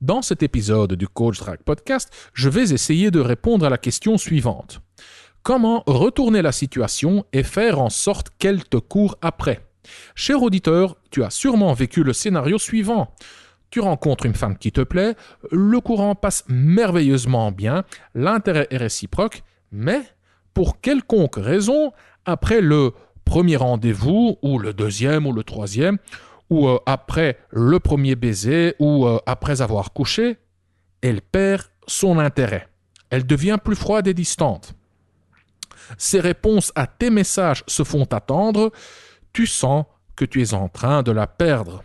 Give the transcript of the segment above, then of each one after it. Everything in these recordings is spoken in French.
Dans cet épisode du Coach Drag Podcast, je vais essayer de répondre à la question suivante. Comment retourner la situation et faire en sorte qu'elle te court après? Cher auditeur, tu as sûrement vécu le scénario suivant. Tu rencontres une femme qui te plaît, le courant passe merveilleusement bien, l'intérêt est réciproque, mais pour quelconque raison, après le premier rendez-vous, ou le deuxième, ou le troisième, ou après le premier baiser, ou après avoir couché, elle perd son intérêt. Elle devient plus froide et distante. Ses réponses à tes messages se font attendre. Tu sens que tu es en train de la perdre.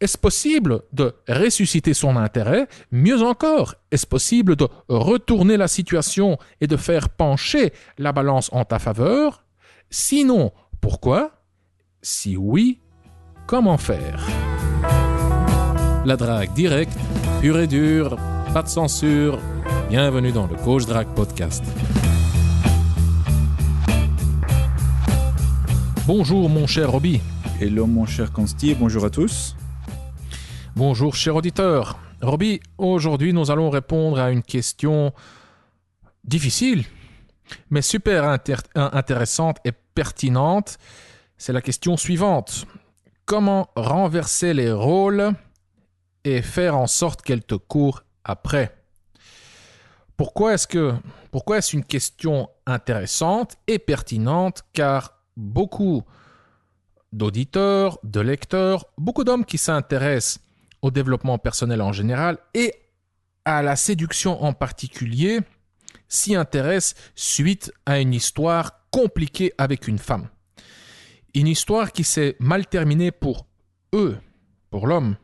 Est-ce possible de ressusciter son intérêt? Mieux encore, est-ce possible de retourner la situation et de faire pencher la balance en ta faveur? Sinon, pourquoi? Si oui, comment faire? La drague directe, pure et dure, pas de censure. Bienvenue dans le Coach Drag Podcast. Bonjour mon cher Roby. Hello mon cher Consti, bonjour à tous. Bonjour cher auditeur. Roby, aujourd'hui nous allons répondre à une question difficile, mais super intéressante et pertinente. C'est la question suivante. Comment renverser les rôles et faire en sorte qu'elle te court après? Pourquoi est-ce une question intéressante et pertinente? Car beaucoup d'auditeurs, de lecteurs, beaucoup d'hommes qui s'intéressent au développement personnel en général et à la séduction en particulier s'y intéressent suite à une histoire compliquée avec une femme. Une histoire qui s'est mal terminée pour eux, pour l'homme.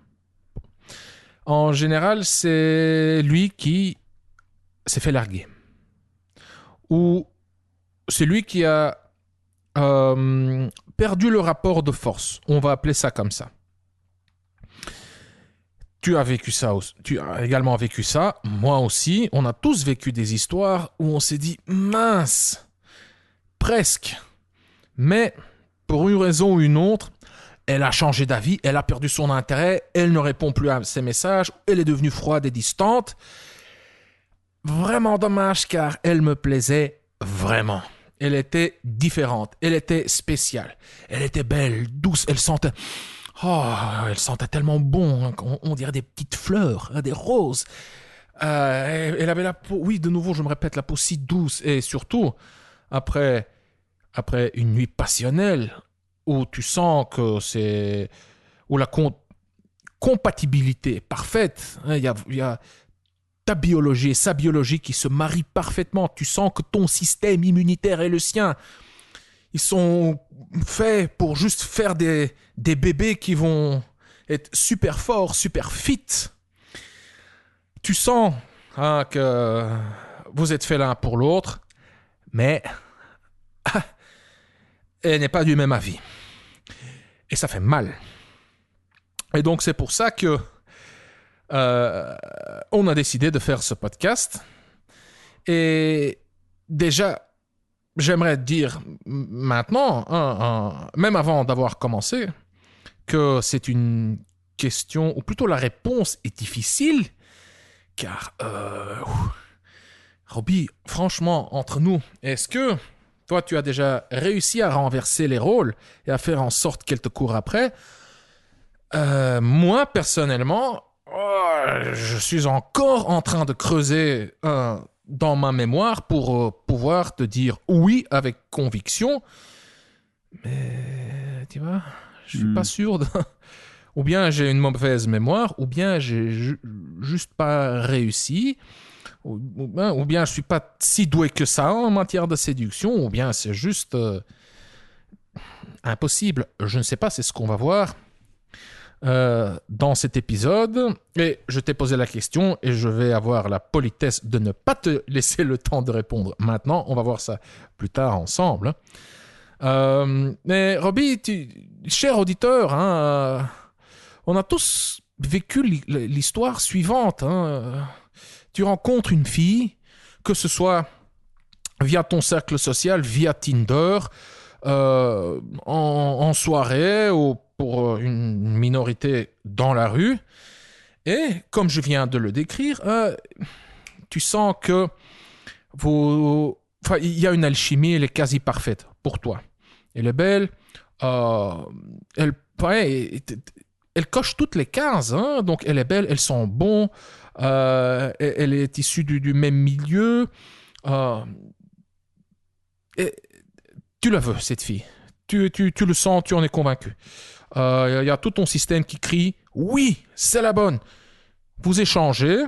En général, c'est lui qui s'est fait larguer. Ou c'est lui qui a perdu le rapport de force. On va appeler ça comme ça. Tu as vécu ça aussi. Tu as également vécu ça. Moi aussi. On a tous vécu des histoires où on s'est dit mince, presque. Mais pour une raison ou une autre, elle a changé d'avis, elle a perdu son intérêt, elle ne répond plus à ses messages, elle est devenue froide et distante. Vraiment dommage car elle me plaisait vraiment. Elle était différente, elle était spéciale, elle était belle, douce, elle sentait tellement bon, hein, on dirait des petites fleurs, hein, des roses. Elle avait la peau, oui, de nouveau, je me répète, la peau si douce et surtout, après une nuit passionnelle, où tu sens que où la compatibilité est parfaite, hein, il y a ta biologie et sa biologie qui se marient parfaitement. Tu sens que ton système immunitaire et le sien, ils sont faits pour juste faire des bébés qui vont être super forts, super fit. Tu sens que vous êtes faits l'un pour l'autre, mais elle n'est pas du même avis. Et ça fait mal. Et donc c'est pour ça que on a décidé de faire ce podcast. Et déjà, j'aimerais dire maintenant, même avant d'avoir commencé, que c'est une question, ou plutôt la réponse est difficile, car, Roby, franchement, entre nous, est-ce que toi, tu as déjà réussi à renverser les rôles et à faire en sorte qu'elle te court après? Moi, personnellement, je suis encore en train de creuser dans ma mémoire pour pouvoir te dire oui avec conviction. Mais, tu vois, je suis pas sûr de... Ou bien j'ai une mauvaise mémoire, ou bien j'ai juste pas réussi, ou bien je suis pas si doué que ça en matière de séduction, ou bien c'est juste impossible. Je ne sais pas, c'est ce qu'on va voir dans cet épisode. Et je t'ai posé la question et je vais avoir la politesse de ne pas te laisser le temps de répondre maintenant. On va voir ça plus tard ensemble. Mais Roby, cher auditeur, on a tous vécu l'histoire suivante. Tu rencontres une fille, que ce soit via ton cercle social, via Tinder, en soirée ou pour une minorité dans la rue, Et comme je viens de le décrire, tu sens que il y a une alchimie, elle est quasi parfaite pour toi. Elle est belle, elle, ouais, elle coche toutes les cases, hein, donc elle est belle, elles sont bonnes, elle est issue du même milieu. Et tu la veux, cette fille. Tu le sens, tu en es convaincu. Il y a tout ton système qui crie « Oui, c'est la bonne !» Vous échangez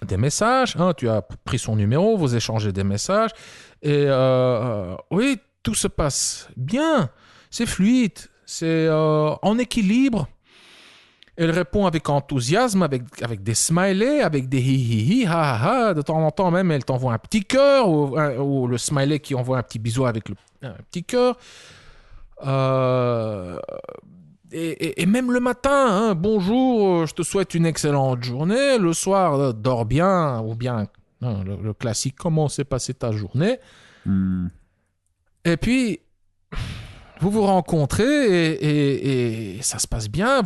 des messages, hein, tu as pris son numéro, vous échangez des messages, et oui, tout se passe bien, c'est fluide, c'est en équilibre. Elle répond avec enthousiasme, avec des smileys, avec des hi hi hi, ha ha ha. De temps en temps même, elle t'envoie un petit cœur, ou le smiley qui envoie un petit bisou avec un petit cœur. Et même le matin, hein, bonjour, je te souhaite une excellente journée. Le soir, dors bien, ou bien hein, le classique, comment s'est passée ta journée. Et puis, vous vous rencontrez et ça se passe bien.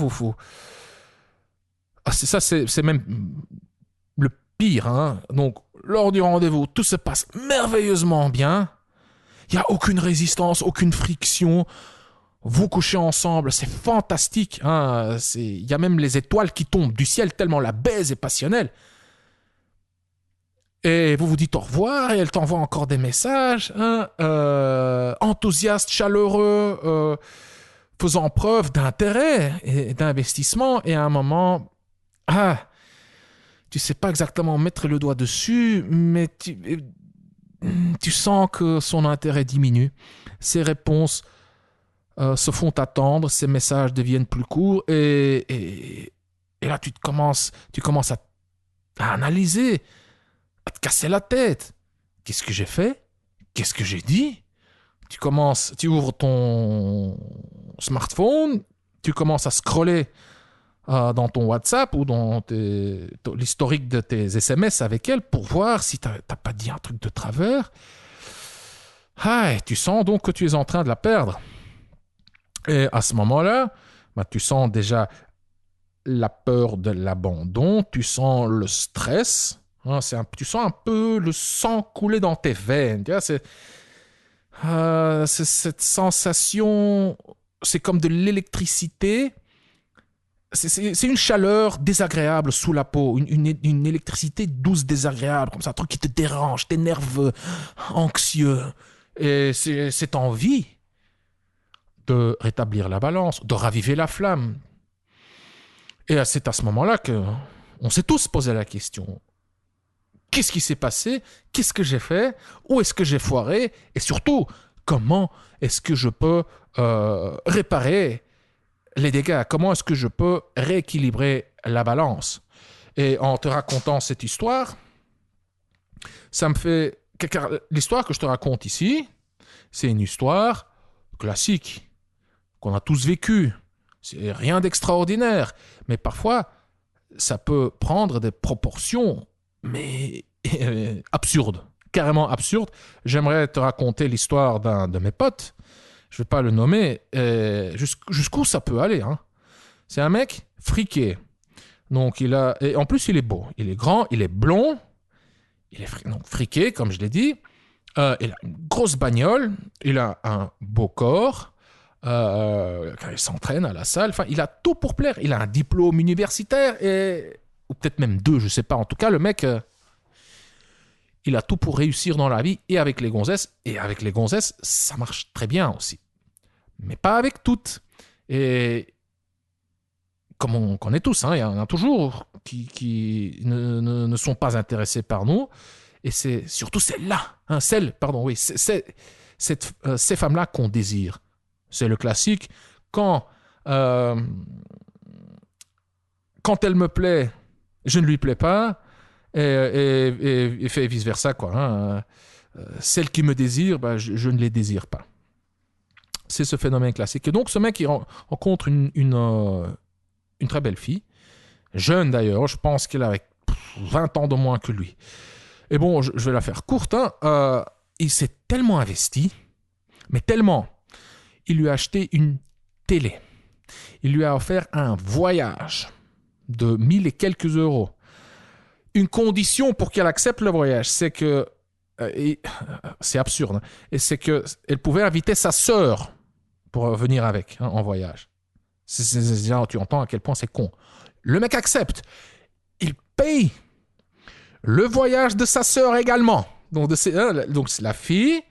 C'est même le pire. Hein. Donc, lors du rendez-vous, tout se passe merveilleusement bien. Il n'y a aucune résistance, aucune friction. Vous couchez ensemble, c'est fantastique. Hein. Il y a même les étoiles qui tombent du ciel tellement la baise est passionnelle. Et vous vous dites au revoir et elle t'envoie encore des messages. Hein, enthousiaste, chaleureux, faisant preuve d'intérêt et d'investissement. Et à un moment, tu sais pas exactement mettre le doigt dessus, mais tu sens que son intérêt diminue. Ses réponses se font attendre, ces messages deviennent plus courts et là tu commences à analyser, à te casser la tête. Qu'est-ce que j'ai fait? Qu'est-ce que j'ai dit? Tu ouvres ton smartphone, tu commences à scroller dans ton WhatsApp ou dans l'historique de tes SMS avec elle pour voir si t'as pas dit un truc de travers. Et tu sens donc que tu es en train de la perdre. Et à ce moment-là, tu sens déjà la peur de l'abandon, tu sens le stress, hein, tu sens un peu le sang couler dans tes veines. Tu vois, c'est cette sensation, c'est comme de l'électricité, c'est une chaleur désagréable sous la peau, une électricité douce désagréable, comme ça, un truc qui te dérange, t'es nerveux, anxieux, et c'est cette envie de rétablir la balance, de raviver la flamme. Et c'est à ce moment-là qu'on s'est tous posé la question. Qu'est-ce qui s'est passé? Qu'est-ce que j'ai fait? Où est-ce que j'ai foiré? Et surtout, comment est-ce que je peux réparer les dégâts? Comment est-ce que je peux rééquilibrer la balance? Et en te racontant cette histoire, ça me fait... L'histoire que je te raconte ici, c'est une histoire classique qu'on a tous vécu. C'est rien d'extraordinaire. Mais parfois, ça peut prendre des proportions, mais absurdes. Carrément absurdes. J'aimerais te raconter l'histoire d'un de mes potes. Je ne vais pas le nommer. Jusqu'où ça peut aller. Hein. C'est un mec friqué. Donc, et en plus, il est beau. Il est grand, il est blond. Il est donc friqué, comme je l'ai dit. Il a une grosse bagnole. Il a un beau corps. Quand il s'entraîne à la salle, enfin, il a tout pour plaire. Il a un diplôme universitaire ou peut-être même 2, je sais pas. En tout cas, le mec, il a tout pour réussir dans la vie et avec les gonzesses. Et avec les gonzesses, ça marche très bien aussi, mais pas avec toutes. Et comme on connaît tous, hein, il y en a toujours qui ne sont pas intéressés par nous. Et c'est surtout celle-là, hein, ces femmes-là qu'on désire. C'est le classique. Quand elle me plaît, je ne lui plais pas, et fait vice-versa, quoi. Hein. Celle qui me désire, je ne les désire pas. C'est ce phénomène classique. Et donc, ce mec, il rencontre une très belle fille, jeune d'ailleurs, je pense qu'elle avait 20 ans de moins que lui. Et bon, je vais la faire courte. Hein. Il s'est tellement investi, mais tellement... Il lui a acheté une télé. Il lui a offert un voyage de 1000 et quelques euros. Une condition pour qu'elle accepte le voyage, c'est que... c'est absurde, hein, et c'est qu'elle pouvait inviter sa sœur pour venir avec, hein, en voyage. Tu entends à quel point c'est con. Le mec accepte. Il paye le voyage de sa sœur également. Donc c'est la fille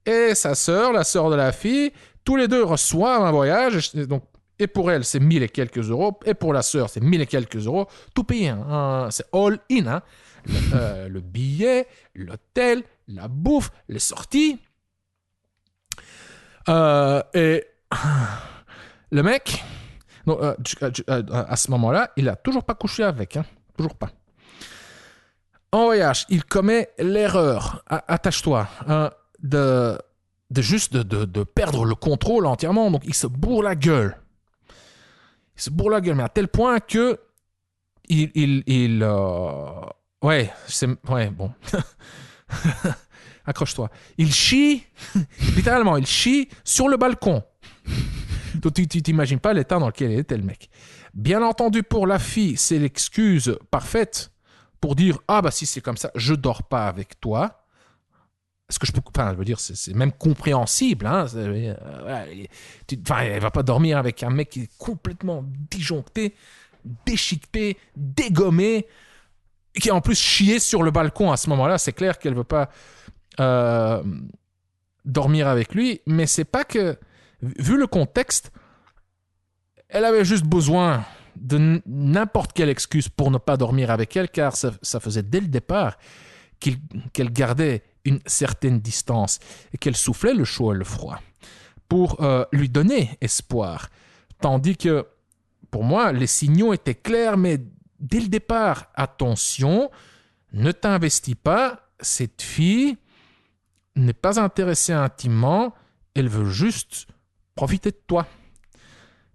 et sa sœur, la sœur de la fille, tous les deux reçoivent un voyage. Donc, et pour elle, c'est 1000 et quelques euros. Et pour la sœur, c'est 1000 et quelques euros. Tout payé. Hein. C'est all in. Hein. Le billet, l'hôtel, la bouffe, les sorties. Et le mec, donc, à ce moment-là, il n'a toujours pas couché avec. Hein. Toujours pas. En voyage, il commet l'erreur, attache-toi, hein, de perdre le contrôle entièrement. Donc, il se bourre la gueule. Mais à tel point que ouais, bon. Accroche-toi. Il chie, littéralement, il chie sur le balcon. Donc, tu t'imagines pas l'état dans lequel était le mec. Bien entendu, pour la fille, c'est l'excuse parfaite pour dire « Ah, bah si c'est comme ça, je dors pas avec toi. » Est-ce que je peux... Enfin, je veux dire, c'est même compréhensible. Hein. Elle va pas dormir avec un mec qui est complètement disjoncté, déchiqueté, dégommé, et qui a en plus chié sur le balcon à ce moment-là. C'est clair qu'elle veut pas dormir avec lui, mais c'est pas que... Vu le contexte, elle avait juste besoin de n'importe quelle excuse pour ne pas dormir avec elle, car ça faisait dès le départ qu'elle gardait une certaine distance et qu'elle soufflait le chaud et le froid pour lui donner espoir. Tandis que, pour moi, les signaux étaient clairs, mais dès le départ, attention, ne t'investis pas, cette fille n'est pas intéressée intimement, elle veut juste profiter de toi.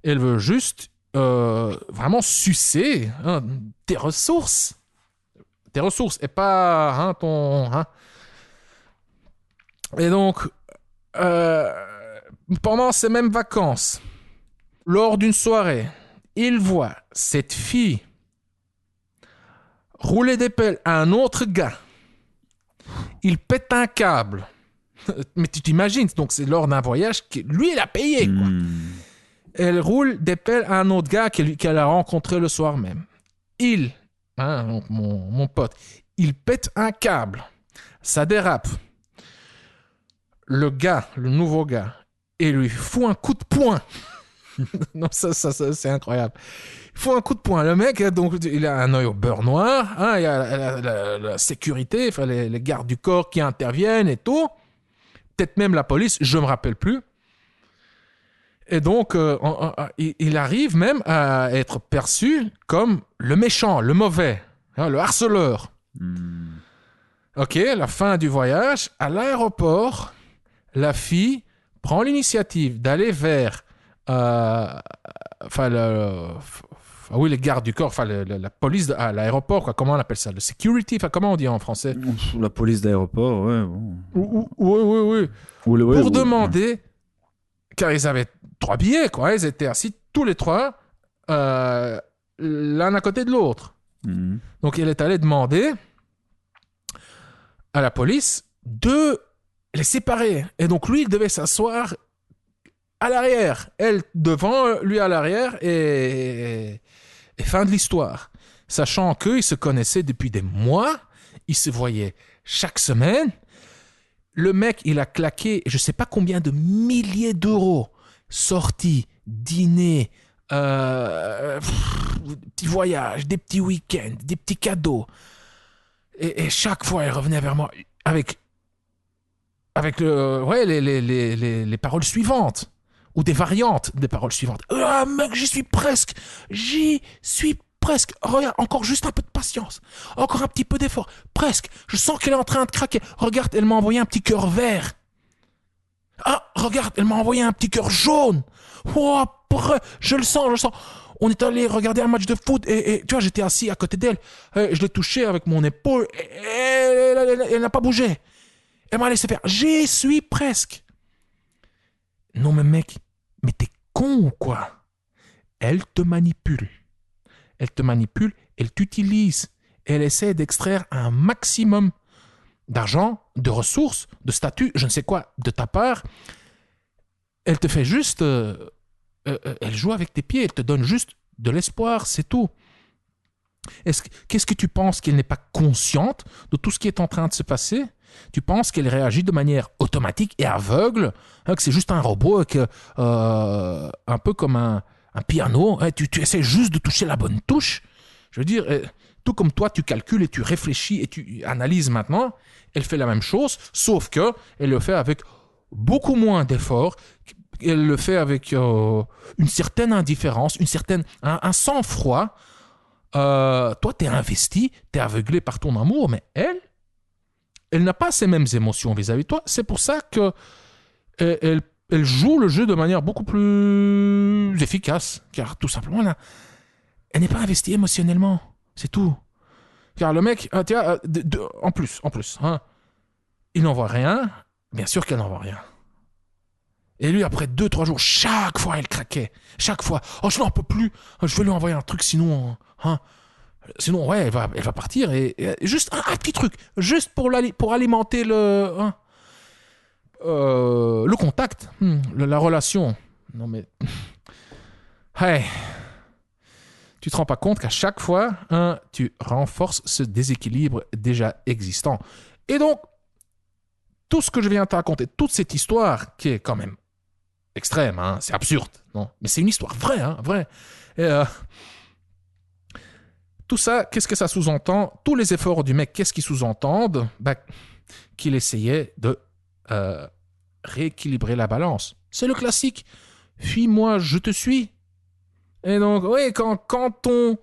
Elle veut juste vraiment sucer tes ressources. Tes ressources et pas ton... Hein. Et donc, pendant ces mêmes vacances, lors d'une soirée, il voit cette fille rouler des pelles à un autre gars. Il pète un câble. Mais tu t'imagines, donc c'est lors d'un voyage que lui, il a payé, quoi. Elle roule des pelles à un autre gars qu'elle a rencontré le soir même. Donc mon pote, il pète un câble. Ça dérape. Le nouveau gars, il lui fout un coup de poing. Non, ça, c'est incroyable. Il fout un coup de poing. Le mec, donc, il a un œil au beurre noir. Hein, il y a la sécurité, enfin, les gardes du corps qui interviennent et tout. Peut-être même la police, je ne me rappelle plus. Et donc, il arrive même à être perçu comme le méchant, le mauvais, hein, le harceleur. Ok, la fin du voyage, à l'aéroport, la fille prend l'initiative d'aller vers les gardes du corps, la police à l'aéroport, quoi, comment on appelle ça, le security, comment on dit en français? La police d'aéroport, ouais. Bon. Oui. Pour demander, car ils avaient 3 billets, quoi, ils étaient assis tous les 3, l'un à côté de l'autre. Donc elle est allée demander à la police de les séparer. Et donc lui, il devait s'asseoir à l'arrière, elle devant, lui à l'arrière, et fin de l'histoire. Sachant qu'ils se connaissaient depuis des mois, ils se voyaient chaque semaine. Le mec, il a claqué, je ne sais pas combien de milliers d'euros, sorties, dîners, petits voyages, des petits week-ends, des petits cadeaux. Et chaque fois, il revenait vers moi avec les paroles suivantes. Ou des variantes des paroles suivantes. Ah, mec, j'y suis presque. Regarde, encore juste un peu de patience. Encore un petit peu d'effort. Presque. Je sens qu'elle est en train de craquer. Regarde, elle m'a envoyé un petit cœur vert. Ah, regarde, elle m'a envoyé un petit cœur jaune. Oh, je le sens. On est allé regarder un match de foot et tu vois, j'étais assis à côté d'elle. Je l'ai touché avec mon épaule. Elle n'a pas bougé. Elle m'a laissé faire. J'y suis presque. Non, mais mec, mais t'es con ou quoi? Elle te manipule. elle te manipule, elle t'utilise. Elle essaie d'extraire un maximum d'argent, de ressources, de statut, je ne sais quoi, de ta part. Elle te fait juste... elle joue avec tes pieds, elle te donne juste de l'espoir, c'est tout. Qu'est-ce que tu penses qu'elle n'est pas consciente de tout ce qui est en train de se passer? Tu penses qu'elle réagit de manière automatique et aveugle, que c'est juste un robot, un peu comme un piano, tu essaies juste de toucher la bonne touche. Je veux dire, tout comme toi, tu calcules et tu réfléchis et tu analyses maintenant, elle fait la même chose, sauf que elle le fait avec beaucoup moins d'efforts, elle le fait avec une certaine indifférence, un sang-froid. Toi, tu es investi, tu es aveuglé par ton amour, mais elle n'a pas ces mêmes émotions vis-à-vis de toi. C'est pour ça que elle joue le jeu de manière beaucoup plus efficace, car tout simplement, elle n'est pas investie émotionnellement. C'est tout. Car le mec, en plus, hein, il n'en voit rien. Bien sûr qu'elle n'en voit rien. Et lui, après 2-3 jours, chaque fois, elle craquait. Chaque fois. Oh, je n'en peux plus. Je vais lui envoyer un truc, sinon... Hein, sinon, ouais, elle va partir. Et juste un petit truc. Juste pour alimenter le contact. La relation. Non, mais... Hey. Tu te rends pas compte qu'à chaque fois, tu renforces ce déséquilibre déjà existant. Et donc, tout ce que je viens de te raconter, toute cette histoire qui est quand même extrême, hein, c'est absurde, non? Mais c'est une histoire vraie, hein, vraie. Et, tout ça, qu'est-ce que ça sous-entend? Tous les efforts du mec, qu'est-ce qu'ils sous-entendent? Qu'il essayait de rééquilibrer la balance. C'est le classique. Fuis-moi, je te suis. Et donc, oui, quand on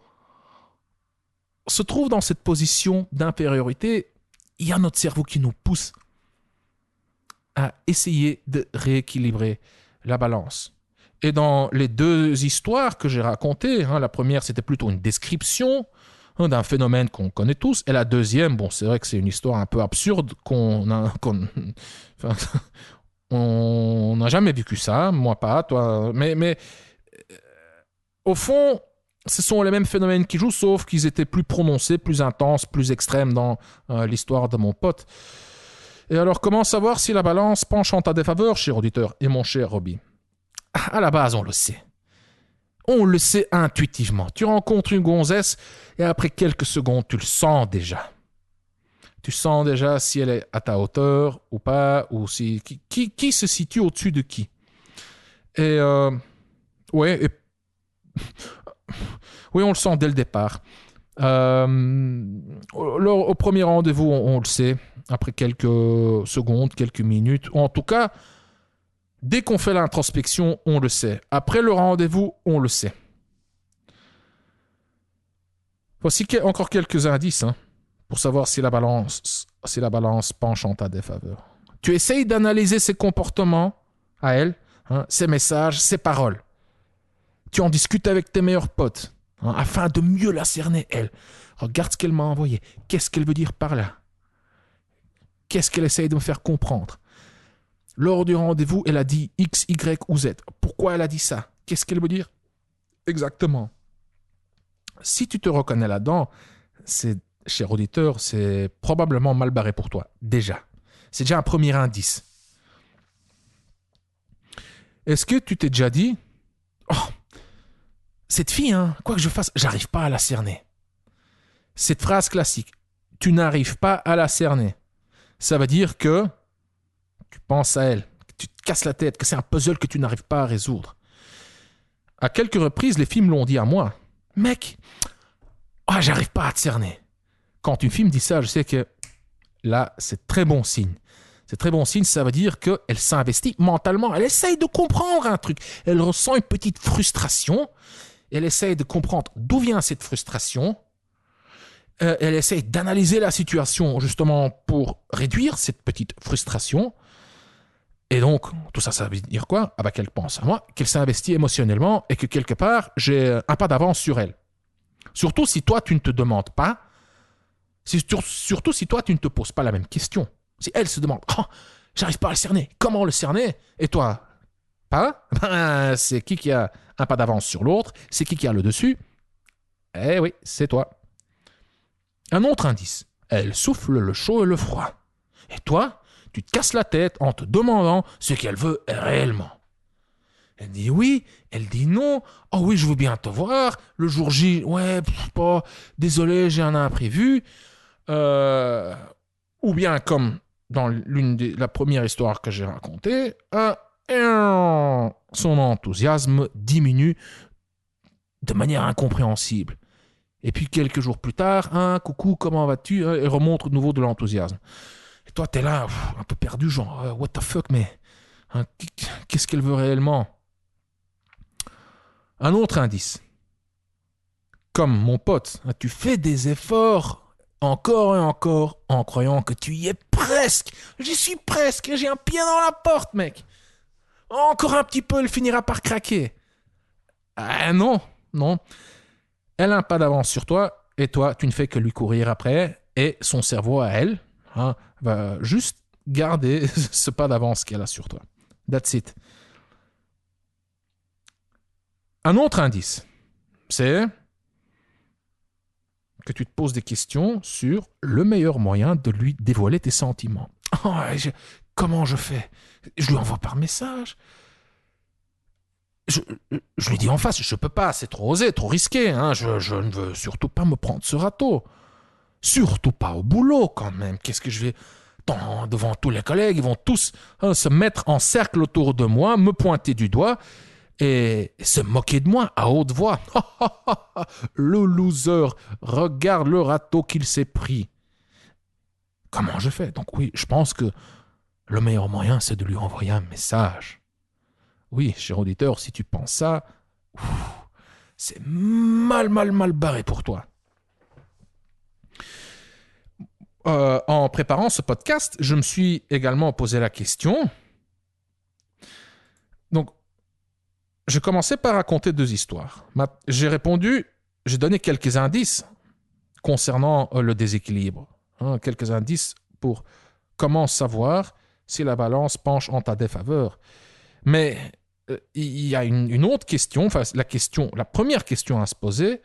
se trouve dans cette position d'infériorité, il y a notre cerveau qui nous pousse à essayer de rééquilibrer la balance. Et dans les deux histoires que j'ai racontées, la première c'était plutôt une description d'un phénomène qu'on connaît tous, et la deuxième, bon, c'est vrai que c'est une histoire un peu absurde on n'a jamais vécu ça, moi pas, toi, mais au fond, ce sont les mêmes phénomènes qui jouent, sauf qu'ils étaient plus prononcés, plus intenses, plus extrêmes dans l'histoire de mon pote. Et alors, comment savoir si la balance penche en ta défaveur, cher auditeur et mon cher Robbie? À la base, on le sait. On le sait intuitivement. Tu rencontres une gonzesse et après quelques secondes, tu le sens déjà. Tu sens déjà si elle est à ta hauteur ou pas, ou si qui se situe au-dessus de qui. Et oui, on le sent dès le départ. Au premier rendez-vous, on le sait. Après quelques secondes, quelques minutes, ou en tout cas, dès qu'on fait l'introspection, on le sait. Après le rendez-vous, on le sait. Voici encore quelques indices pour savoir si la balance penche en ta défaveur. Tu essayes d'analyser ses comportements à elle, ses messages, ses paroles. Tu en discutes avec tes meilleurs potes afin de mieux la cerner, elle. Regarde ce qu'elle m'a envoyé. Qu'est-ce qu'elle veut dire par là? Qu'est-ce qu'elle essaye de me faire comprendre? Lors du rendez-vous, elle a dit X, Y ou Z. Pourquoi elle a dit ça? Qu'est-ce qu'elle veut dire exactement? Si tu te reconnais là-dedans, cher auditeur, c'est probablement mal barré pour toi, déjà. C'est déjà un premier indice. Est-ce que tu t'es déjà dit cette fille, quoi que je fasse, j'arrive pas à la cerner. Cette phrase classique, tu n'arrives pas à la cerner. Ça veut dire que tu penses à elle, que tu te casses la tête, que c'est un puzzle que tu n'arrives pas à résoudre. À quelques reprises, les filles me l'ont dit à moi. Mec, j'arrive pas à te cerner. Quand une fille me dit ça, je sais que là, c'est très bon signe. C'est très bon signe, ça veut dire qu'elle s'investit mentalement. Elle essaye de comprendre un truc. Elle ressent une petite frustration. Elle essaye de comprendre d'où vient cette frustration. Elle essaye d'analyser la situation justement pour réduire cette petite frustration. Et donc, tout ça, ça veut dire quoi? Qu'elle pense à moi, qu'elle s'investit émotionnellement et que quelque part, j'ai un pas d'avance sur elle. Surtout si toi, tu ne te demandes pas, surtout si toi, tu ne te poses pas la même question. Si elle se demande, j'arrive pas à le cerner, comment le cerner? Et toi, pas? C'est qui a un pas d'avance sur l'autre? C'est qui a le dessus? Eh oui, c'est toi. Un autre indice. Elle souffle le chaud et le froid. Et toi, tu te casses la tête en te demandant ce qu'elle veut réellement. Elle dit oui, elle dit non. Oh oui, je veux bien te voir. Le jour J, ouais, pas. Désolé, j'ai un imprévu. Ou bien comme dans la première histoire que j'ai racontée, son enthousiasme diminue de manière incompréhensible. Et puis quelques jours plus tard, coucou, comment vas-tu? Elle remonte de nouveau de l'enthousiasme. Et toi, t'es là, un peu perdu, genre, what the fuck, mais qu'est-ce qu'elle veut réellement? Un autre indice. Comme mon pote, tu fais des efforts encore et encore en croyant que tu y es presque. J'y suis presque, j'ai un pied dans la porte, mec. Encore un petit peu, elle finira par craquer. Ah non. Elle a un pas d'avance sur toi et toi, tu ne fais que lui courir après et son cerveau à elle va juste garder ce pas d'avance qu'elle a sur toi. That's it. Un autre indice, c'est que tu te poses des questions sur le meilleur moyen de lui dévoiler tes sentiments. Comment je fais? Je lui envoie par message. Je lui dis en face, je peux pas, c'est trop osé, trop risqué. Je ne veux surtout pas me prendre ce râteau. Surtout pas au boulot quand même. Qu'est-ce que je vais... devant tous les collègues, ils vont tous se mettre en cercle autour de moi, me pointer du doigt et se moquer de moi à haute voix. Le loser, regarde le râteau qu'il s'est pris. Comment je fais? Donc oui, je pense que le meilleur moyen, c'est de lui envoyer un message. Oui, cher auditeur, si tu penses ça, c'est mal barré pour toi. En préparant ce podcast, je me suis également posé la question. Donc, j'ai commencé par raconter 2 histoires. J'ai donné quelques indices concernant le déséquilibre. Quelques indices pour comment savoir si la balance penche en ta défaveur. Mais il y a une autre question, la première question à se poser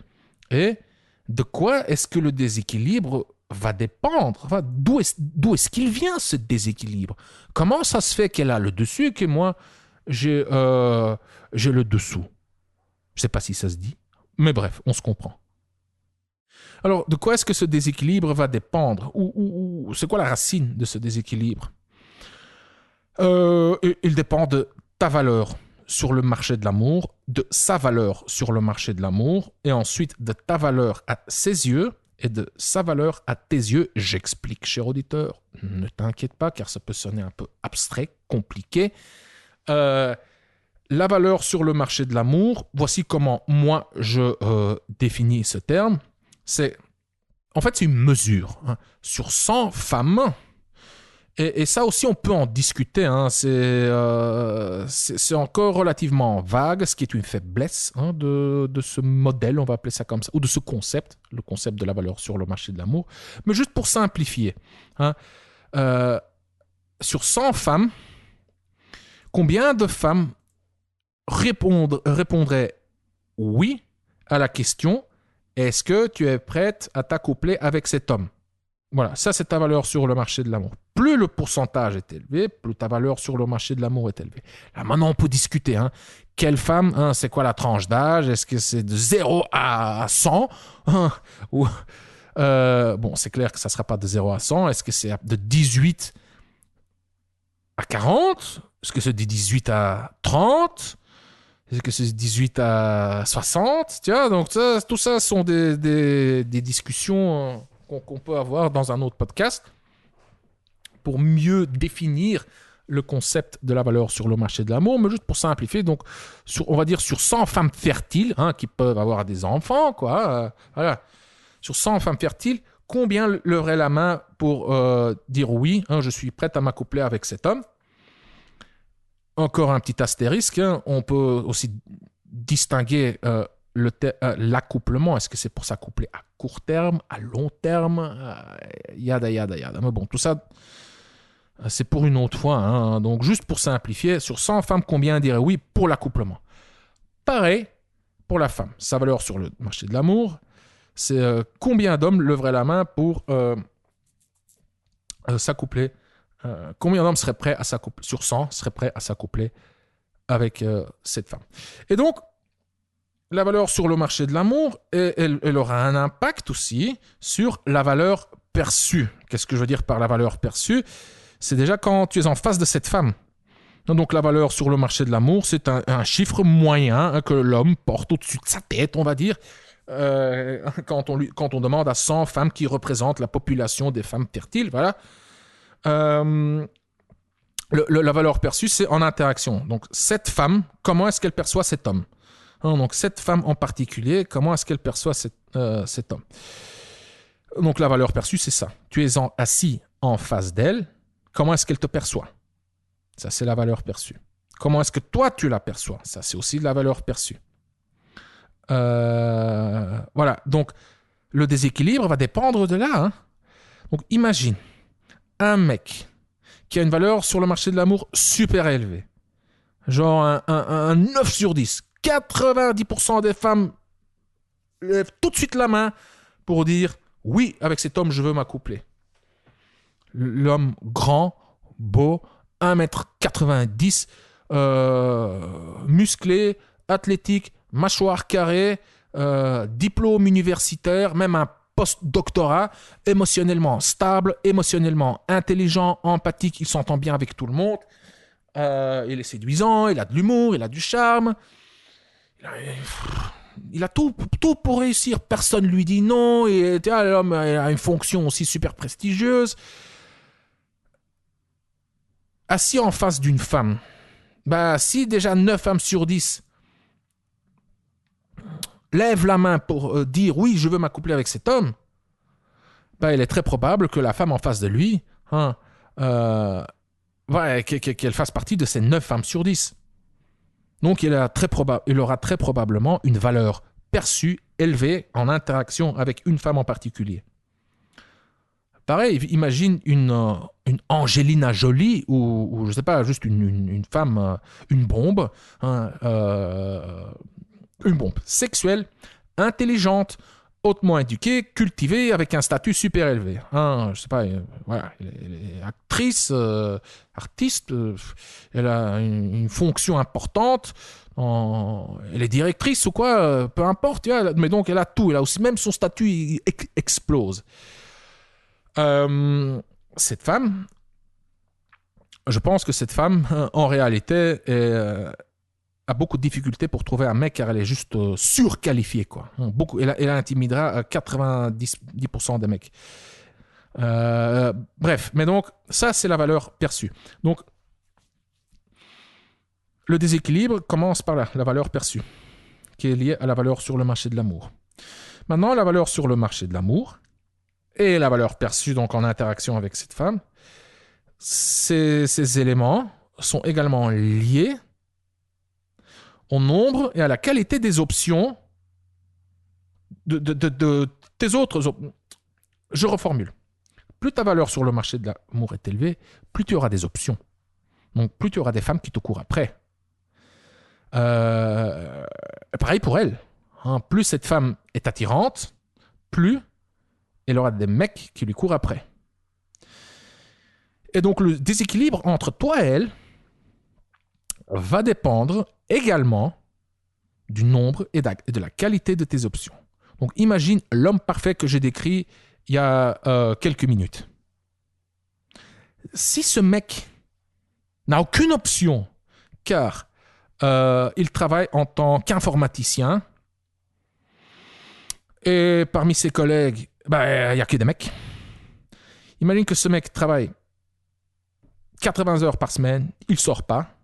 est de quoi est-ce que le déséquilibre va dépendre? D'où est-ce qu'il vient, ce déséquilibre? Comment ça se fait qu'elle a le dessus et que moi, j'ai le dessous? Je ne sais pas si ça se dit, mais bref, on se comprend. Alors, de quoi est-ce que ce déséquilibre va dépendre? Ou c'est quoi la racine de ce déséquilibre? Il dépend de ta valeur sur le marché de l'amour, de sa valeur sur le marché de l'amour, et ensuite de ta valeur à ses yeux et de sa valeur à tes yeux. J'explique, cher auditeur, ne t'inquiète pas, car ça peut sonner un peu abstrait, compliqué. La valeur sur le marché de l'amour, voici comment moi je définis ce terme. C'est une mesure sur 100 femmes. Et ça aussi, on peut en discuter. C'est encore relativement vague, ce qui est une faiblesse de ce modèle, on va appeler ça comme ça, ou de ce concept, le concept de la valeur sur le marché de l'amour. Mais juste pour simplifier, sur 100 femmes, combien de femmes répondraient oui à la question « Est-ce que tu es prête à t'accoupler avec cet homme ?» Voilà, ça c'est ta valeur sur le marché de l'amour. Plus le pourcentage est élevé, plus ta valeur sur le marché de l'amour est élevée. Là maintenant on peut discuter. Quelle femme, c'est quoi la tranche d'âge? Est-ce que c'est de 0 à 100 bon, c'est clair que ça ne sera pas de 0 à 100. Est-ce que c'est de 18 à 40? Est-ce que c'est de 18 à 30? Est-ce que c'est 18 à 60? Tiens, donc ça, tout ça sont des discussions qu'on peut avoir dans un autre podcast pour mieux définir le concept de la valeur sur le marché de l'amour, mais juste pour simplifier, donc on va dire sur 100 femmes fertiles qui peuvent avoir des enfants, voilà. Sur 100 femmes fertiles, combien lèverait la main pour dire oui, je suis prête à m'accoupler avec cet homme? Encore un petit astérisque, on peut aussi distinguer l'accouplement. Est-ce que c'est pour s'accoupler à court terme, à long terme, yada. Mais bon, tout ça, c'est pour une autre fois. Donc, juste pour simplifier, sur 100 femmes, combien diraient oui pour l'accouplement? Pareil pour la femme. Sa valeur sur le marché de l'amour, C'est combien d'hommes leveraient la main pour s'accoupler. Combien d'hommes seraient prêts à s'accoupler, sur 100, seraient prêts à s'accoupler avec cette femme. Et donc, la valeur sur le marché de l'amour, elle aura un impact aussi sur la valeur perçue. Qu'est-ce que je veux dire par la valeur perçue? C'est déjà quand tu es en face de cette femme. Donc la valeur sur le marché de l'amour, c'est un chiffre moyen que l'homme porte au-dessus de sa tête, on va dire, quand on demande à 100 femmes qui représentent la population des femmes fertiles. Voilà. La valeur perçue, c'est en interaction. Donc cette femme, comment est-ce qu'elle perçoit cet homme? Donc cette femme en particulier, comment est-ce qu'elle perçoit cet homme? Donc la valeur perçue, c'est ça. Tu es assis en face d'elle, comment est-ce qu'elle te perçoit? Ça, c'est la valeur perçue. Comment est-ce que toi, tu la perçois? Ça, c'est aussi de la valeur perçue. Voilà. Donc, le déséquilibre va dépendre de là. Hein. Donc, imagine un mec qui a une valeur sur le marché de l'amour super élevée. Genre un 9 sur 10. 90% des femmes lèvent tout de suite la main pour dire « Oui, avec cet homme, je veux m'accoupler. » L'homme grand, beau, 1m90, musclé, athlétique, mâchoire carrée, diplôme universitaire, même un post-doctorat, émotionnellement stable, émotionnellement intelligent, empathique, il s'entend bien avec tout le monde, il est séduisant, il a de l'humour, il a du charme, il a tout pour réussir, personne lui dit non, et l'homme a une fonction aussi super prestigieuse. Assis en face d'une femme, si déjà 9 femmes sur 10 lèvent la main pour dire oui, je veux m'accoupler avec cet homme, il est très probable que la femme en face de lui, qu'elle fasse partie de ces 9 femmes sur 10. Donc il aura très probablement une valeur perçue élevée en interaction avec une femme en particulier. Pareil, imagine une Angelina Jolie ou je sais pas, juste une femme, une bombe sexuelle, intelligente, hautement éduquée, cultivée, avec un statut super élevé. Je sais pas, voilà, elle est actrice, artiste, elle a une fonction importante, elle est directrice ou quoi, peu importe, mais donc elle a tout, elle a aussi même son statut explose. Cette femme, je pense que cette femme, en réalité, a beaucoup de difficultés pour trouver un mec car elle est juste surqualifiée, quoi. Elle intimidera 90% des mecs. Bref, mais donc, ça, c'est la valeur perçue. Donc, le déséquilibre commence par la valeur perçue, qui est liée à la valeur sur le marché de l'amour. Maintenant, la valeur sur le marché de l'amour et la valeur perçue donc en interaction avec cette femme, ces éléments sont également liés au nombre et à la qualité des options de tes autres options. Je reformule. Plus ta valeur sur le marché de l'amour est élevée, plus tu auras des options. Donc plus tu auras des femmes qui te courent après. Pareil pour elle. Plus cette femme est attirante, plus elle aura des mecs qui lui courent après. Et donc le déséquilibre entre toi et elle va dépendre également du nombre et de la qualité de tes options. Donc imagine l'homme parfait que j'ai décrit il y a quelques minutes. Si ce mec n'a aucune option, car il travaille en tant qu'informaticien, et parmi ses collègues, il n'y a que des mecs. Imagine que ce mec travaille 80 heures par semaine, il ne sort pas,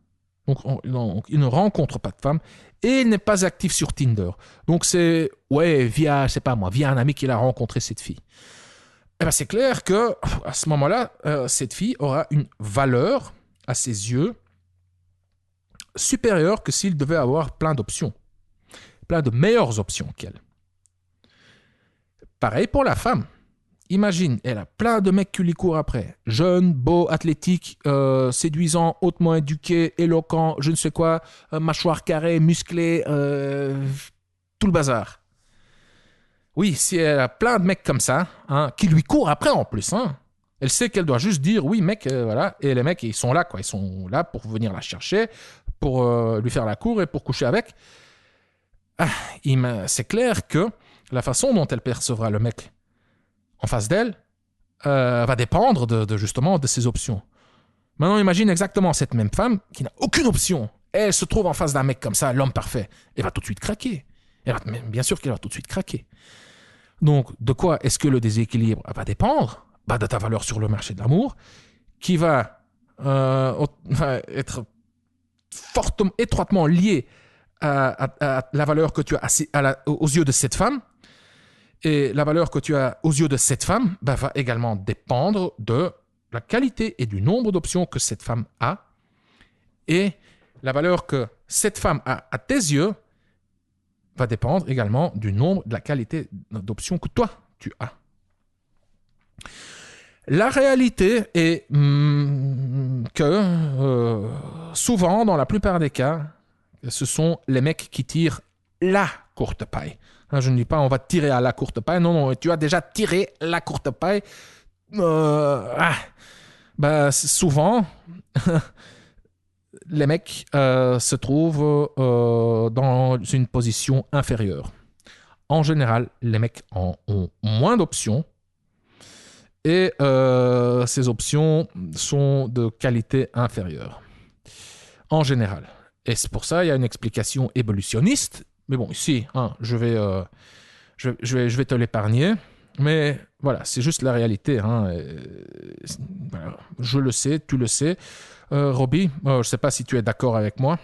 donc il ne rencontre pas de femme, et il n'est pas actif sur Tinder. Donc c'est, via un ami qu'il a rencontré cette fille. C'est clair que à ce moment-là, cette fille aura une valeur à ses yeux supérieure que s'il devait avoir plein d'options, plein de meilleures options qu'elle. Pareil pour la femme. Imagine, elle a plein de mecs qui lui courent après. Jeune, beau, athlétique, séduisant, hautement éduqué, éloquent, je ne sais quoi, mâchoire carrée, musclé, tout le bazar. Oui, si elle a plein de mecs comme ça, hein, qui lui courent après en plus, hein, elle sait qu'elle doit juste dire oui, mec, voilà. Et les mecs, ils sont là, quoi. Ils sont là pour venir la chercher, pour lui faire la cour et pour coucher avec. Ah, c'est clair que la façon dont elle percevra le mec en face d'elle va dépendre justement de ses options. Maintenant, imagine exactement cette même femme qui n'a aucune option. Elle se trouve en face d'un mec comme ça, l'homme parfait. Elle va tout de suite craquer. Bien sûr qu'elle va tout de suite craquer. Donc, de quoi est-ce que le déséquilibre va dépendre? De ta valeur sur le marché de l'amour, qui va être étroitement liée à la valeur que tu as aux yeux de cette femme. Et la valeur que tu as aux yeux de cette femme va également dépendre de la qualité et du nombre d'options que cette femme a. Et la valeur que cette femme a à tes yeux va dépendre également du nombre, de la qualité d'options que toi, tu as. La réalité est que souvent, dans la plupart des cas, ce sont les mecs qui tirent la courte paille. Je ne dis pas on va tirer à la courte paille. Non, tu as déjà tiré la courte paille. Souvent, les mecs se trouvent dans une position inférieure. En général, les mecs ont moins d'options et ces options sont de qualité inférieure. En général. Et c'est pour ça qu'il y a une explication évolutionniste. Mais bon, ici, je vais te l'épargner. Mais voilà, c'est juste la réalité. Voilà, je le sais, tu le sais. Robbie, je ne sais pas si tu es d'accord avec moi.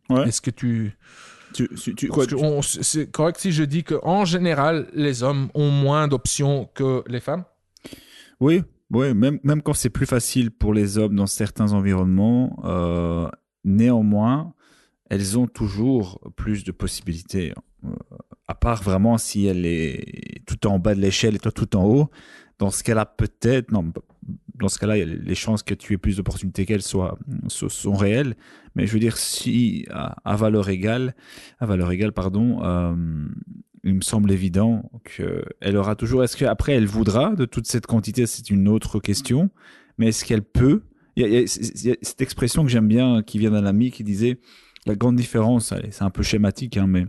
Ouais. Est-ce que c'est correct si je dis qu'en général, les hommes ont moins d'options que les femmes? Oui, même quand c'est plus facile pour les hommes dans certains environnements, néanmoins, elles ont toujours plus de possibilités. À part vraiment si elle est tout en bas de l'échelle et toi tout en haut. Dans ce cas-là, peut-être, non, dans ce cas-là, les chances que tu aies plus d'opportunités qu'elle sont réelles. Mais je veux dire, si à valeur égale, il me semble évident qu'elle aura toujours. Est-ce qu'après elle voudra de toute cette quantité? C'est une autre question. Mais est-ce qu'elle peut? Il y a cette expression que j'aime bien qui vient d'un ami qui disait la grande différence, c'est un peu schématique, mais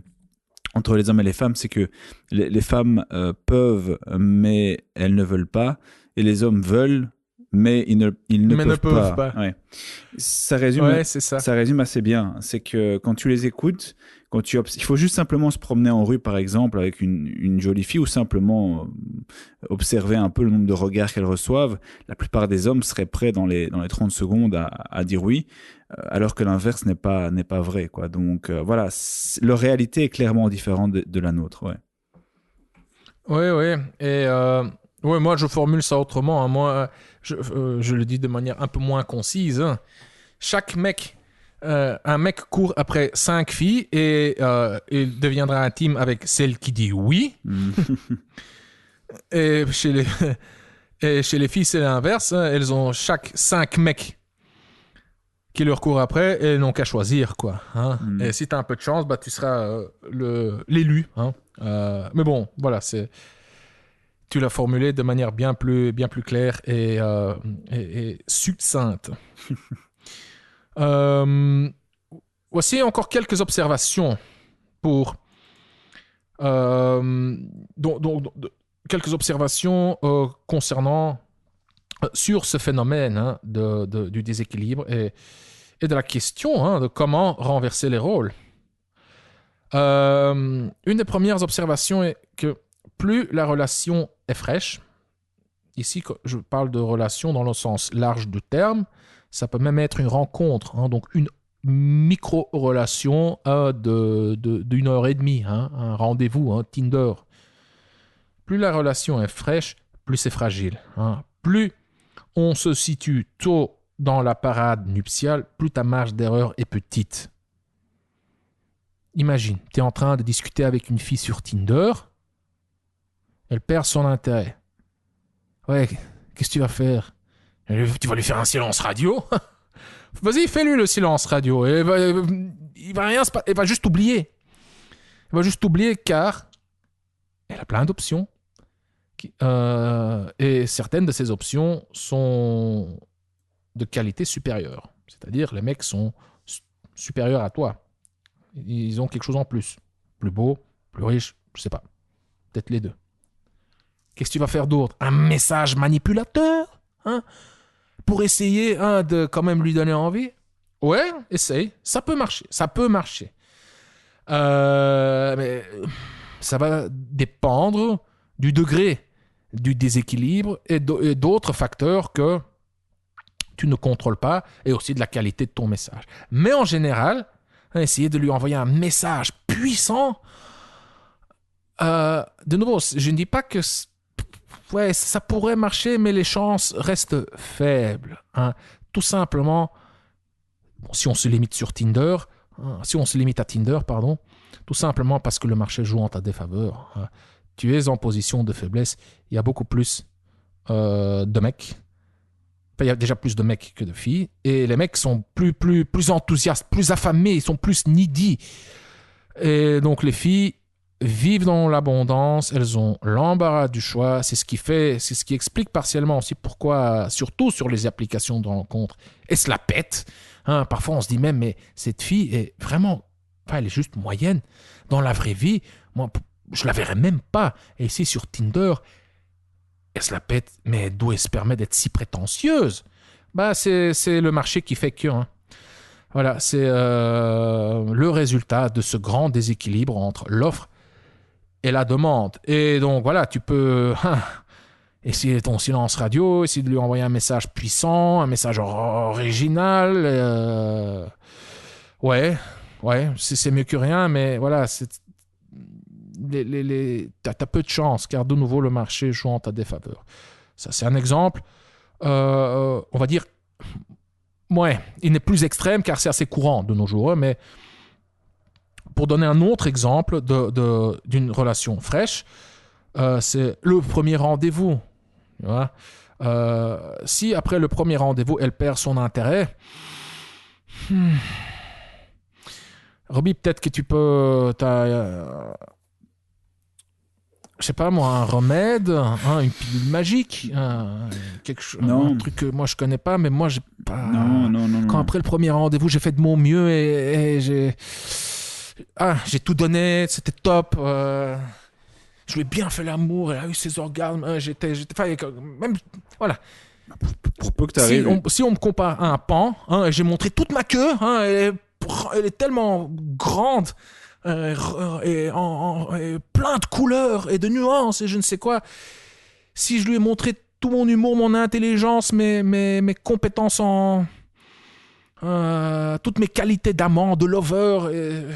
entre les hommes et les femmes, c'est que les femmes peuvent, mais elles ne veulent pas, et les hommes veulent, mais ils ne peuvent pas. Ouais. Ça résume assez bien. C'est que quand tu les écoutes, il faut juste simplement se promener en rue, par exemple, avec une jolie fille, ou simplement observer un peu le nombre de regards qu'elles reçoivent. La plupart des hommes seraient prêts dans les 30 secondes à dire oui, alors que l'inverse n'est pas vrai, quoi. Donc voilà, leur réalité est clairement différente de la nôtre. Ouais. Oui. Et moi, je formule ça autrement. Moi, je le dis de manière un peu moins concise. Chaque mec, un mec court après 5 filles et il deviendra intime avec celle qui dit oui. Et chez les filles, c'est l'inverse. Elles ont chaque 5 mecs qui leur courent après et elles n'ont qu'à choisir, quoi. Et si tu as un peu de chance, tu seras l'élu. Mais bon, voilà, tu l'as formulé de manière bien plus claire et succincte. Voici encore quelques observations quelques observations concernant sur ce phénomène du déséquilibre et de la question de comment renverser les rôles. Une des premières observations est que plus la relation est fraîche, ici je parle de relation dans le sens large du terme, ça peut même être une rencontre, donc une micro-relation d'une heure et demie, un rendez-vous, Tinder. Plus la relation est fraîche, plus c'est fragile. Plus on se situe tôt dans la parade nuptiale, plus ta marge d'erreur est petite. Imagine, tu es en train de discuter avec une fille sur Tinder, elle perd son intérêt. Ouais, qu'est-ce que tu vas faire? Tu vas lui faire un silence radio? Vas-y, fais-lui le silence radio. Il va rien se passer. Il va juste oublier. Il va juste oublier car Elle a plein d'options. Et certaines de ces options sont de qualité supérieure. C'est-à-dire, les mecs sont supérieurs à toi. Ils ont quelque chose en plus. Plus beau, plus riche, je sais pas. Peut-être les deux. Qu'est-ce que tu vas faire d'autre? Un message manipulateur, hein? Pour essayer de quand même lui donner envie? Ouais, essaye. Ça peut marcher. Ça peut marcher. Mais ça va dépendre du degré du déséquilibre et d'autres facteurs que tu ne contrôles pas et aussi de la qualité de ton message. Mais en général, essayer de lui envoyer un message puissant. De nouveau, je ne dis pas que ouais, ça pourrait marcher, mais les chances restent faibles. Hein. Tout simplement, si on se limite sur Tinder, si on se limite à Tinder, pardon, tout simplement parce que le marché joue en ta défaveur. Hein. Tu es en position de faiblesse. Il y a beaucoup plus de mecs. Enfin, il y a déjà plus de mecs que de filles. Et les mecs sont plus enthousiastes, plus affamés, ils sont plus needy. Et donc les filles vivent dans l'abondance, elles ont l'embarras du choix. C'est ce qui explique partiellement aussi pourquoi, surtout sur les applications de rencontres, elles se la pètent. Hein, parfois on se dit même, mais cette fille est vraiment, enfin, elle est juste moyenne. Dans la vraie vie, moi, je la verrais même pas. Et ici sur Tinder, elle se la pète, mais d'où elle se permet d'être si prétentieuse? Bah, c'est le marché qui fait que. Hein. Voilà, c'est le résultat de ce grand déséquilibre entre l'offre et la demande. Et donc, voilà, tu peux essayer ton silence radio, essayer de lui envoyer un message puissant, un message original. Ouais, c'est mieux que rien, mais voilà, t'as peu de chance, car de nouveau, le marché joue en ta défaveur. Ça, c'est un exemple. On va dire, ouais, il n'est plus extrême, car c'est assez courant de nos jours, mais pour donner un autre exemple d'une relation fraîche, c'est le premier rendez-vous. Tu vois? Si après le premier rendez-vous, elle perd son intérêt, Roby, peut-être que tu peux... je sais pas moi, un remède, une pilule magique, un truc que moi je connais pas, mais moi j'ai pas... Non. Quand après le premier rendez-vous, j'ai fait de mon mieux et j'ai tout donné, c'était top. Je lui ai bien fait l'amour, elle a eu ses orgasmes, même, voilà. Pour peu que tu arrives... Si on me compare à un pan, j'ai montré toute ma queue, elle est tellement grande, et plein de couleurs et de nuances et je ne sais quoi. Si je lui ai montré tout mon humour, mon intelligence, mes compétences toutes mes qualités d'amant, de lover,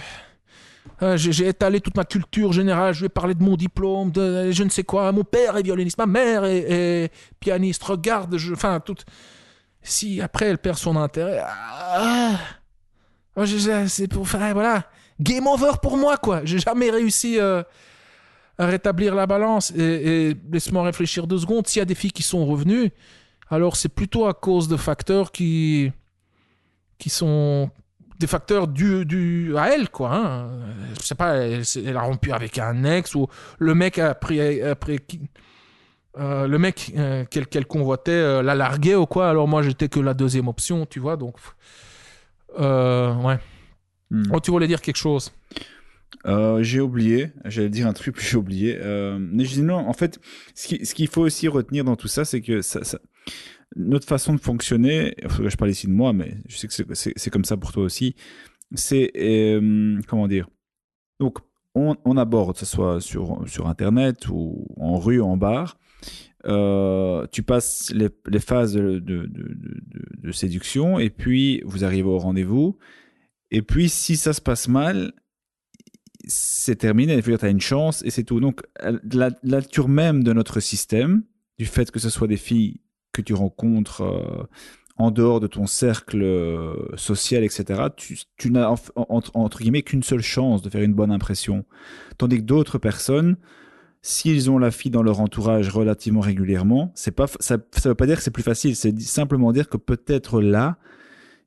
j'ai étalé toute ma culture générale, je lui ai parlé de mon diplôme, de je ne sais quoi, mon père est violoniste, ma mère est pianiste, regarde, tout. Si après elle perd son intérêt, c'est pour faire, voilà, game over pour moi, quoi. J'ai jamais réussi à rétablir la balance. Et laisse-moi réfléchir 2 secondes. S'il y a des filles qui sont revenues, alors c'est plutôt à cause de facteurs qui sont des facteurs dus à elle, quoi. Hein. Je sais pas, elle a rompu avec un ex ou le mec le mec qu'elle convoitait l'a largué ou quoi. Alors moi j'étais que la deuxième option, tu vois. Donc ouais. Oh, tu voulais dire quelque chose? J'ai oublié, j'allais dire un truc, puis j'ai oublié. Mais je dis non, en fait, ce qu'il faut aussi retenir dans tout ça, c'est que notre façon de fonctionner, je parle ici de moi, mais je sais que c'est comme ça pour toi aussi, c'est, comment dire, donc on aborde, que ce soit sur Internet ou en rue, en bar, tu passes les phases de séduction, et puis vous arrivez au rendez-vous, et puis si ça se passe mal, c'est terminé, tu as une chance et c'est tout. Donc la nature même de notre système, du fait que ce soit des filles que tu rencontres en dehors de ton cercle social, etc., tu n'as entre guillemets qu'une seule chance de faire une bonne impression. Tandis que d'autres personnes, s'ils ont la fille dans leur entourage relativement régulièrement, ça veut pas dire que c'est plus facile, c'est simplement dire que peut-être là,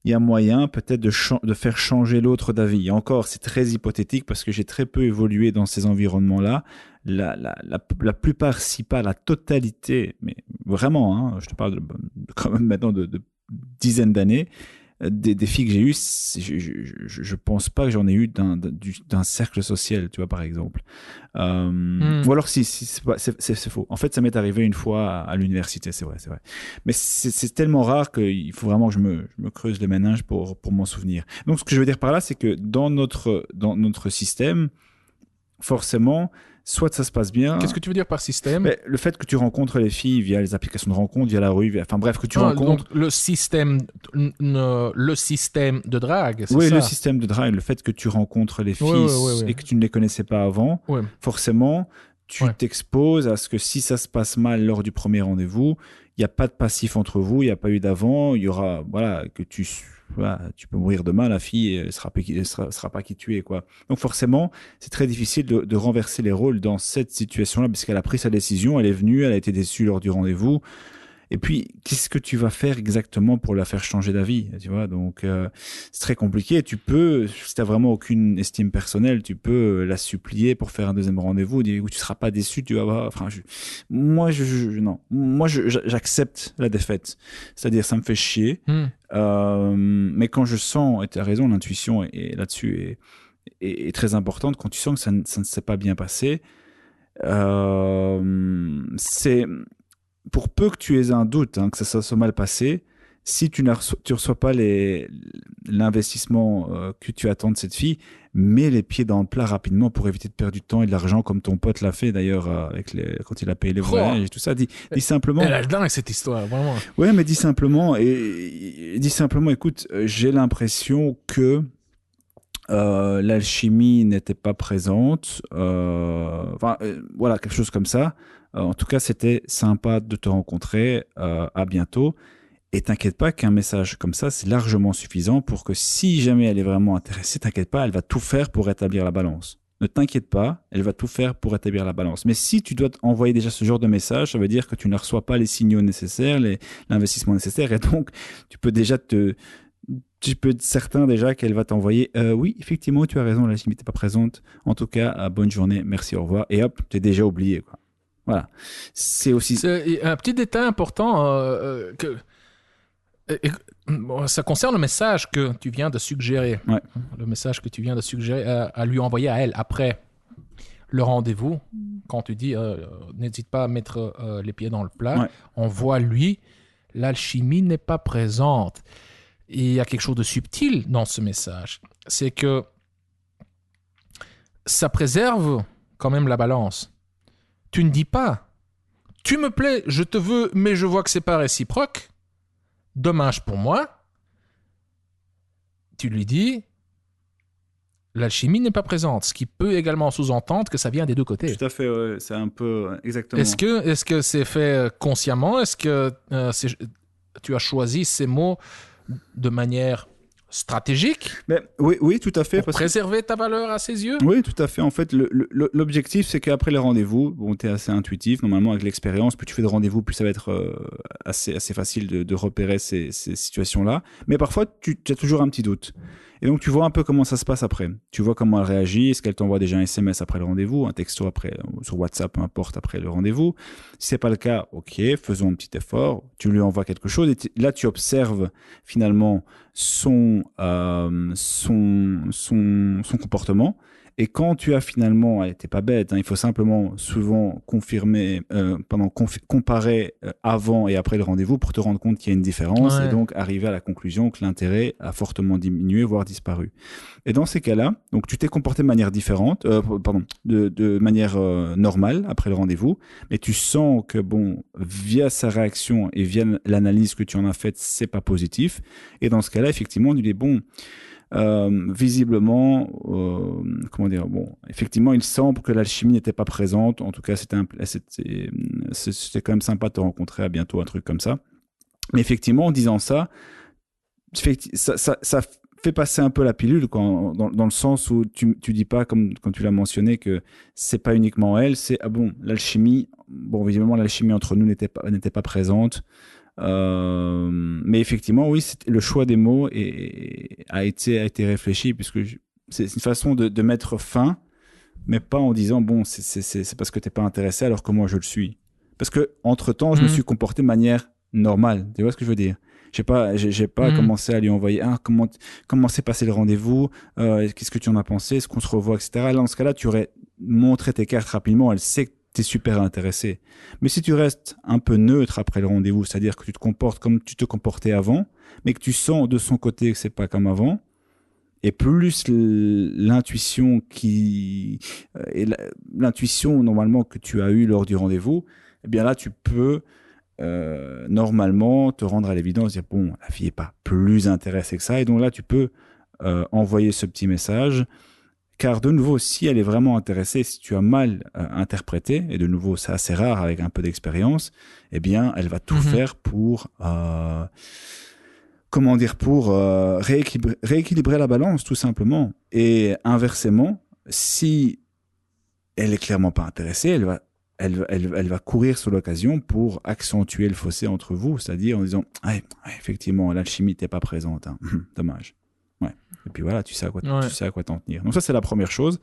il y a moyen peut-être de faire changer l'autre d'avis. Et encore, c'est très hypothétique parce que j'ai très peu évolué dans ces environnements-là. la plupart, si pas la totalité, mais vraiment, hein, je te parle quand même maintenant de dizaines d'années, des filles que j'ai eues, je pense pas que j'en ai eu d'un cercle social, tu vois, par exemple. Ou alors si c'est faux. En fait, ça m'est arrivé une fois à l'université, c'est vrai. Mais c'est tellement rare qu'il faut vraiment que je me creuse les méninges pour m'en souvenir. Donc, ce que je veux dire par là, c'est que dans notre système, forcément, soit ça se passe bien. Qu'est-ce que tu veux dire par système? Mais le fait que tu rencontres les filles via les applications de rencontre, via la rue, enfin bref, que tu rencontres. Donc le système de drague, c'est ça? Oui, le système de drague, le fait que tu rencontres les filles et que tu ne les connaissais pas avant, forcément, tu t'exposes à ce que si ça se passe mal lors du premier rendez-vous, il n'y a pas de passif entre vous, il n'y a pas eu d'avant, il y aura, que tu peux mourir demain, la fille ne sera pas qui tu es, quoi. Donc forcément, c'est très difficile de renverser les rôles dans cette situation-là, parce qu'elle a pris sa décision, elle est venue, elle a été déçue lors du rendez-vous. Et puis, qu'est-ce que tu vas faire exactement pour la faire changer d'avis, tu vois? Donc, c'est très compliqué. Tu peux, si t'as vraiment aucune estime personnelle, tu peux la supplier pour faire un deuxième rendez-vous, dire tu seras pas déçu, tu vas voir. Enfin, non. Moi, j'accepte la défaite. C'est-à-dire, ça me fait chier. Mais quand je sens, et tu as raison, l'intuition est là-dessus est très importante. Quand tu sens que ça ne s'est pas bien passé, c'est pour peu que tu aies un doute, que ça soit mal passé, si tu reçois pas l'investissement que tu attends de cette fille, mets les pieds dans le plat rapidement pour éviter de perdre du temps et de l'argent, comme ton pote l'a fait d'ailleurs quand il a payé les voyages et tout ça. Dis simplement. Elle a dingue cette histoire, vraiment. Ouais, mais dis simplement, écoute, j'ai l'impression que l'alchimie n'était pas présente. Voilà, quelque chose comme ça. En tout cas, c'était sympa de te rencontrer. À bientôt. Et t'inquiète pas qu'un message comme ça, c'est largement suffisant pour que si jamais elle est vraiment intéressée, t'inquiète pas, elle va tout faire pour rétablir la balance. Ne t'inquiète pas, elle va tout faire pour rétablir la balance. Mais si tu dois envoyer déjà ce genre de message, ça veut dire que tu ne reçois pas les signaux nécessaires, l'investissement nécessaire, et donc tu peux être certain déjà qu'elle va t'envoyer oui, effectivement, tu as raison, la chimie n'était pas présente. En tout cas, bonne journée, merci, au revoir. Et hop, t'es déjà oublié, quoi. Voilà. C'est aussi... C'est un petit détail important ça concerne le message que tu viens de suggérer. Ouais. Le message que tu viens de suggérer à lui envoyer à elle après le rendez-vous. Quand tu dis n'hésite pas à mettre les pieds dans le plat, on voit lui, l'alchimie n'est pas présente. Et il y a quelque chose de subtil dans ce message. C'est que ça préserve quand même la balance. Tu ne dis pas « Tu me plais, je te veux, mais je vois que c'est pas réciproque. Dommage pour moi. » Tu lui dis « L'alchimie n'est pas présente. » Ce qui peut également sous-entendre que ça vient des deux côtés. Tout à fait, ouais. C'est un peu exactement. Est-ce que c'est fait consciemment? Est-ce que tu as choisi ces mots de manière stratégique? Mais oui, tout à fait. Pour préserver ta valeur à ses yeux? Oui, tout à fait. En fait, l'objectif, c'est qu'après les rendez-vous, bon, tu es assez intuitif. Normalement, avec l'expérience, plus tu fais de rendez-vous, plus ça va être assez facile de repérer ces situations-là. Mais parfois, tu as toujours un petit doute. Et donc, tu vois un peu comment ça se passe après. Tu vois comment elle réagit. Est-ce qu'elle t'envoie déjà un SMS après le rendez-vous, un texto après, sur WhatsApp, peu importe, après le rendez-vous. Si c'est pas le cas, ok, faisons un petit effort. Tu lui envoies quelque chose. Et là, tu observes finalement son comportement. Et quand tu as finalement, t'es pas bête, il faut simplement souvent confirmer, comparer avant et après le rendez-vous pour te rendre compte qu'il y a une différence et donc arriver à la conclusion que l'intérêt a fortement diminué, voire disparu. Et dans ces cas-là, donc tu t'es comporté de manière différente, de manière normale après le rendez-vous, mais tu sens que via sa réaction et via l'analyse que tu en as faite, c'est pas positif. Et dans ce cas-là, effectivement, il est bon. Visiblement, effectivement, il semble que l'alchimie n'était pas présente. En tout cas, c'était quand même sympa de te rencontrer. À bientôt, un truc comme ça. Mais effectivement, en disant ça fait passer un peu la pilule dans le sens où tu dis pas, comme quand tu l'as mentionné, que c'est pas uniquement elle, c'est l'alchimie. Bon, visiblement, l'alchimie entre nous n'était pas présente. Mais effectivement, oui, le choix des mots a été réfléchi, puisque c'est une façon de mettre fin, mais pas en disant bon, c'est parce que t'es pas intéressé alors que moi je le suis. Parce que entre-temps, je me suis comporté de manière normale. Tu vois ce que je veux dire? J'ai pas commencé à lui envoyer comment s'est passé le rendez-vous, qu'est-ce que tu en as pensé, est-ce qu'on se revoit, etc. Là, dans ce cas-là, tu aurais montré tes cartes rapidement. Elle sait que tu es super intéressé. Mais si tu restes un peu neutre après le rendez-vous, c'est-à-dire que tu te comportes comme tu te comportais avant, mais que tu sens de son côté que c'est pas comme avant, et plus l'intuition et l'intuition normalement que tu as eue lors du rendez-vous, eh bien là, tu peux normalement te rendre à l'évidence, dire bon, la fille est pas plus intéressée que ça, et donc là tu peux envoyer ce petit message, car de nouveau, si elle est vraiment intéressée, si tu as mal interprété, et de nouveau c'est assez rare avec un peu d'expérience, eh bien elle va tout faire pour rééquilibrer la balance tout simplement, et inversement, si elle est clairement pas intéressée, elle va courir sur l'occasion pour accentuer le fossé entre vous, c'est-à-dire en disant ouais, effectivement, l'alchimie n'était pas présente, hein. Dommage. Ouais. Et puis voilà, tu sais à quoi t'en tenir. Donc ça, c'est la première chose.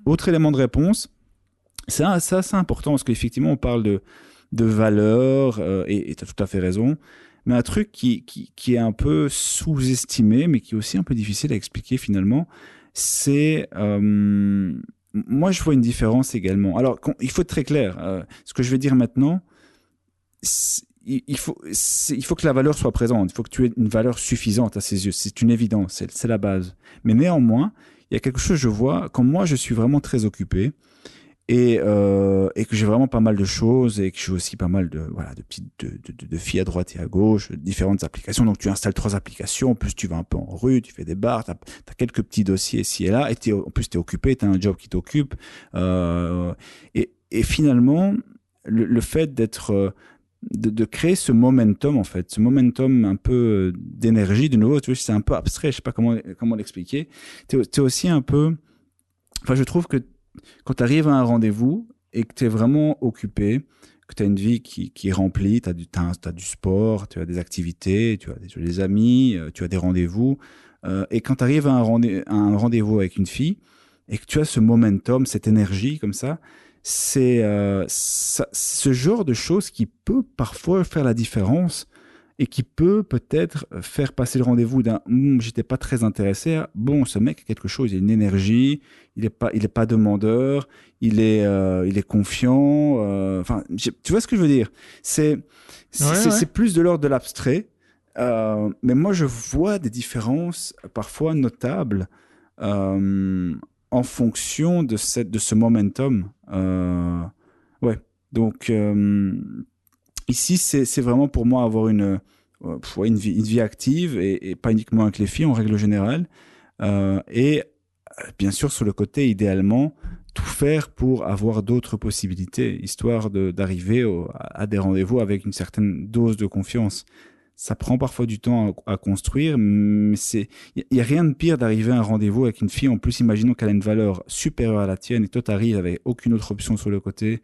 Autre élément de réponse, ça c'est important parce qu'effectivement, on parle de valeur, et tu as tout à fait raison, mais un truc qui est un peu sous-estimé, mais qui est aussi un peu difficile à expliquer finalement, c'est moi, je vois une différence également. Alors, il faut être très clair. Ce que je vais dire maintenant, il faut que la valeur soit présente. Il faut que tu aies une valeur suffisante à ses yeux. C'est une évidence. C'est la base. Mais néanmoins, il y a quelque chose, je vois, quand moi, je suis vraiment très occupé et que j'ai vraiment pas mal de choses et que j'ai aussi pas mal de filles à droite et à gauche, différentes applications. Donc, tu installes 3 applications. En plus, tu vas un peu en rue, tu fais des bars, tu as quelques petits dossiers ici et là. Et en plus, tu es occupé, tu as un job qui t'occupe. Et finalement, le fait de créer ce momentum, en fait, ce momentum un peu d'énergie, de nouveau, tu vois, c'est un peu abstrait, je sais pas comment l'expliquer. T'es aussi un peu, enfin, je trouve que quand tu arrives à un rendez-vous et que tu es vraiment occupé, que tu as une vie qui est remplie, t'as du sport, tu as des activités, tu as des amis, tu as des rendez-vous, et quand tu arrives à un rendez-vous avec une fille et que tu as ce momentum, cette énergie comme ça, c'est ce genre de choses qui peut parfois faire la différence et qui peut peut-être faire passer le rendez-vous d'un j'étais pas très intéressé à bon, ce mec a quelque chose, il a une énergie, il est pas demandeur, il est confiant, enfin tu vois ce que je veux dire, c'est plus de l'ordre de l'abstrait, mais moi je vois des différences parfois notables en fonction de ce momentum. Ouais. Donc ici, c'est vraiment pour moi avoir une vie active et pas uniquement avec les filles en règle générale. Et bien sûr, sur le côté, idéalement, tout faire pour avoir d'autres possibilités, histoire d'arriver à des rendez-vous avec une certaine dose de confiance. Ça prend parfois du temps à construire, mais il y a rien de pire d'arriver à un rendez-vous avec une fille. En plus, imaginons qu'elle a une valeur supérieure à la tienne et toi, t'arrives avec aucune autre option sur le côté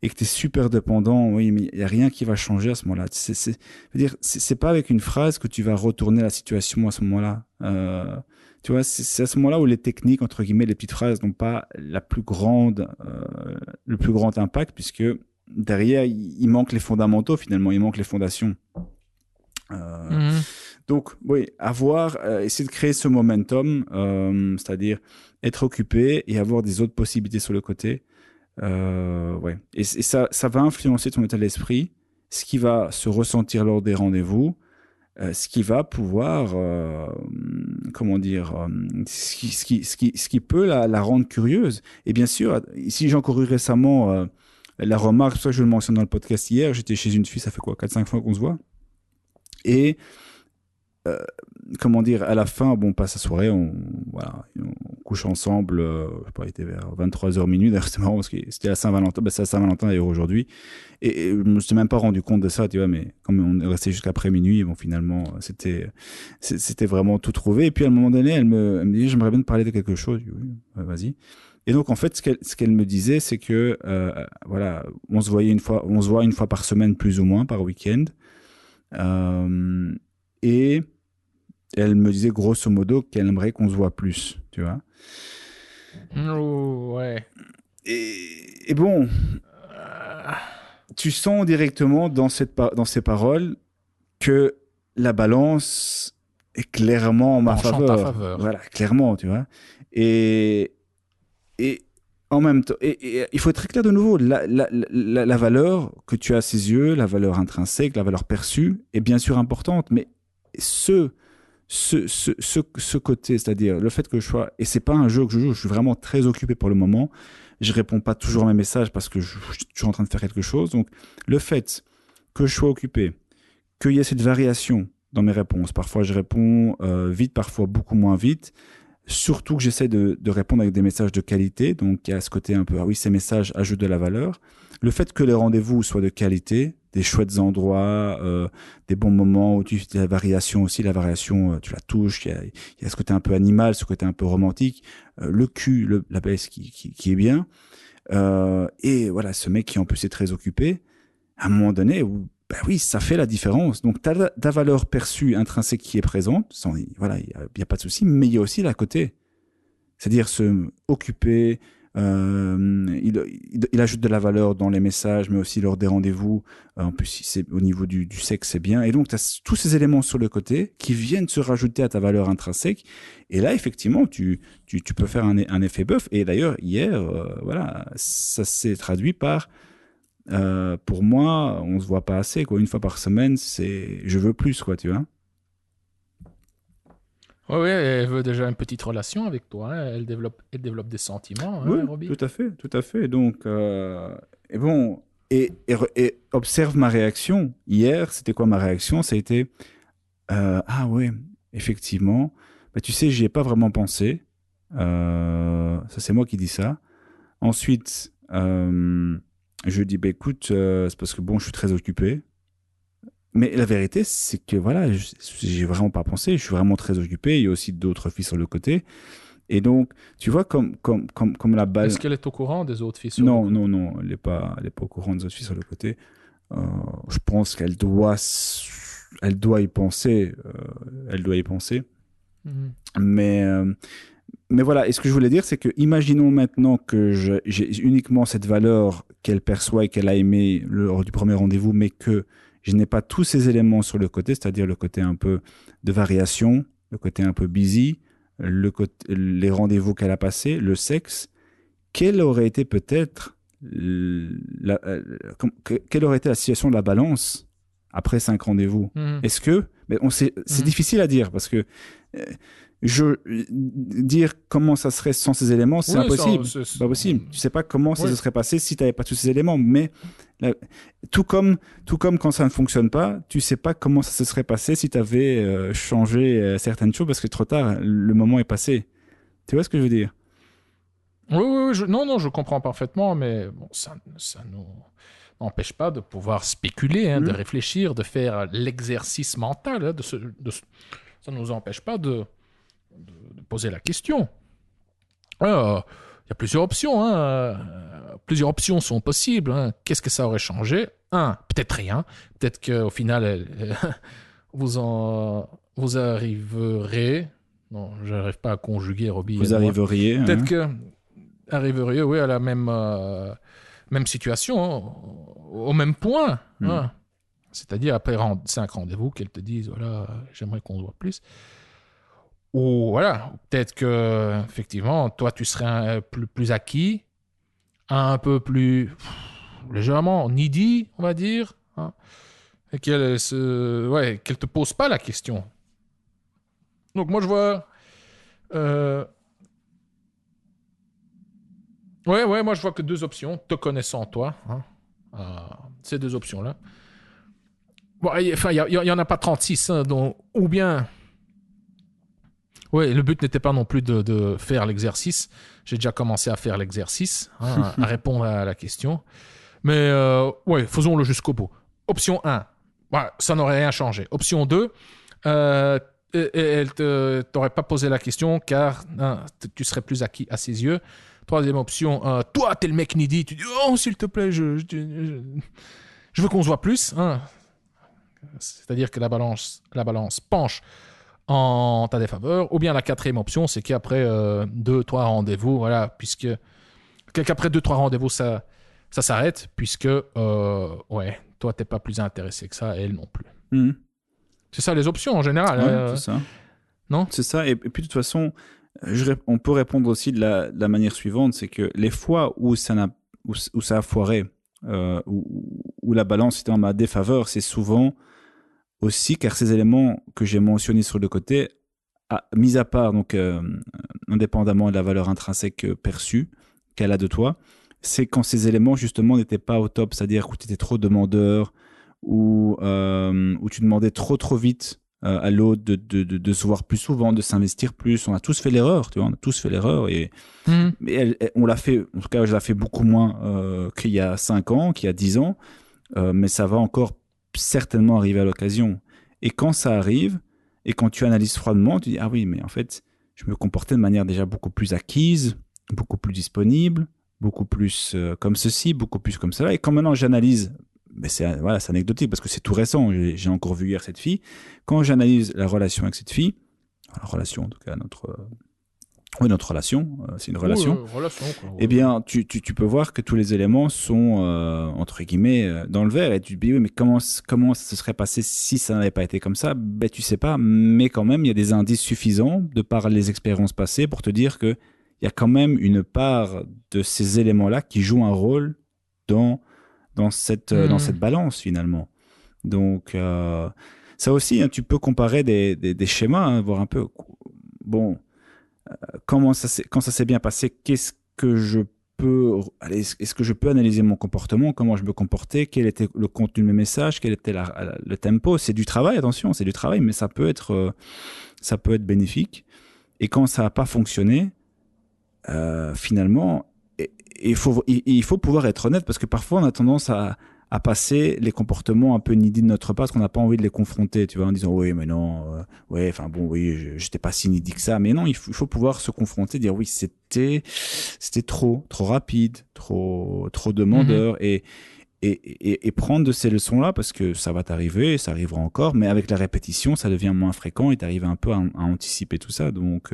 et que tu es super dépendant. Oui, mais il y a rien qui va changer à ce moment-là. C'est pas avec une phrase que tu vas retourner la situation à ce moment-là. Tu vois, c'est à ce moment-là où les techniques, entre guillemets, les petites phrases n'ont pas le plus grand impact, puisque derrière, il manque les fondamentaux, finalement, il manque les fondations. Donc, oui, essayer de créer ce momentum, c'est-à-dire être occupé et avoir des autres possibilités sur le côté. Ouais. Et ça va influencer ton état d'esprit, ce qui va se ressentir lors des rendez-vous, ce qui va pouvoir, comment dire, ce qui peut la rendre curieuse. Et bien sûr, ici j'ai encore eu récemment la remarque, c'est pour ça que je le mentionne dans le podcast hier, j'étais chez une fille, ça fait quoi, 4-5 fois qu'on se voit. Et comment dire, à la fin, bon, on passe la soirée, on couche ensemble, je sais pas, il était vers 23h minuit, d'ailleurs c'était marrant parce que c'était la Saint-Valentin, c'est la Saint-Valentin d'ailleurs aujourd'hui, et je me suis même pas rendu compte de ça, tu vois, mais comme on est resté jusqu'après minuit, bon, finalement, c'était vraiment tout trouvé, et puis à un moment donné, elle me dit, j'aimerais bien te parler de quelque chose, je dis, oui, vas-y. Et donc en fait, ce qu'elle me disait, c'est que voilà, on se voit une fois par semaine plus ou moins, par week-end, et elle me disait grosso modo qu'elle aimerait qu'on se voit plus, tu vois. Ouais. Et bon, tu sens directement dans ces paroles que la balance est clairement en ma Penchant en ta faveur. faveur. Voilà, clairement, tu vois. Et, et en même temps, et il faut être très clair de nouveau, la valeur que tu as à ses yeux, la valeur intrinsèque, la valeur perçue, est bien sûr importante, mais ce, ce côté, c'est-à-dire le fait que je sois, et c'est pas un jeu que je joue, je suis vraiment très occupé pour le moment, je réponds pas toujours à mes messages parce que je suis toujours en train de faire quelque chose, donc le fait que je sois occupé, qu'il y ait cette variation dans mes réponses, parfois je réponds vite, parfois beaucoup moins vite, surtout que j'essaie de répondre avec des messages de qualité, donc il y a ce côté un peu, ah oui, ces messages ajoutent de la valeur. Le fait que les rendez-vous soient de qualité, des chouettes endroits, des bons moments où tu la variation aussi, la variation, tu la touches, il y a ce côté un peu animal, ce côté un peu romantique, le cul, la baisse qui est bien. Et voilà, ce mec qui en plus est très occupé, à un moment donné, où ben oui, ça fait la différence. Donc, tu as ta valeur perçue intrinsèque qui est présente, voilà, il n'y a pas de souci, mais il y a aussi la côté. C'est-à-dire se occuper, il ajoute de la valeur dans les messages, mais aussi lors des rendez-vous. En plus, si c'est au niveau du sexe, c'est bien. Et donc, tu as tous ces éléments sur le côté qui viennent se rajouter à ta valeur intrinsèque. Et là, effectivement, tu peux faire un effet bœuf. Et d'ailleurs, hier, voilà, ça s'est traduit par pour moi, on se voit pas assez, quoi. Une fois par semaine, c'est je veux plus, quoi, tu vois. Oui, ouais, elle veut déjà une petite relation avec toi. Hein. Elle développe des sentiments, Oui, hein, Robbie. tout à fait, tout à fait. Donc, et bon, et observe ma réaction. Hier, c'était quoi ma réaction? Ça a été ah ouais, effectivement. Bah, tu sais, j'y ai pas vraiment pensé. Ça, c'est moi qui dis ça. Ensuite, je dis bah écoute, c'est parce que bon, je suis très occupé. Mais la vérité, c'est que voilà, j'ai vraiment pas pensé. Je suis vraiment très occupé. Il y a aussi d'autres filles sur le côté. Et donc, tu vois, comme la Est-ce balle. qu'elle est au courant des autres filles sur le Non, côté? non, non, elle est pas au courant des autres filles sur le côté. Euh, je pense elle doit y penser. Elle doit y penser. Mhm. Mais, euh, mais voilà. Et ce que je voulais dire, c'est que imaginons maintenant que j'ai uniquement cette valeur qu'elle perçoit et qu'elle a aimé lors du premier rendez-vous, mais que je n'ai pas tous ces éléments sur le côté, c'est-à-dire le côté un peu de variation, le côté un peu busy, les rendez-vous qu'elle a passés, le sexe. Quelle aurait été peut-être quelle aurait été la situation de la balance après 5 rendez-vous? Mhm. Est-ce que, mais c'est Mhm. difficile à dire parce que euh, dire comment ça serait sans ces éléments, c'est Oui, ça, impossible. C'est pas possible. Tu sais pas comment ça oui. se serait passé si tu n'avais pas tous ces éléments. Mais la- tout comme quand ça ne fonctionne pas, tu sais pas comment ça se serait passé si tu avais changé certaines choses parce que trop tard, le moment est passé. Tu vois ce que je veux dire? Oui, oui, oui, non, non, je comprends parfaitement, mais bon, ça nous n'empêche pas de pouvoir spéculer, hein, de Mhm. réfléchir, de faire l'exercice mental. Hein, ça ne nous empêche pas de poser la question. Il y a plusieurs options. Hein, plusieurs options sont possibles. Hein. Qu'est-ce que ça aurait changé? Peut-être rien. Peut-être qu'au final, vous arriverez. Non, je n'arrive pas à conjuguer, Robbie, Vous aide-moi. arriveriez, Peut-être hein. que arriveriez, oui, à la même situation, hein, au même point. Hmm. Hein. C'est-à-dire après 5 rendez-vous qu'elles te disent, voilà, j'aimerais qu'on se voit plus. Ou voilà, peut-être que effectivement, toi, tu serais plus acquis, un peu plus légèrement needy, on va dire, hein, et qu'elle te pose pas la question. Donc moi, je vois, euh, ouais, moi je vois que deux options, te connaissant toi, hein, ces deux options-là. Bon, enfin, il y en a pas 36, hein, donc ou bien. Oui, le but n'était pas non plus de faire l'exercice. J'ai déjà commencé à faire l'exercice, hein, à répondre à la question. Mais ouais, faisons-le jusqu'au bout. Option 1, ouais, ça n'aurait rien changé. Option 2, elle ne t'aurait pas posé la question car hein, tu serais plus acquis à ses yeux. Troisième option, toi, t'es le mec needy, tu dis oh, s'il te plaît, je veux qu'on se voit plus. Hein. C'est-à-dire que la balance penche en ta défaveur. Ou bien la quatrième option, c'est qu'après 2-3 rendez-vous, voilà, qu'après 2-3 rendez-vous, ça s'arrête, puisque, ouais, toi, t'es pas plus intéressé que ça, et elle non plus. Mhm. C'est ça les options en général. Ouais, c'est ça. Non ? C'est ça. Et puis de toute façon, on peut répondre aussi de la manière suivante, c'est que les fois où ça a foiré, où la balance était en ma défaveur, c'est souvent aussi car ces éléments que j'ai mentionnés sur le côté, mis à part, donc indépendamment de la valeur intrinsèque perçue qu'elle a de toi, c'est quand ces éléments justement n'étaient pas au top, c'est-à-dire où tu étais trop demandeur, où tu demandais trop vite à l'autre de se voir plus souvent, de s'investir plus. On a tous fait l'erreur, tu vois, on a tous fait l'erreur. Mais on l'a fait, en tout cas, je l'ai fait beaucoup moins qu'il y a 5 ans, qu'il y a 10 ans, mais ça va encore certainement arriver à l'occasion. Et quand ça arrive, et quand tu analyses froidement, tu dis, ah oui, mais en fait, je me comportais de manière déjà beaucoup plus acquise, beaucoup plus disponible, beaucoup plus comme ceci, beaucoup plus comme cela. Et quand maintenant j'analyse, mais c'est anecdotique parce que c'est tout récent, j'ai encore vu hier cette fille, quand j'analyse la relation avec cette fille, la relation en tout cas, notre relation, c'est une relation, relation quoi, ouais. Eh bien tu peux voir que tous les éléments sont entre guillemets dans le vert, et tu te dis oui, mais comment ça se serait passé si ça n'avait pas été comme ça? Ben tu sais pas, mais quand même il y a des indices suffisants de par les expériences passées pour te dire que il y a quand même une part de ces éléments-là qui jouent un rôle dans cette balance finalement. Donc ça aussi, hein, tu peux comparer des schémas, hein, voir un peu bon quand ça s'est bien passé, est-ce que je peux analyser mon comportement, comment je me comportais, quel était le contenu de mes messages, quel était le tempo. C'est du travail, attention, c'est du travail, mais ça peut être bénéfique. Et quand ça n'a pas fonctionné, finalement, il faut pouvoir être honnête, parce que parfois on a tendance à passer les comportements un peu needy de notre part parce qu'on n'a pas envie de les confronter, tu vois, en disant oui mais non, ouais, enfin bon, oui, j'étais pas si needy que ça, mais non, il faut pouvoir se confronter, dire oui, c'était trop rapide, trop demandeur, et prendre de ces leçons-là, parce que ça va t'arriver, ça arrivera encore, mais avec la répétition, ça devient moins fréquent et t'arrives un peu à anticiper tout ça. Donc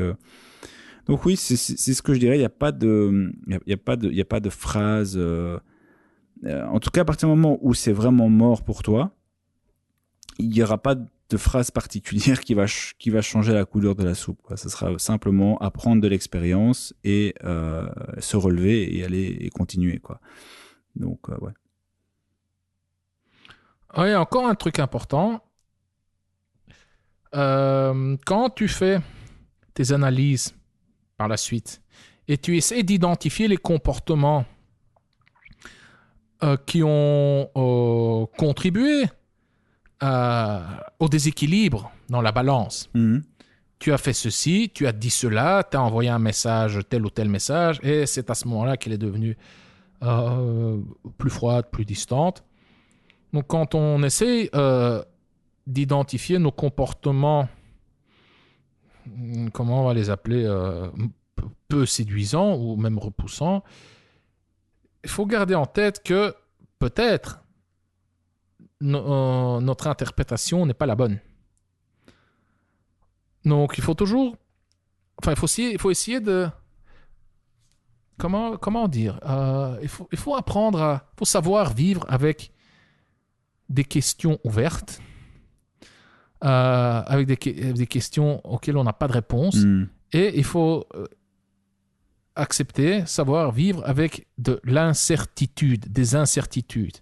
oui, c'est ce que je dirais. Il y a pas de phrase. En tout cas, à partir du moment où c'est vraiment mort pour toi, il n'y aura pas de phrase particulière qui va changer la couleur de la soupe, quoi. Ce sera simplement apprendre de l'expérience et se relever et aller et continuer, quoi. Donc ouais. Oui, encore un truc important. Quand tu fais tes analyses par la suite et tu essaies d'identifier les comportements qui ont contribué au déséquilibre dans la balance. Mm-hmm. Tu as fait ceci, tu as dit cela, tu as envoyé un message, tel ou tel message, et c'est à ce moment-là qu'elle est devenue plus froide, plus distante. Donc quand on essaie d'identifier nos comportements, comment on va les appeler, peu séduisants ou même repoussants, il faut garder en tête que peut-être notre interprétation n'est pas la bonne. Donc il faut toujours, enfin il faut essayer de, comment dire, il faut apprendre faut savoir vivre avec des questions ouvertes, avec des questions auxquelles on n'a pas de réponse, et il faut accepter, savoir vivre avec de l'incertitude, des incertitudes.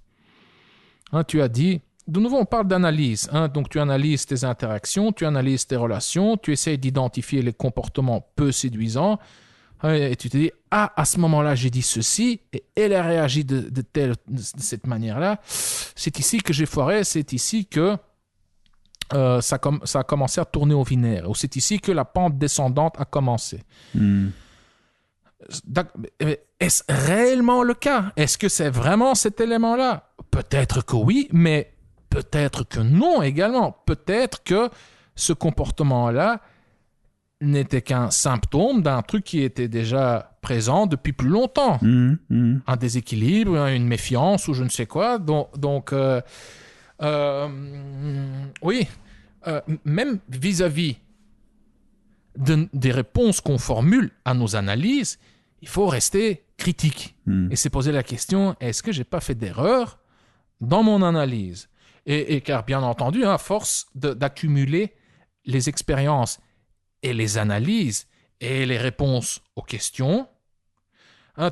Hein, tu as dit, de nouveau on parle d'analyse, hein, donc tu analyses tes interactions, tu analyses tes relations, tu essaies d'identifier les comportements peu séduisants, hein, et tu te dis, à ce moment-là j'ai dit ceci, et elle a réagi de cette manière-là, c'est ici que j'ai foiré, c'est ici que ça a commencé à tourner au vinaigre, ou c'est ici que la pente descendante a commencé. Est-ce réellement le cas? Est-ce que c'est vraiment cet élément-là? Peut-être que oui, mais peut-être que non également. Peut-être que ce comportement-là n'était qu'un symptôme d'un truc qui était déjà présent depuis plus longtemps. Un déséquilibre, une méfiance ou je ne sais quoi. Donc oui, même vis-à-vis des réponses qu'on formule à nos analyses, il faut rester critique et se poser la question, est-ce que j'ai pas fait d'erreur dans mon analyse? Et car bien entendu, à force d'accumuler les expériences et les analyses et les réponses aux questions,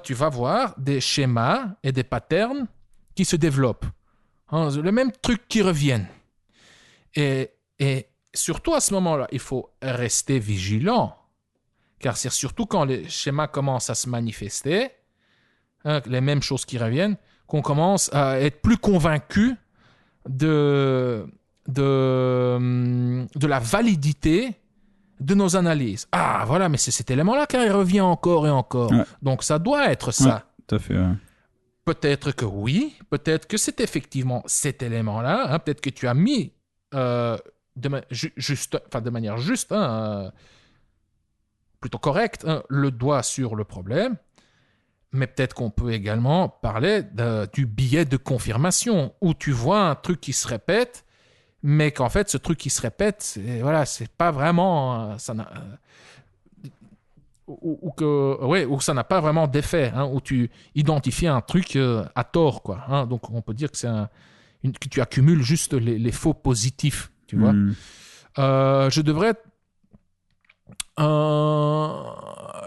tu vas voir des schémas et des patterns qui se développent. Le même truc qui reviennent. Et surtout à ce moment-là, il faut rester vigilant. Car c'est surtout quand les schémas commencent à se manifester, les mêmes choses qui reviennent, qu'on commence à être plus convaincu de la validité de nos analyses. Ah, voilà, mais c'est cet élément-là qui revient encore et encore. Ouais. Donc, ça doit être ça. Ouais, tout à fait, ouais. Peut-être que oui, peut-être que c'est effectivement cet élément-là. Peut-être que tu as mis de manière juste, plutôt correcte, le doigt sur le problème. Mais peut-être qu'on peut également parler du biais de confirmation, où tu vois un truc qui se répète, mais qu'en fait, ce truc qui se répète, c'est pas vraiment... ou ça n'a pas vraiment d'effet, où tu identifies un truc à tort, quoi. Donc, on peut dire que que tu accumules juste les faux positifs, tu vois. Je devrais...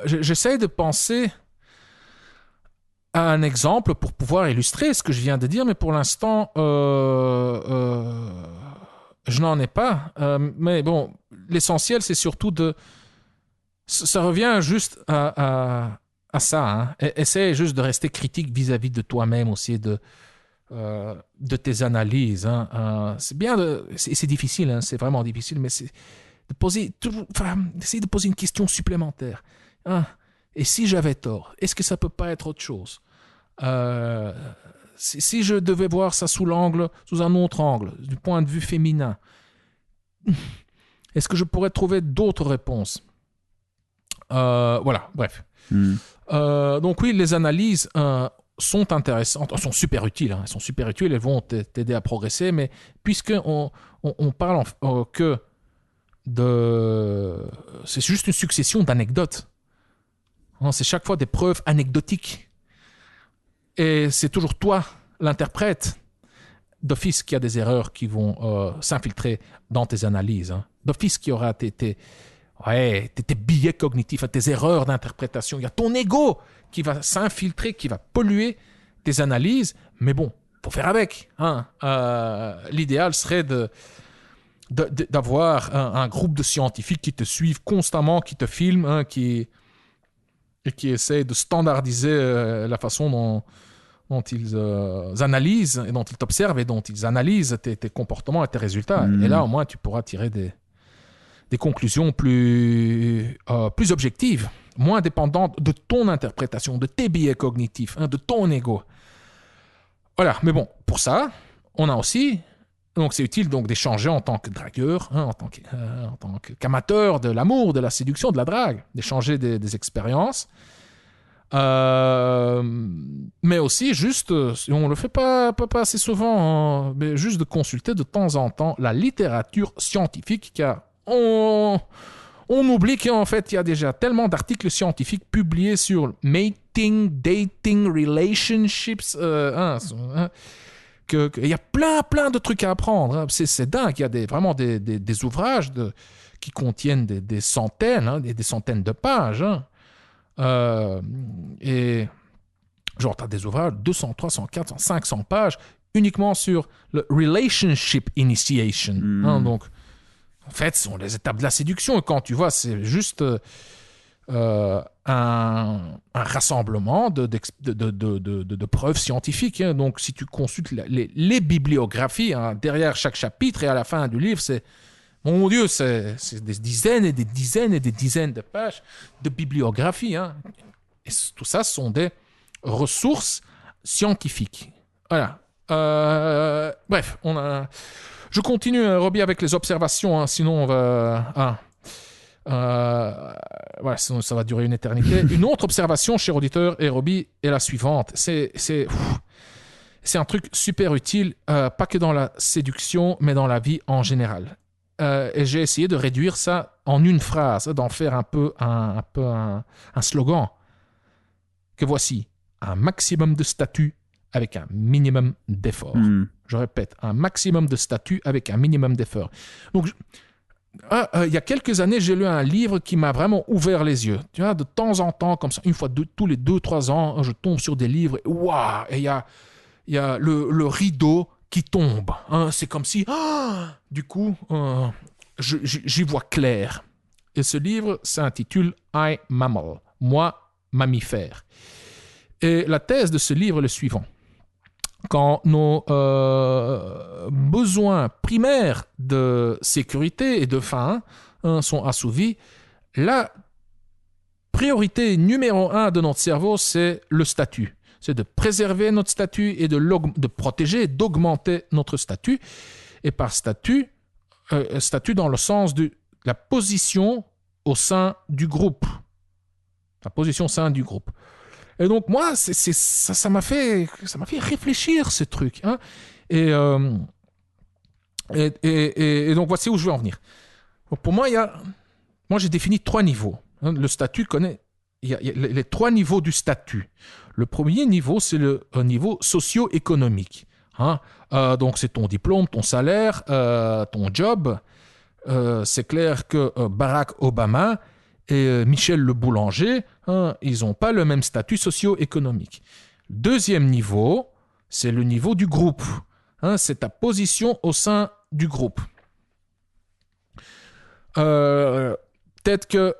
J'essaie de penser à un exemple pour pouvoir illustrer ce que je viens de dire, mais pour l'instant, je n'en ai pas. Mais bon, l'essentiel, c'est surtout ça revient juste à ça. Essaie juste de rester critique vis-à-vis de toi-même aussi, de tes analyses. C'est bien, c'est difficile, c'est vraiment difficile, mais c'est d'essayer de poser une question supplémentaire. Et si j'avais tort, est-ce que ça peut pas être autre chose? Si je devais voir ça sous un autre angle, du point de vue féminin, est-ce que je pourrais trouver d'autres réponses? Voilà, bref. Donc oui, les analyses sont intéressantes, sont super utiles. Elles sont super utiles, elles vont t'aider à progresser, mais puisqu'on parle que c'est juste une succession d'anecdotes. C'est chaque fois des preuves anecdotiques. Et c'est toujours toi, l'interprète, d'office qui a des erreurs qui vont s'infiltrer dans tes analyses. D'office qui aura tes biais cognitifs, tes erreurs d'interprétation. Il y a ton ego qui va s'infiltrer, qui va polluer tes analyses. Mais bon, faut faire avec. L'idéal serait d'avoir un groupe de scientifiques qui te suivent constamment, qui te filment, et qui essayent de standardiser la façon dont ils analysent, et dont ils t'observent, et dont ils analysent tes comportements et tes résultats. Et là, au moins, tu pourras tirer des conclusions plus objectives, moins dépendantes de ton interprétation, de tes biais cognitifs, de ton ego. Voilà, mais bon, pour ça, on a aussi... Donc, c'est utile donc d'échanger en tant que dragueur, en tant qu'amateur de l'amour, de la séduction, de la drague, d'échanger des expériences. Mais aussi, juste, on ne le fait pas assez souvent, mais juste de consulter de temps en temps la littérature scientifique, car on oublie qu'en fait, il y a déjà tellement d'articles scientifiques publiés sur mating, dating, relationships, il y a plein de trucs à apprendre. C'est dingue. Il y a vraiment des ouvrages qui contiennent des centaines, des centaines de pages. Et genre, tu as des ouvrages 200, 300, 400, 500 pages uniquement sur le relationship initiation. Donc, en fait, ce sont les étapes de la séduction. Et quand tu vois, c'est juste un rassemblement de preuves scientifiques. Donc, si tu consultes les bibliographies derrière chaque chapitre et à la fin du livre, mon Dieu, c'est des dizaines et des dizaines et des dizaines de pages de bibliographie. Et tout ça sont des ressources scientifiques. Voilà. Bref, je continue, Roby, avec les observations. Sinon, on va... voilà, sinon ça va durer une éternité. Une autre observation, cher auditeur et Roby, est la suivante. C'est un truc super utile, pas que dans la séduction, mais dans la vie en général. et j'ai essayé de réduire ça en une phrase, d'en faire un peu un slogan. Que voici, un maximum de statut avec un minimum d'effort. Je répète, un maximum de statut avec un minimum d'effort. Donc, il y a quelques années, j'ai lu un livre qui m'a vraiment ouvert les yeux. Tu vois, de temps en temps, comme ça, une fois tous les 2-3 ans, je tombe sur des livres et waouh, et il y a le rideau qui tombe. Hein, c'est comme si, du coup, j'y vois clair. Et ce livre s'intitule I Mammal, moi, mammifère. Et la thèse de ce livre est le suivant. Quand nos besoins primaires de sécurité et de faim sont assouvis, la priorité numéro 1 de notre cerveau, c'est le statut. C'est de préserver notre statut et de protéger et d'augmenter notre statut. Et par statut dans le sens de la position au sein du groupe. La position au sein du groupe. Et donc, moi, ça m'a fait réfléchir, ce truc. Hein. Et donc, voici où je veux en venir. Donc, pour moi, j'ai défini 3 niveaux. Hein. Le statut connaît... Il y a les 3 niveaux du statut. Le premier niveau, c'est le niveau socio-économique. Hein. Donc, c'est ton diplôme, ton salaire, ton job. C'est clair que Barack Obama et Michel le boulanger, hein, ils n'ont pas le même statut socio-économique. Deuxième niveau, c'est le niveau du groupe. Hein, c'est ta position au sein du groupe. Peut-être que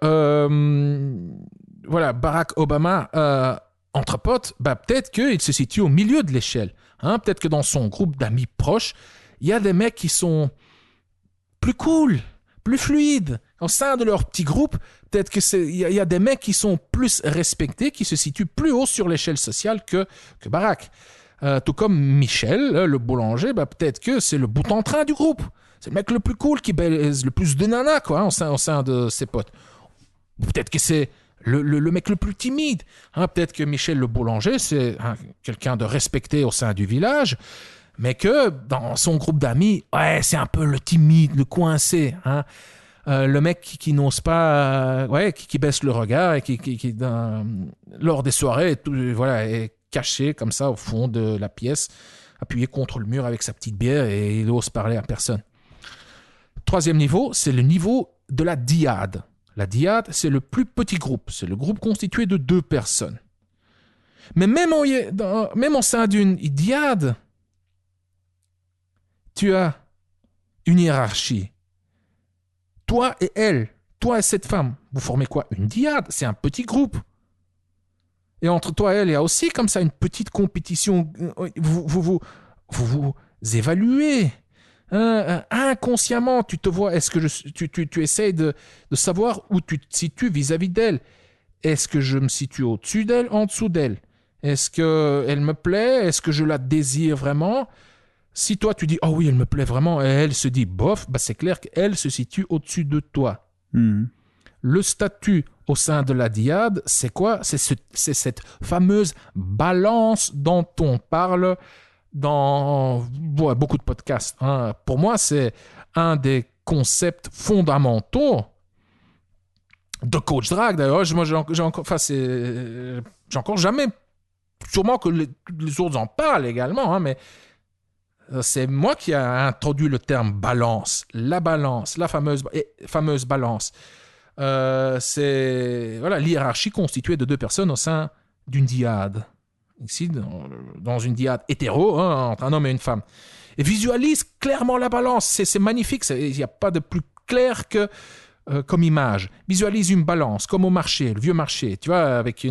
Barack Obama, entre potes, peut-être qu'il se situe au milieu de l'échelle. Hein, peut-être que dans son groupe d'amis proches, il y a des mecs qui sont plus cool, plus fluides. Au sein de leur petit groupe, peut-être qu'il y a des mecs qui sont plus respectés, qui se situent plus haut sur l'échelle sociale que Barack. Tout comme Michel, le boulanger, peut-être que c'est le bout en train du groupe. C'est le mec le plus cool qui baise le plus de nanas au sein de ses potes. Peut-être que c'est le mec le plus timide. Hein, peut-être que Michel le boulanger, c'est quelqu'un de respecté au sein du village, mais que dans son groupe d'amis, c'est un peu le timide, le coincé. Hein. Le mec qui n'ose pas, qui baisse le regard et qui lors des soirées, est caché comme ça au fond de la pièce, appuyé contre le mur avec sa petite bière et il n'ose parler à personne. Troisième niveau, c'est le niveau de la dyade. La dyade, c'est le plus petit groupe. C'est le groupe constitué de 2 personnes. Mais même au sein d'une dyade, tu as une hiérarchie. Toi et elle, toi et cette femme, vous formez quoi? Une dyade, c'est un petit groupe. Et entre toi et elle, il y a aussi comme ça une petite compétition. Vous évaluez. Inconsciemment, tu te vois, est-ce que tu essayes de savoir où tu te situes vis-à-vis d'elle. Est-ce que je me situe au-dessus d'elle, en dessous d'elle? Est-ce qu'elle me plaît? Est-ce que je la désire vraiment? Si toi, tu dis « Oh oui, elle me plaît vraiment » et elle se dit « Bof », c'est clair qu'elle se situe au-dessus de toi. Le statut au sein de la dyade, c'est quoi? C'est cette fameuse balance dont on parle dans beaucoup de podcasts. Hein. Pour moi, c'est un des concepts fondamentaux de coach drag. D'ailleurs, j'ai encore jamais... Sûrement que les autres en parlent également, hein, mais c'est moi qui ai introduit le terme balance. La balance, la fameuse balance. C'est l'hiérarchie constituée de 2 personnes au sein d'une dyade. Ici, dans une dyade hétéro, hein, entre un homme et une femme. Et visualise clairement la balance. C'est magnifique. Il n'y a pas de plus clair que comme image. Visualise une balance, comme au marché, le vieux marché. Tu vois, avec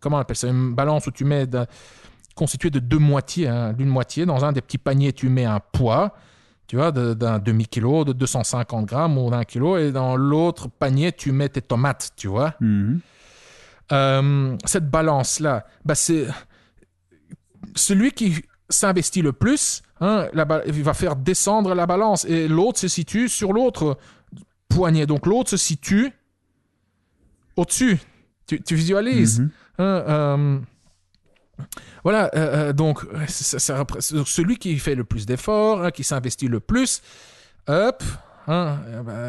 comment on appelle ça? Une balance où tu mets constituée de 2 moitiés. Hein, d'une moitié. Dans un des petits paniers, tu mets un poids, tu vois, d'un demi-kilo, de 250 grammes ou d'1 kilo. Et dans l'autre panier, tu mets tes tomates, tu vois. Cette balance-là, c'est celui qui s'investit le plus, hein, il va faire descendre la balance et l'autre se situe sur l'autre poignet. Donc l'autre se situe au-dessus. Tu visualises. Donc celui qui fait le plus d'efforts, hein, qui s'investit le plus, hop, hein,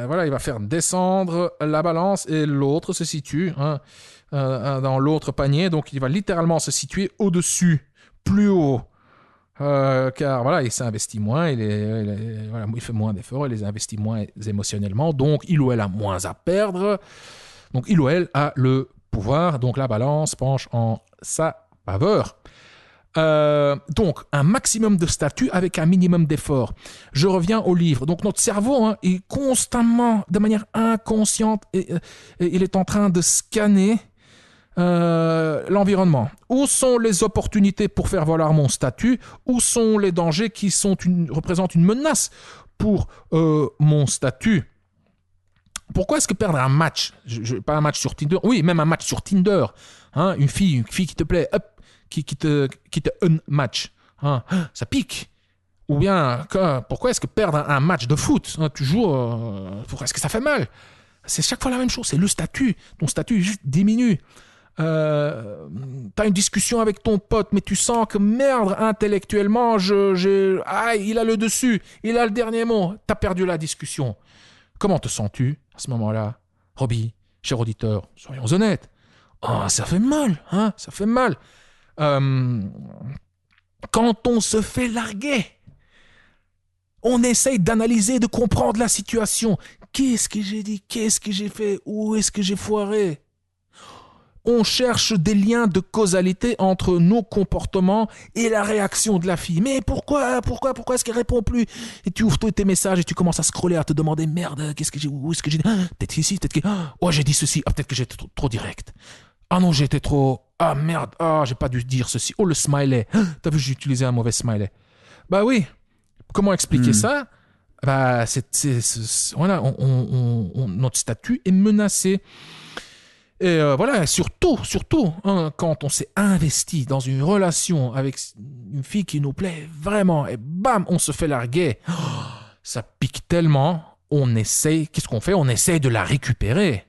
voilà, il va faire descendre la balance et l'autre se situe dans l'autre panier. Donc, il va littéralement se situer au-dessus, plus haut. Car voilà, il s'investit moins, voilà, il fait moins d'efforts, il les investit moins émotionnellement, donc il ou elle a moins à perdre, donc il ou elle a le pouvoir, donc la balance penche en sa faveur. Donc, un maximum de statut avec un minimum d'effort. Je reviens au livre. Donc, notre cerveau est constamment, de manière inconsciente, il est en train de scanner l'environnement. Où sont les opportunités pour faire valoir mon statut? Où sont les dangers qui représentent une menace pour mon statut? Pourquoi est-ce que perdre un match, pas un match sur Tinder, oui, même un match sur Tinder, une fille qui te plaît, hop, qui te un-match, ça pique. Ou bien, pourquoi est-ce que perdre un match de foot, tu joues, pourquoi est-ce que ça fait mal? C'est chaque fois la même chose, c'est le statut. Ton statut juste diminue. T'as une discussion avec ton pote, mais tu sens que merde, intellectuellement, il a le dessus, il a le dernier mot. T'as perdu la discussion. Comment te sens-tu à ce moment-là, Robbie, cher auditeur? Soyons honnêtes. Ça fait mal, ça fait mal. Quand on se fait larguer, on essaye d'analyser, de comprendre la situation. Qu'est-ce que j'ai dit? Qu'est-ce que j'ai fait? Où est-ce que j'ai foiré? On cherche des liens de causalité entre nos comportements et la réaction de la fille. Mais pourquoi est-ce qu'elle répond plus? Et tu ouvres tous tes messages et tu commences à scroller, à te demander merde, où est-ce que j'ai dit? Peut-être ici, peut-être que j'ai dit ceci. Peut-être que j'étais trop direct. Non, j'étais trop. Merde, j'ai pas dû dire ceci. Le smiley. T'as vu, j'ai utilisé un mauvais smiley. Bah oui. Comment expliquer ça? Bah voilà, notre statut est menacé. Et voilà, surtout, quand on s'est investi dans une relation avec une fille qui nous plaît vraiment, et bam, on se fait larguer. Ça pique tellement, qu'est-ce qu'on fait? On essaie de la récupérer.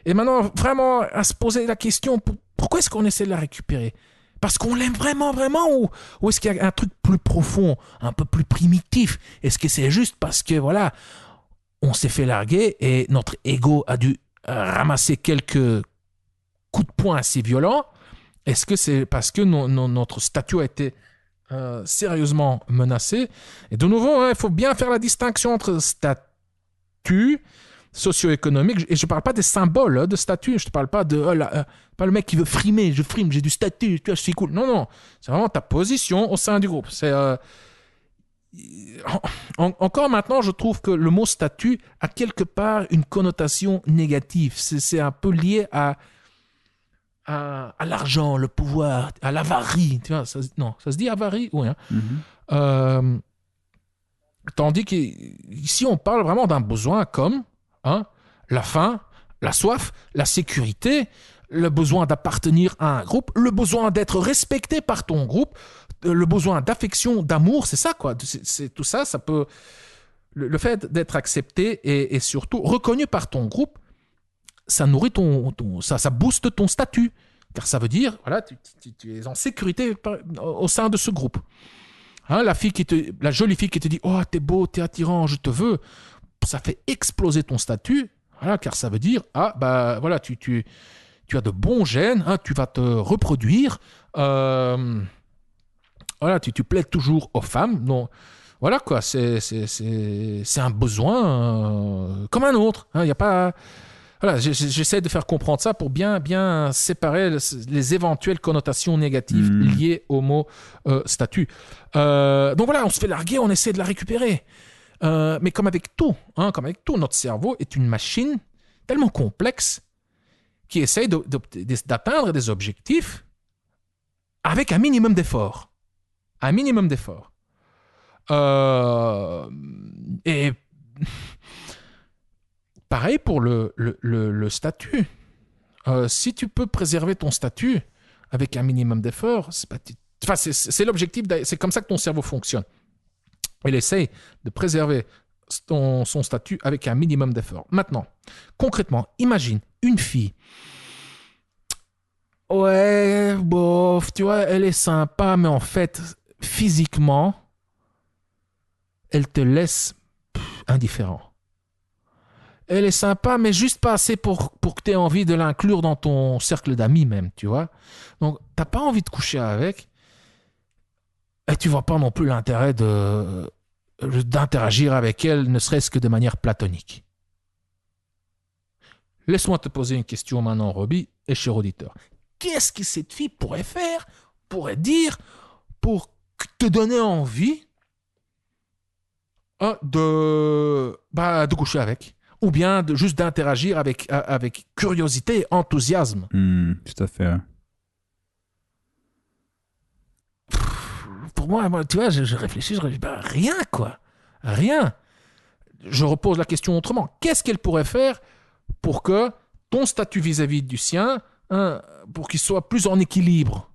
Et maintenant, vraiment, à se poser la question, pourquoi est-ce qu'on essaie de la récupérer? Parce qu'on l'aime vraiment, vraiment, ou est-ce qu'il y a un truc plus profond, un peu plus primitif? Est-ce que c'est juste parce que, voilà, on s'est fait larguer et notre ego a dû ramasser quelques coups de poing assez violents? Est-ce que c'est parce que notre statut a été sérieusement menacé? Et de nouveau, il faut bien faire la distinction entre statut socio-économique, et je ne parle pas des symboles de statut, je ne te parle pas de pas le mec qui veut frimer, je frime, j'ai du statut, tu vois, je suis cool. Non, c'est vraiment ta position au sein du groupe. C'est encore maintenant, je trouve que le mot statut a quelque part une connotation négative. C'est un peu lié à l'argent, le pouvoir, à l'avarie. Tu vois, ça se dit avarie? Oui. Tandis qu'ici, on parle vraiment d'un besoin comme la faim, la soif, la sécurité, le besoin d'appartenir à un groupe, le besoin d'être respecté par ton groupe, le besoin d'affection, d'amour, c'est ça, quoi. C'est tout ça, ça peut... Le fait d'être accepté et surtout reconnu par ton groupe, ça nourrit ça booste ton statut. Car ça veut dire, voilà, tu es en sécurité au sein de ce groupe. La jolie fille qui te dit « Oh, t'es beau, t'es attirant, je te veux », ça fait exploser ton statut, voilà, car ça veut dire « Ah, bah voilà, tu as de bons gènes, tu vas te reproduire, voilà, tu plais toujours aux femmes. » Donc, voilà quoi, c'est un besoin comme un autre. Il y a pas... Voilà, j'essaie de faire comprendre ça pour bien séparer les éventuelles connotations négatives liées au mot statut. Donc voilà, on se fait larguer, on essaie de la récupérer. Mais comme avec tout, notre cerveau est une machine tellement complexe qui essaie d'atteindre des objectifs avec un minimum d'effort. Un minimum d'effort. Et pareil pour le statut. Si tu peux préserver ton statut avec un minimum d'effort, c'est l'objectif, c'est comme ça que ton cerveau fonctionne. Il essaie de préserver son statut avec un minimum d'effort. Maintenant, concrètement, imagine une fille. Ouais, bof, tu vois, elle est sympa, mais en fait, physiquement, elle te laisse indifférent. Elle est sympa, mais juste pas assez pour que tu aies envie de l'inclure dans ton cercle d'amis même, tu vois. Donc, tu n'as pas envie de coucher avec. Et tu vois pas non plus l'intérêt d'interagir avec elle, ne serait-ce que de manière platonique. Laisse-moi te poser une question maintenant, Roby, et cher auditeur. Qu'est-ce que cette fille pourrait faire, pourrait dire, pour te donner envie de coucher avec, ou bien juste d'interagir avec curiosité et enthousiasme? Tout à fait. Pour moi, tu vois, je réfléchis, rien, quoi. Rien. Je repose la question autrement. Qu'est-ce qu'elle pourrait faire pour que ton statut vis-à-vis du sien, pour qu'il soit plus en équilibre?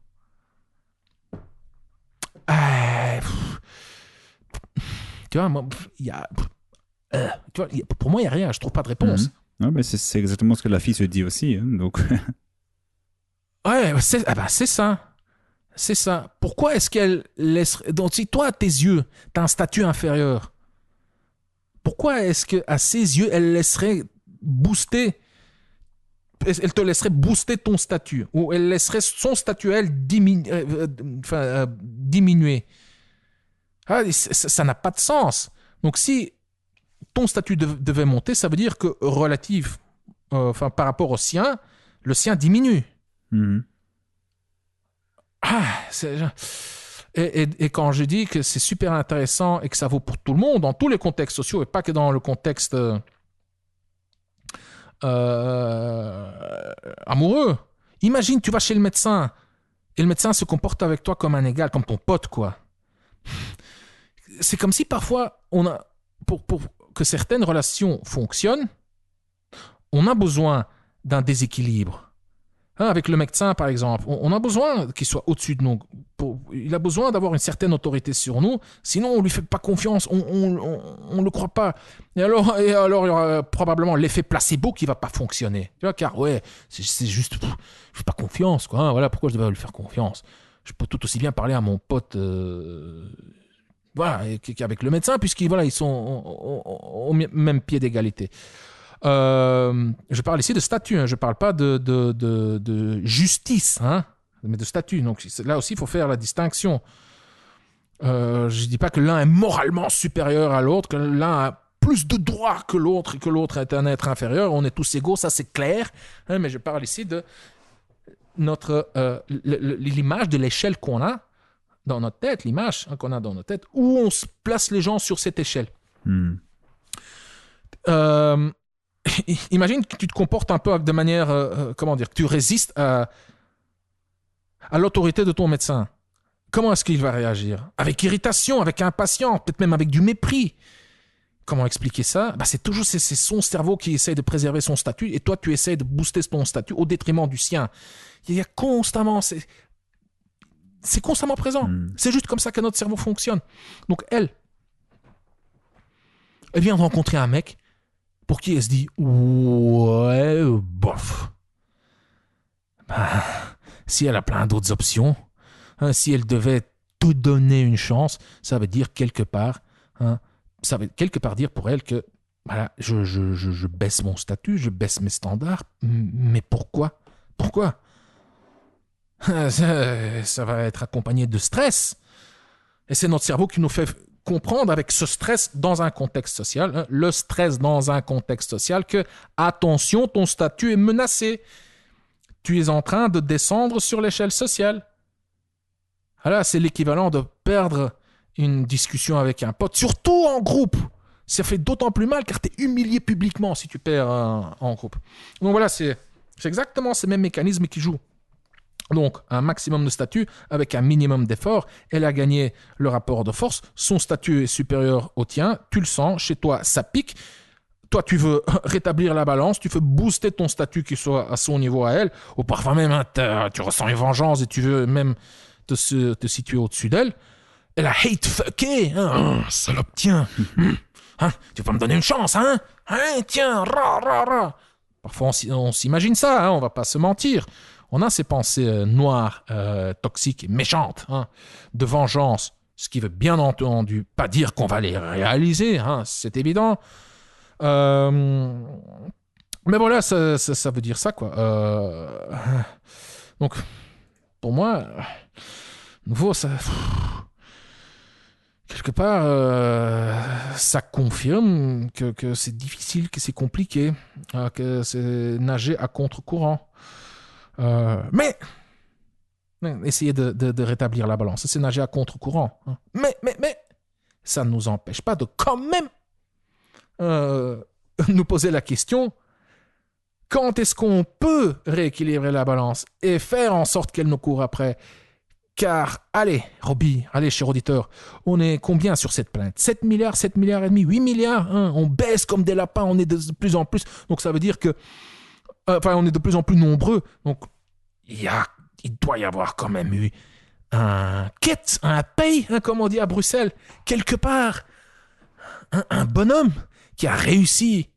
Tu vois, pour moi, il n'y a rien. Je ne trouve pas de réponse. Ouais, mais c'est exactement ce que la fille se dit aussi. Hein, donc... ouais, c'est ça. C'est ça. Pourquoi est-ce qu'elle laisserait... Donc, si toi, à tes yeux, tu as un statut inférieur, pourquoi est-ce qu'à ses yeux, elle te laisserait booster ton statut, ou elle laisserait son statut, elle, diminuer? Ça n'a pas de sens. Donc, si ton statut devait monter, ça veut dire que par rapport au sien, le sien diminue. Et quand je dis que c'est super intéressant et que ça vaut pour tout le monde, dans tous les contextes sociaux et pas que dans le contexte amoureux. Imagine, tu vas chez le médecin et le médecin se comporte avec toi comme un égal, comme ton pote, quoi. C'est comme si parfois, pour que certaines relations fonctionnent, on a besoin d'un déséquilibre. Avec le médecin, par exemple, on a besoin qu'il soit au-dessus de nous. Il a besoin d'avoir une certaine autorité sur nous, sinon on ne lui fait pas confiance, on ne le croit pas. Et alors, il y aura probablement l'effet placebo qui ne va pas fonctionner. Tu vois, car c'est juste, je ne fais pas confiance, quoi. Hein, voilà pourquoi je devrais lui faire confiance. Je peux tout aussi bien parler à mon pote qu'avec le médecin, puisqu'ils sont au même pied d'égalité. Je parle ici de statut, hein. Je ne parle pas de justice, hein, mais de statut. Donc là aussi, il faut faire la distinction. Je ne dis pas que l'un est moralement supérieur à l'autre, que l'un a plus de droits que l'autre et que l'autre est un être inférieur. On est tous égaux, ça c'est clair. Hein, mais je parle ici de l'image de l'échelle qu'on a dans notre tête, l'image qu'on a dans notre tête, où on se place les gens sur cette échelle. Imagine que tu te comportes un peu de manière, que tu résistes à l'autorité de ton médecin. Comment est-ce qu'il va réagir? Avec irritation, avec impatience, peut-être même avec du mépris. Comment expliquer ça? C'est son cerveau qui essaie de préserver son statut et toi, tu essaies de booster ton statut au détriment du sien. Il y a constamment... C'est constamment présent. C'est juste comme ça que notre cerveau fonctionne. Donc, elle vient de rencontrer un mec pour qui elle se dit « Ouais, bof. » Si elle a plein d'autres options, hein, si elle devait te donner une chance, ça veut dire quelque part, ça veut quelque part dire pour elle que voilà, je baisse mon statut, je baisse mes standards, mais pourquoi? Pourquoi? Ça va être accompagné de stress. Et c'est notre cerveau qui nous fait comprendre avec ce stress dans un contexte social, hein, le stress dans un contexte social, que attention, ton statut est menacé. Tu es en train de descendre sur l'échelle sociale. Voilà, c'est l'équivalent de perdre une discussion avec un pote, surtout en groupe. Ça fait d'autant plus mal car tu es humilié publiquement si tu perds en groupe. Donc voilà, c'est exactement ces mêmes mécanismes qui jouent. Donc, un maximum de statut avec un minimum d'effort. Elle a gagné le rapport de force. Son statut est supérieur au tien. Tu le sens. Chez toi, ça pique. Toi, tu veux rétablir la balance. Tu veux booster ton statut qui soit à son niveau à elle. Ou parfois même, tu ressens une vengeance et tu veux même te situer au-dessus d'elle. Elle a hate fucké. Salope, tiens. Tu vas me donner une chance, hein? Tiens, ra. Parfois, on s'imagine ça. Hein, on va pas se mentir. On a ces pensées noires, toxiques et méchantes, hein, de vengeance Ce qui veut bien entendu pas dire qu'on va les réaliser, hein, c'est évident. Mais voilà, ça veut dire ça, quoi. Donc, pour moi, nouveau, ça... Quelque part, ça confirme que c'est difficile, que c'est compliqué, que c'est nager à contre-courant. Mais essayer de rétablir la balance, c'est nager à contre-courant. Hein. Mais, ça ne nous empêche pas de quand même nous poser la question, quand est-ce qu'on peut rééquilibrer la balance et faire en sorte qu'elle nous court après? Car, allez, Roby, allez, cher auditeur, on est combien sur cette planète? 7 milliards, 7 milliards et demi, 8 milliards, hein, on baisse comme des lapins, on est de plus en plus, donc ça veut dire que, on est de plus en plus nombreux, donc il doit y avoir quand même eu un paye, hein, comme on dit à Bruxelles, quelque part, un bonhomme qui a réussi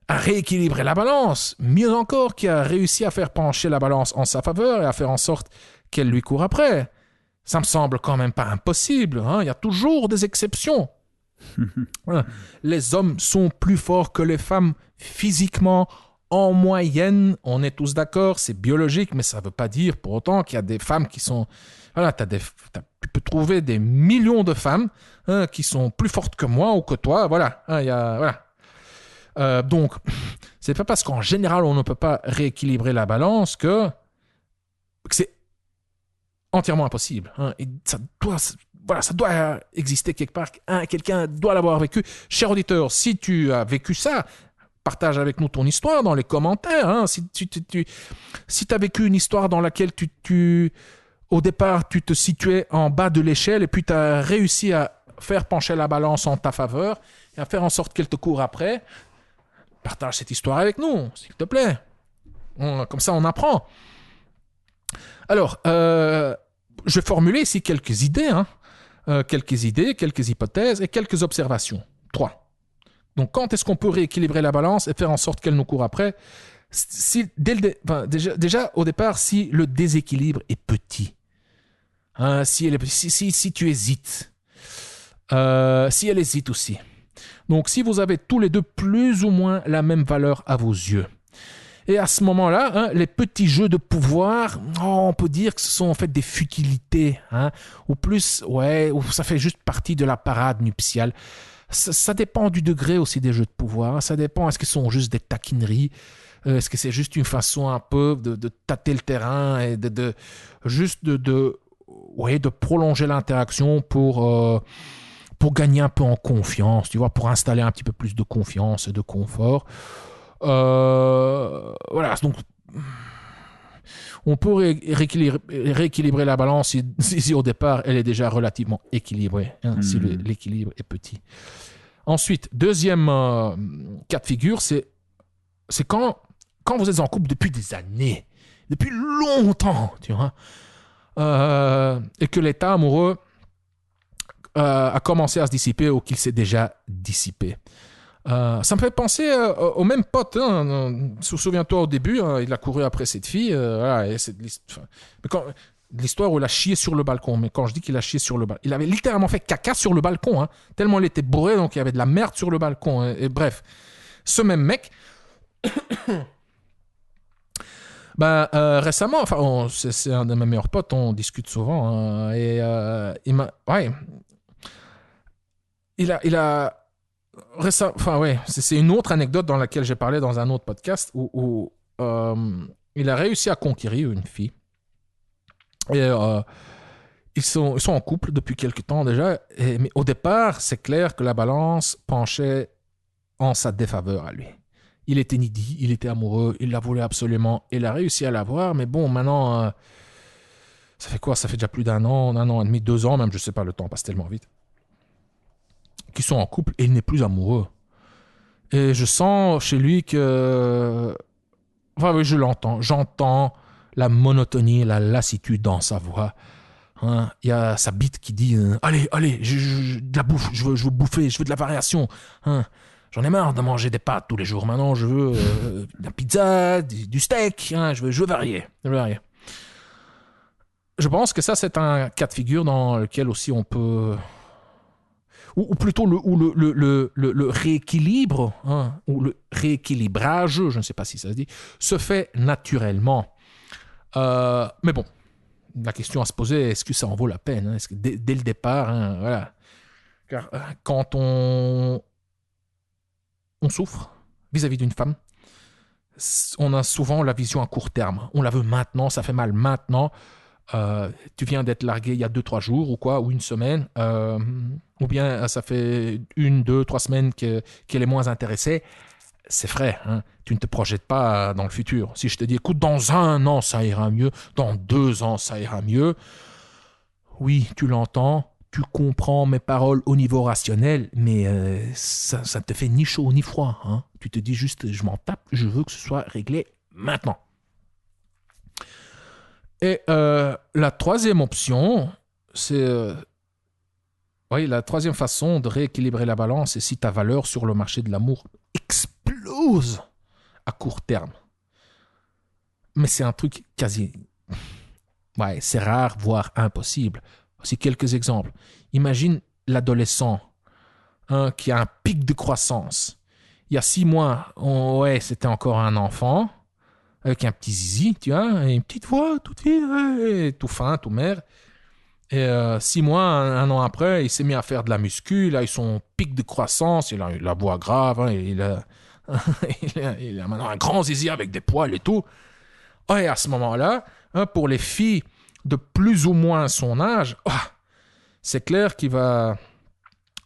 à rééquilibrer la balance, mieux encore, qui a réussi à faire pencher la balance en sa faveur et à faire en sorte qu'elle lui court après. Ça me semble quand même pas impossible. Hein? Il y a toujours des exceptions. Les hommes sont plus forts que les femmes physiquement, en moyenne. On est tous d'accord, c'est biologique, mais ça ne veut pas dire pour autant qu'il y a des femmes qui sont... Voilà, tu peux trouver des millions de femmes qui sont plus fortes que moi ou que toi. Voilà. Donc, c'est pas parce qu'en général, on ne peut pas rééquilibrer la balance que c'est entièrement impossible. Hein. Et ça doit exister quelque part. Hein, quelqu'un doit l'avoir vécu. Cher auditeur, si tu as vécu ça, partage avec nous ton histoire dans les commentaires. Hein. Si tu as vécu une histoire dans laquelle au départ, tu te situais en bas de l'échelle et puis tu as réussi à faire pencher la balance en ta faveur et à faire en sorte qu'elle te court après, partage cette histoire avec nous, s'il te plaît. Comme ça, on apprend. Alors, je vais formuler ici quelques idées, quelques hypothèses et quelques observations. 3. Donc, quand est-ce qu'on peut rééquilibrer la balance et faire en sorte qu'elle nous court après? Déjà, au départ, si le déséquilibre est petit, hein, si tu hésites, si elle hésite aussi. Donc, si vous avez tous les deux plus ou moins la même valeur à vos yeux, et à ce moment-là, hein, les petits jeux de pouvoir, on peut dire que ce sont en fait des futilités, hein, ou ça fait juste partie de la parade nuptiale. Ça dépend du degré aussi des jeux de pouvoir. Ça dépend, est-ce que ce sont juste des taquineries? Est-ce que c'est juste une façon un peu de tâter le terrain et de prolonger l'interaction pour gagner un peu en confiance, tu vois, pour installer un petit peu plus de confiance et de confort. Voilà, donc on peut rééquilibrer la balance si au départ elle est déjà relativement équilibrée, hein, si l'équilibre est petit. Ensuite, deuxième cas de figure, c'est quand vous êtes en couple depuis des années, depuis longtemps, tu vois, et que l'état amoureux a commencé à se dissiper ou qu'il s'est déjà dissipé. Ça me fait penser au même pote. Hein. Souviens-toi au début, hein, il a couru après cette fille. Et c'est l'histoire où il a chié sur le balcon. Mais quand je dis qu'il a chié sur le balcon, il avait littéralement fait caca sur le balcon. Hein, tellement il était bourré, donc il y avait de la merde sur le balcon. Hein, et bref, ce même mec, récemment, c'est un de mes meilleurs potes, on discute souvent. Hein, et il a c'est une autre anecdote dans laquelle j'ai parlé dans un autre podcast où il a réussi à conquérir une fille. Et ils sont en couple depuis quelque temps déjà. Mais au départ, c'est clair que la balance penchait en sa défaveur à lui. Il était needy, il était amoureux, il la voulait absolument. Il a réussi à l'avoir, mais bon, maintenant, ça fait quoi? Ça fait déjà plus d'un an et demi, 2 ans même, je sais pas, le temps passe tellement vite. Qui sont en couple et il n'est plus amoureux. Et je sens chez lui que... Enfin, oui, je l'entends. J'entends la monotonie, la lassitude dans sa voix. Hein, il y a sa bite qui dit allez, de la bouffe, je veux bouffer, je veux de la variation. Hein, j'en ai marre de manger des pâtes tous les jours. Maintenant, je veux de la pizza, du steak. Hein, je veux varier. je pense que ça, c'est un cas de figure dans lequel aussi on peut... Ou plutôt le rééquilibre, hein, ou le rééquilibrage, je ne sais pas si ça se dit, se fait naturellement. Mais bon, la question à se poser, est-ce que ça en vaut la peine, hein? Est-ce que dès le départ, hein, voilà. Car quand on souffre vis-à-vis d'une femme, on a souvent la vision à court terme. On la veut maintenant, ça fait mal maintenant. Tu viens d'être largué il y a 2-3 jours ou quoi, ou une semaine, ou bien ça fait 1, 2, 3 semaines qu'elle est moins intéressée. C'est vrai, hein, tu ne te projettes pas dans le futur. Si je te dis, écoute, dans 1 an, ça ira mieux, dans 2 ans, ça ira mieux, oui, tu l'entends, tu comprends mes paroles au niveau rationnel, mais ça ne te fait ni chaud ni froid. Hein. Tu te dis juste, je m'en tape, je veux que ce soit réglé maintenant. Et la troisième option, c'est... oui, la troisième façon de rééquilibrer la balance, c'est si ta valeur sur le marché de l'amour explose à court terme. Mais c'est un truc quasi... ouais, c'est rare, voire impossible. Voici quelques exemples. Imagine l'adolescent qui a un pic de croissance. Il y a 6 mois, ouais, c'était encore un enfant, avec un petit zizi, tu vois, et une petite voix toute fine, tout fin, tout maigre. Et 6 mois, un an après, il s'est mis à faire de la muscu, il a eu son pic de croissance, il a eu la voix grave, hein, il a maintenant un grand zizi avec des poils et tout. Et à ce moment-là, hein, pour les filles de plus ou moins son âge, c'est clair qu'il va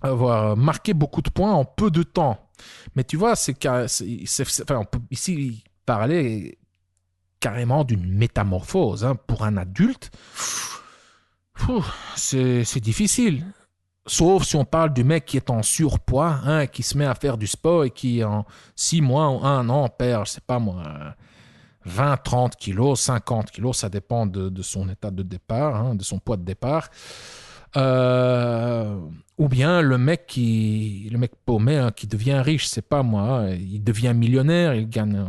avoir marqué beaucoup de points en peu de temps. Mais tu vois, on peut ici parler carrément d'une métamorphose. Hein. Pour un adulte, c'est difficile. Sauf si on parle du mec qui est en surpoids, hein, qui se met à faire du sport et qui en 6 mois ou 1 an perd, je sais pas moi, 20, 30 kilos, 50 kilos, ça dépend de son état de départ, hein, de son poids de départ. Ou bien le mec paumé, hein, qui devient riche, c'est pas moi, hein, il devient millionnaire, il gagne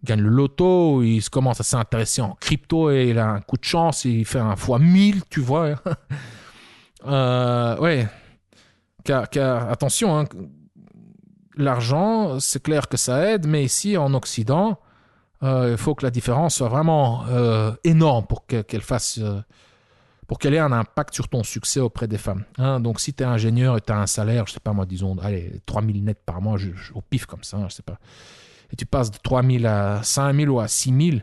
le loto, il commence à s'intéresser en crypto et il a un coup de chance, il fait un fois 1000, tu vois. Ouais, car attention, hein, l'argent, c'est clair que ça aide, mais ici en Occident, il faut que la différence soit vraiment énorme pour qu'elle fasse... pour qu'elle ait un impact sur ton succès auprès des femmes. Hein, donc, si tu es ingénieur et tu as un salaire, je sais pas moi, disons, allez, 3 000 nets par mois, au pif comme ça, je sais pas, et tu passes de 3 000 à 5 000 ou à 6 000,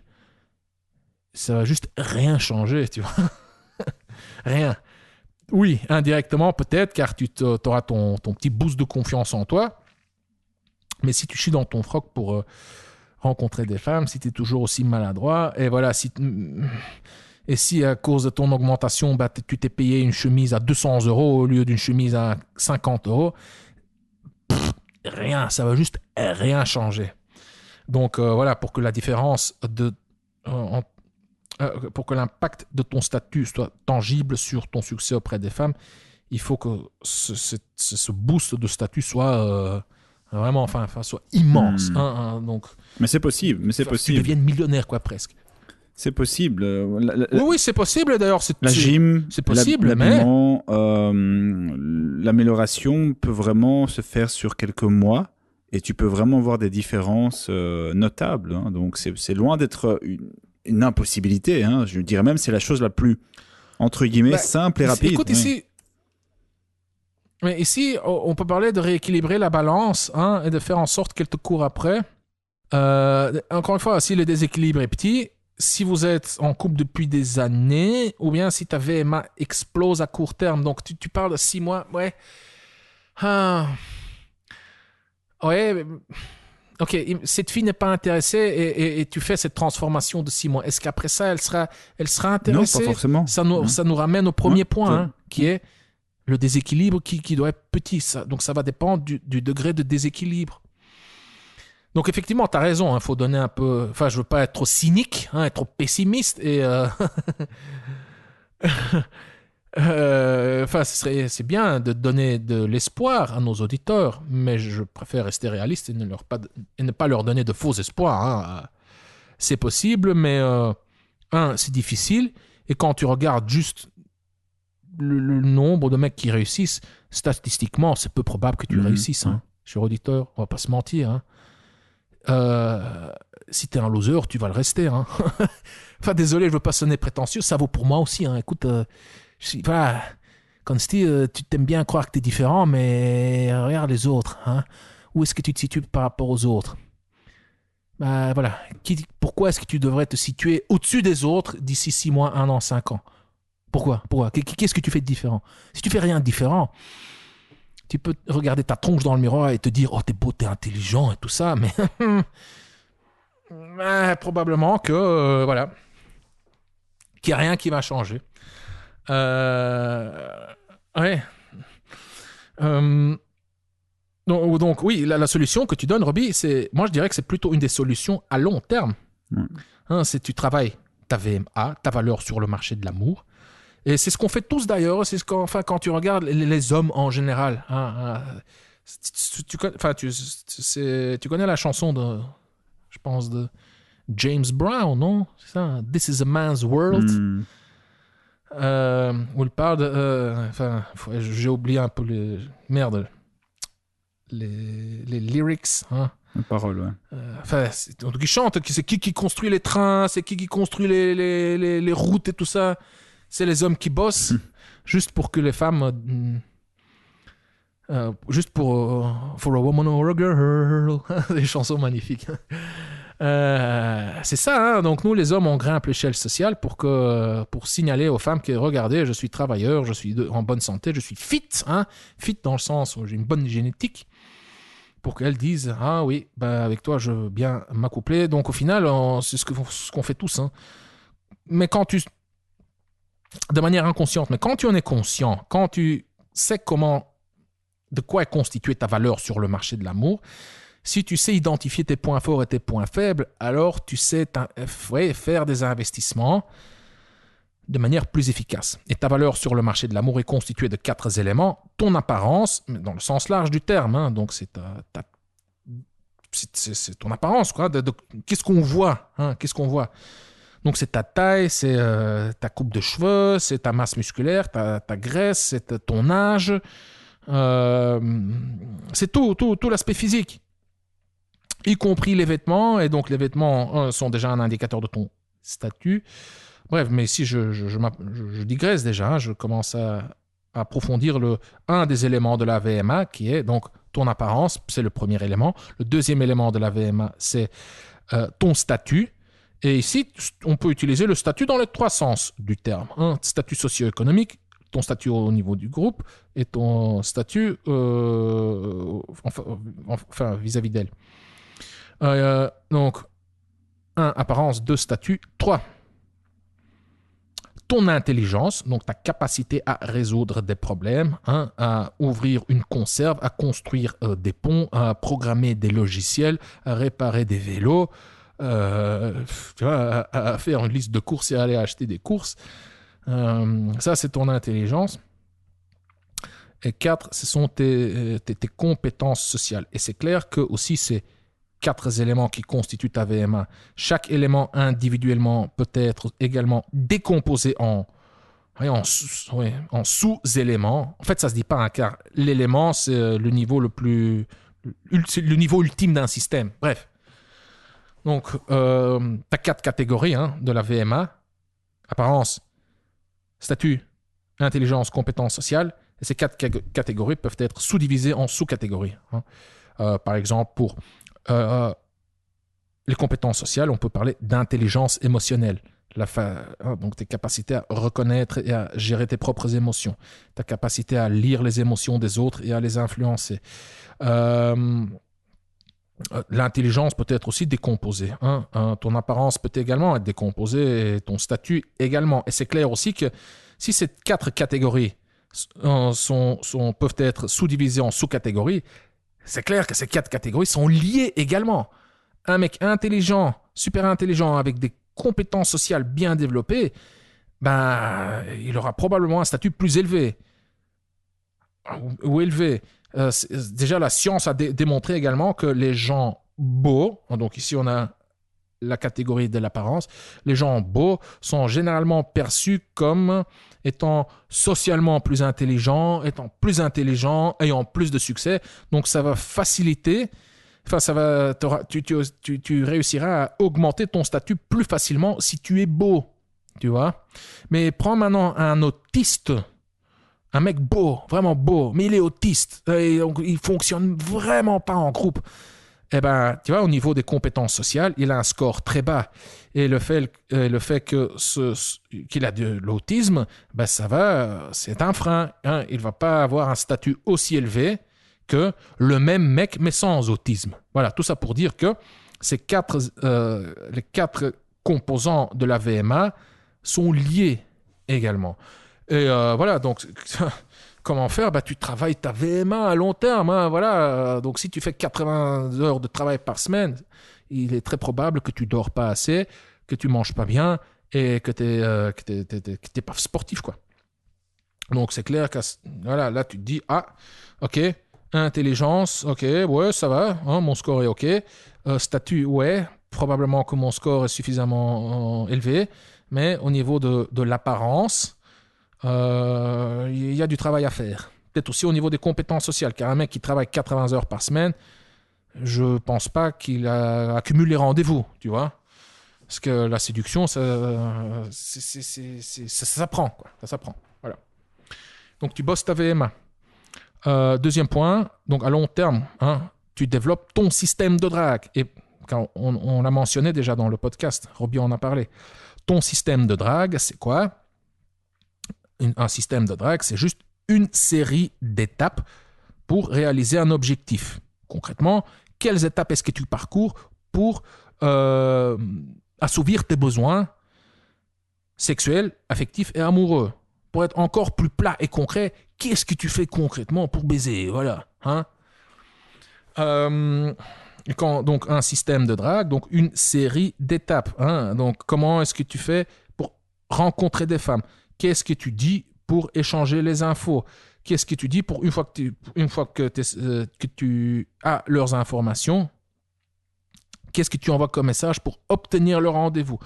ça va juste rien changer, tu vois. Rien. Oui, indirectement peut-être, car tu auras ton petit boost de confiance en toi, mais si tu chies dans ton froc pour rencontrer des femmes, si tu es toujours aussi maladroit, et voilà, et si à cause de ton augmentation, tu t'es payé une chemise à 200 € au lieu d'une chemise à 50 €, rien, ça va juste rien changer. Donc voilà, pour que la différence pour que l'impact de ton statut soit tangible sur ton succès auprès des femmes, il faut que ce boost de statut soit vraiment, soit immense. Donc, mais c'est possible, Tu deviennes millionnaire, quoi, presque. C'est possible. Oui, c'est possible d'ailleurs. La gym, c'est possible, l'habillement, l'amélioration peut vraiment se faire sur quelques mois et tu peux vraiment voir des différences notables. Hein. Donc c'est loin d'être une impossibilité. Hein. Je dirais même c'est la chose la plus, entre guillemets, simple et rapide. Écoute, ici, on peut parler de rééquilibrer la balance, hein, et de faire en sorte qu'elle te court après. Encore une fois, si le déséquilibre est petit, si vous êtes en couple depuis des années, ou bien si ta VMA explose à court terme, donc tu parles de 6 mois, ouais. Ouais, ok, cette fille n'est pas intéressée et tu fais cette transformation de 6 mois. Est-ce qu'après ça, elle sera intéressée? Non, pas forcément. Ça nous ramène au premier point, hein, qui est le déséquilibre qui doit être petit. Donc ça va dépendre du degré de déséquilibre. Donc effectivement, tu as raison, il faut donner un peu... Enfin, je veux pas être trop cynique, hein, être trop pessimiste et... c'est bien de donner de l'espoir à nos auditeurs, mais je préfère rester réaliste et ne pas leur donner de faux espoirs. Hein. C'est possible, mais c'est difficile. Et quand tu regardes juste le nombre de mecs qui réussissent, statistiquement, c'est peu probable que tu réussisses. Hein. Cher auditeur, on va pas se mentir. Hein. Si t'es un loser, tu vas le rester. Hein. Enfin, désolé, je veux pas sonner prétentieux, ça vaut pour moi aussi. Hein. Écoute, voilà, Consti, tu t'aimes bien croire que t'es différent, mais regarde les autres. Hein. Où est-ce que tu te situes par rapport aux autres? Bah voilà. Pourquoi est-ce que tu devrais te situer au-dessus des autres d'ici 6 mois, 1 an, 5 ans? Pourquoi? Qu'est-ce que tu fais de différent? Si tu fais rien de différent, tu peux regarder ta tronche dans le miroir et te dire « Oh, t'es beau, t'es intelligent et tout ça », mais probablement que, voilà, qu'il n'y a rien qui va changer. Ouais. Donc oui, la solution que tu donnes, Roby, moi je dirais que c'est plutôt une des solutions à long terme. Hein, c'est tu travailles ta VMA, ta valeur sur le marché de l'amour. Et c'est ce qu'on fait tous d'ailleurs, c'est quand tu regardes les hommes en général. Hein, tu connais la chanson je pense, de James Brown, non? C'est ça, This is a man's world. Où il parle de... j'ai oublié un peu les lyrics. Hein. Les paroles, ouais. Donc il chante, c'est qui construit les trains, c'est qui construit les routes et tout ça. C'est les hommes qui bossent juste pour que les femmes... juste pour For a woman or a girl. Des chansons magnifiques. C'est ça, hein? Donc nous les hommes on grimpe l'échelle sociale pour signaler aux femmes que regardez, je suis travailleur, je suis en bonne santé, je suis fit, hein? Fit dans le sens où j'ai une bonne génétique, pour qu'elles disent ah oui, avec toi je veux bien m'accoupler. Donc au final c'est ce qu'on fait tous, hein? Mais de manière inconsciente, mais quand tu en es conscient, quand tu sais de quoi est constituée ta valeur sur le marché de l'amour, si tu sais identifier tes points forts et tes points faibles, alors tu sais faire des investissements de manière plus efficace. Et ta valeur sur le marché de l'amour est constituée de 4 éléments. Ton apparence, dans le sens large du terme, hein, donc c'est ton apparence, quoi. Qu'est-ce qu'on voit, hein, qu'est-ce qu'on voit? Donc c'est ta taille, c'est ta coupe de cheveux, c'est ta masse musculaire, ta graisse, c'est ton âge, c'est tout l'aspect physique, y compris les vêtements. Et donc les vêtements sont déjà un indicateur de ton statut. Bref, mais si je digresse déjà, hein, je commence à approfondir un des éléments de la VMA qui est donc ton apparence, c'est le premier élément. Le deuxième élément de la VMA, c'est ton statut. Et ici, on peut utiliser le statut dans les 3 sens du terme. Hein. Statut socio-économique, ton statut au niveau du groupe et ton statut vis-à-vis d'elle. Donc, 1, apparence, 2, statut, 3. Ton intelligence, donc ta capacité à résoudre des problèmes, hein, à ouvrir une conserve, à construire des ponts, à programmer des logiciels, à réparer des vélos, à faire une liste de courses et à aller acheter des courses. Ça, c'est ton intelligence. Et 4, ce sont tes compétences sociales. Et c'est clair que aussi ces 4 éléments qui constituent ta VMA, chaque élément individuellement peut être également décomposé en sous-éléments. En fait, ça se dit pas, hein, car l'élément, c'est le niveau c'est le niveau ultime d'un système. Bref. Donc, tu as 4 catégories, hein, de la VMA. Apparence, statut, intelligence, compétence sociale. Et ces 4 catégories peuvent être sous-divisées en sous-catégories. Hein. Par exemple, pour les compétences sociales, on peut parler d'intelligence émotionnelle. Donc, tes capacités à reconnaître et à gérer tes propres émotions. Ta capacité à lire les émotions des autres et à les influencer. L'intelligence peut être aussi décomposée. Hein. Ton apparence peut également être décomposée et ton statut également. Et c'est clair aussi que si ces 4 catégories peuvent être sous-divisées en sous-catégories, c'est clair que ces 4 catégories sont liées également. Un mec intelligent, super intelligent, avec des compétences sociales bien développées, il aura probablement un statut plus élevé. Ou élevé. Déjà, la science a démontré également que les gens beaux, donc ici on a la catégorie de l'apparence. Les gens beaux sont généralement perçus comme étant socialement plus intelligents, ayant plus de succès. Donc, ça va faciliter, tu réussiras à augmenter ton statut plus facilement si tu es beau, tu vois. Mais prends maintenant un autiste, un mec beau, vraiment beau, mais il est autiste, et donc il fonctionne vraiment pas en groupe. Eh ben, tu vois, au niveau des compétences sociales, il a un score très bas. Et le fait qu'il a de l'autisme, ben c'est un frein. Hein. Il ne va pas avoir un statut aussi élevé que le même mec, mais sans autisme. Voilà, tout ça pour dire que les 4 composants de la VMA sont liés également. Et voilà, donc... Comment faire? Tu travailles ta VMA à long terme. Hein, voilà. Donc, si tu fais 80 heures de travail par semaine, il est très probable que tu dors pas assez, que tu manges pas bien et que t'es pas sportif, quoi. Donc, c'est clair que voilà, là, tu te dis, ah, ok, intelligence, ok, ouais, ça va, hein, mon score est ok. Statut, ouais, probablement que mon score est suffisamment élevé, mais au niveau de l'apparence, il y a du travail à faire. Peut-être aussi au niveau des compétences sociales, car un mec qui travaille 80 heures par semaine, je pense pas qu'il accumule les rendez-vous, tu vois. Parce que la séduction, ça s'apprend, quoi. Ça s'apprend. Voilà. Donc tu bosses ta VMA. Deuxième point, donc à long terme, hein, tu développes ton système de drague. Et quand on l'a mentionné déjà dans le podcast, Robbie en a parlé. Ton système de drague, c'est quoi? Un système de drague, c'est juste une série d'étapes pour réaliser un objectif. Concrètement, quelles étapes est-ce que tu parcours pour assouvir tes besoins sexuels, affectifs et amoureux? Pour être encore plus plat et concret, qu'est-ce que tu fais concrètement pour baiser? Voilà. Hein? Donc, un système de drague, donc une série d'étapes. Hein? Donc, comment est-ce que tu fais pour rencontrer des femmes? Qu'est-ce que tu dis pour échanger les infos? Qu'est-ce que tu dis pour une fois que tu as leurs informations? Qu'est-ce que tu envoies comme message pour obtenir le rendez-vous?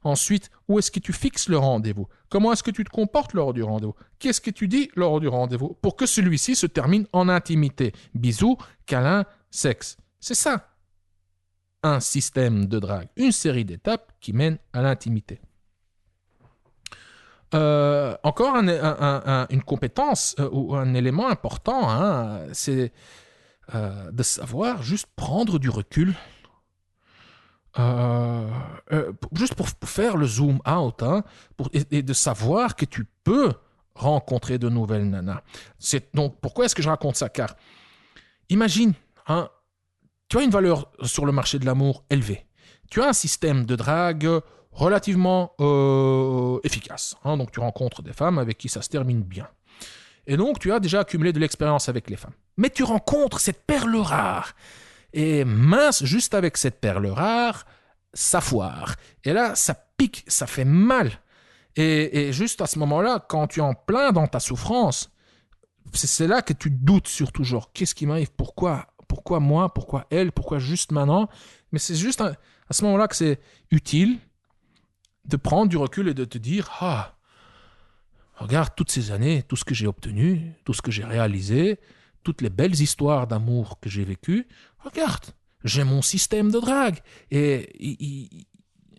Ensuite, où est-ce que tu fixes le rendez-vous? Comment est-ce que tu te comportes lors du rendez-vous? Qu'est-ce que tu dis lors du rendez-vous pour que celui-ci se termine en intimité? Bisous, câlins, sexe. C'est ça, un système de drague. Une série d'étapes qui mènent à l'intimité. Encore une compétence ou un élément important, hein, c'est de savoir juste prendre du recul, juste pour faire le zoom out, hein, et de savoir que tu peux rencontrer de nouvelles nanas. Donc, pourquoi est-ce que je raconte ça? Car imagine, hein, tu as une valeur sur le marché de l'amour élevée. Tu as un système de drague relativement efficace. Hein, donc, tu rencontres des femmes avec qui ça se termine bien. Et donc, tu as déjà accumulé de l'expérience avec les femmes. Mais tu rencontres cette perle rare. Et mince, juste avec cette perle rare, ça foire. Et là, ça pique, ça fait mal. Et juste à ce moment-là, quand tu es en plein dans ta souffrance, c'est là que tu doutes sur toujours. Qu'est-ce qui m'arrive? Pourquoi moi? Pourquoi elle? Pourquoi juste maintenant? Mais c'est juste à ce moment-là que c'est utile de prendre du recul et de te dire « Ah, regarde toutes ces années, tout ce que j'ai obtenu, tout ce que j'ai réalisé, toutes les belles histoires d'amour que j'ai vécues. Regarde, j'ai mon système de drague. Et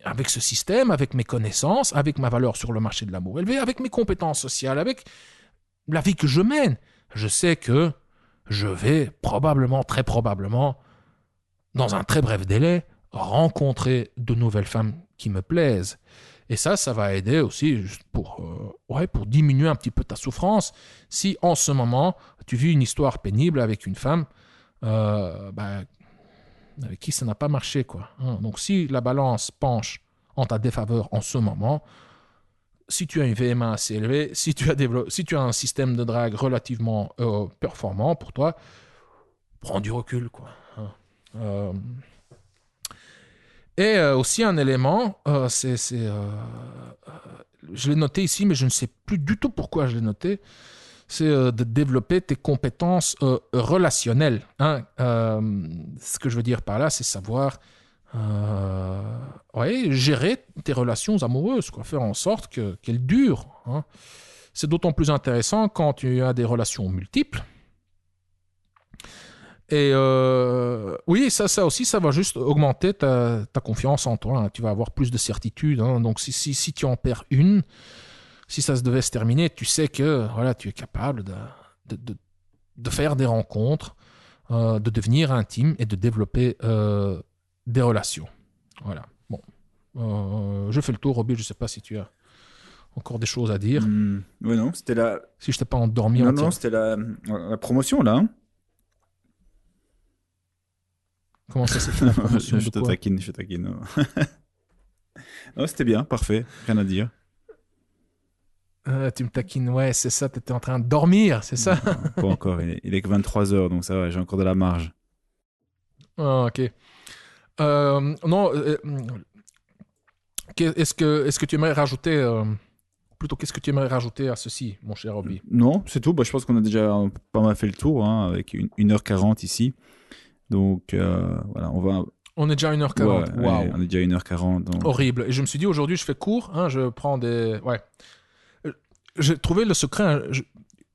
avec ce système, avec mes connaissances, avec ma valeur sur le marché de l'amour élevé, avec mes compétences sociales, avec la vie que je mène, je sais que je vais probablement, très probablement, dans un très bref délai, rencontrer de nouvelles femmes qui me plaisent. Et ça va aider aussi juste pour diminuer un petit peu ta souffrance. Si en ce moment, tu vis une histoire pénible avec une femme avec qui ça n'a pas marché, quoi. Donc si la balance penche en ta défaveur en ce moment, si tu as une VMA assez élevée, si tu as un système de drague relativement performant pour toi, prends du recul, quoi. Et aussi un élément, je l'ai noté ici, mais je ne sais plus du tout pourquoi je l'ai noté, c'est de développer tes compétences relationnelles. Hein. Ce que je veux dire par là, c'est savoir Ouais, gérer tes relations amoureuses, quoi, faire en sorte qu'elles durent. Hein. C'est d'autant plus intéressant quand tu as des relations multiples. Et oui, ça aussi, ça va juste augmenter ta confiance en toi. Hein. Tu vas avoir plus de certitude. Hein. Donc, si tu en perds une, si ça se devait se terminer, tu sais que voilà, tu es capable de faire des rencontres, de devenir intime et de développer des relations. Voilà. Bon. Je fais le tour, Robbie. Je ne sais pas si tu as encore des choses à dire. Ouais, non, c'était la... Si je t'ai pas endormi Non, entièrement. non, c'était la promotion, là. Hein. Comment ça, c'était la promotion Je de te quoi? taquine, je te taquine. Non, c'était bien, parfait, rien à dire. Tu me taquines, ouais, c'est ça, t'étais en train de dormir, c'est ça? Non, pas encore, il est que 23h, donc ça va, j'ai encore de la marge. Ah, ok. Non, est-ce que tu aimerais rajouter, plutôt qu'est-ce que tu aimerais rajouter à ceci, mon cher Robbie? Non, c'est tout. Bah, je pense qu'on a déjà pas mal fait le tour, hein, avec 1h40 ici. Donc voilà, on va... On est déjà à Ouais, 1h40, allez, waouh, on est déjà à 1h40. Donc... horrible. Et je me suis dit, aujourd'hui, je fais court, hein, je prends des... Ouais. J'ai trouvé le secret, hein, je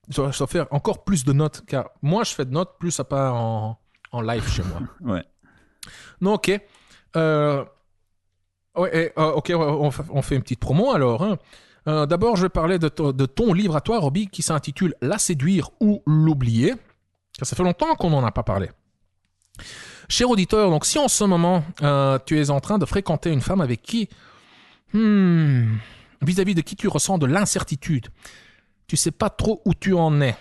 dois faire encore plus de notes, car moi, je fais de notes, plus ça part en live chez moi. Ouais. Non, ok. Ouais, ok, on fait une petite promo alors. Hein. D'abord, je vais parler de ton livre à toi, Robbie, qui s'intitule La séduire ou l'oublier. Ça fait longtemps qu'on n'en a pas parlé. Cher auditeur, donc si en ce moment, tu es en train de fréquenter une femme avec qui, vis-à-vis de qui tu ressens de l'incertitude, tu sais pas trop où tu en es.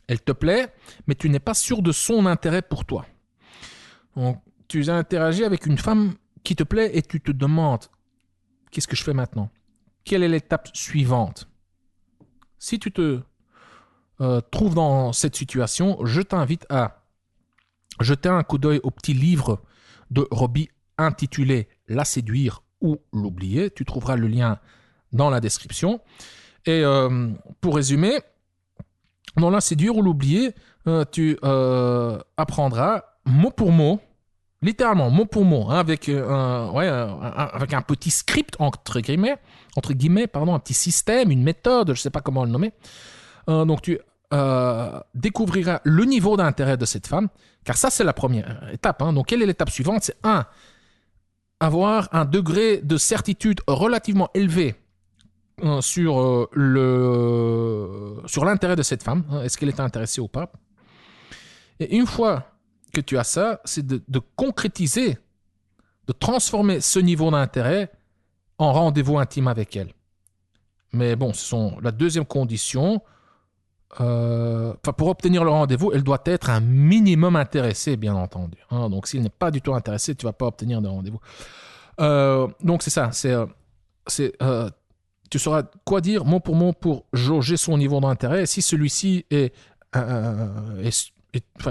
Elle te plaît, mais tu n'es pas sûr de son intérêt pour toi. Donc, tu as interagi avec une femme qui te plaît et tu te demandes, qu'est-ce que je fais maintenant? Quelle est l'étape suivante? Si tu te trouves dans cette situation, je t'invite à jeter un coup d'œil au petit livre de Robbie intitulé La séduire ou l'oublier. Tu trouveras le lien dans la description. Et pour résumer, dans La séduire ou l'oublier, tu apprendras mot pour mot, littéralement mot pour mot, hein, avec un petit script entre guillemets, un petit système, une méthode, je ne sais pas comment le nommer. Donc tu découvriras le niveau d'intérêt de cette femme, car ça c'est la première étape. Hein. Donc quelle est l'étape suivante? C'est avoir un degré de certitude relativement élevé sur l'intérêt de cette femme. Hein. Est-ce qu'elle est intéressée ou pas? Et une fois que tu as ça, c'est de concrétiser, de transformer ce niveau d'intérêt en rendez-vous intime avec elle. Mais bon, la deuxième condition. Pour obtenir le rendez-vous, elle doit être un minimum intéressée, bien entendu. Hein, donc, s'il n'est pas du tout intéressé, tu ne vas pas obtenir de rendez-vous. Donc, c'est ça. Tu sauras quoi dire mot pour jauger son niveau d'intérêt. Si celui-ci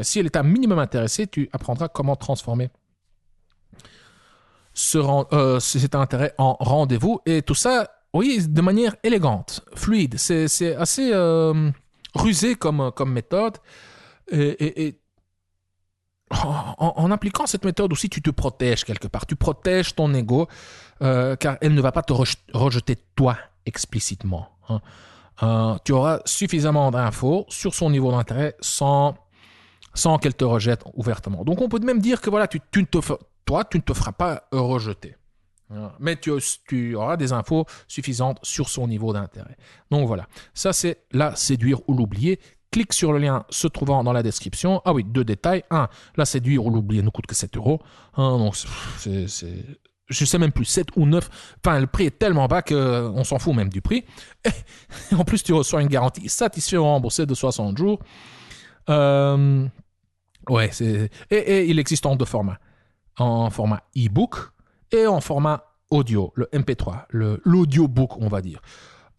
si elle est un minimum intéressée, tu apprendras comment transformer cet intérêt en rendez-vous. Et tout ça, oui, de manière élégante, fluide. C'est assez rusé comme méthode. Et en appliquant cette méthode aussi, tu te protèges quelque part. Tu protèges ton ego, car elle ne va pas te rejeter toi explicitement. Hein. Tu auras suffisamment d'infos sur son niveau d'intérêt sans qu'elle te rejette ouvertement. Donc on peut même dire que voilà, tu ne te feras pas rejeter. Mais tu auras des infos suffisantes sur son niveau d'intérêt. Donc voilà, ça c'est la séduire ou l'oublier. Clique sur le lien se trouvant dans la description. Ah oui, 2 détails. 1, la séduire ou l'oublier ne coûte que 7 €. Donc je sais même plus, 7 ou 9. Enfin, le prix est tellement bas qu'on s'en fout même du prix. Et en plus, tu reçois une garantie satisfait ou remboursée de 60 jours. Ouais, et il existe en 2 formats. En format e-book et en format audio, le MP3, l'audiobook, on va dire.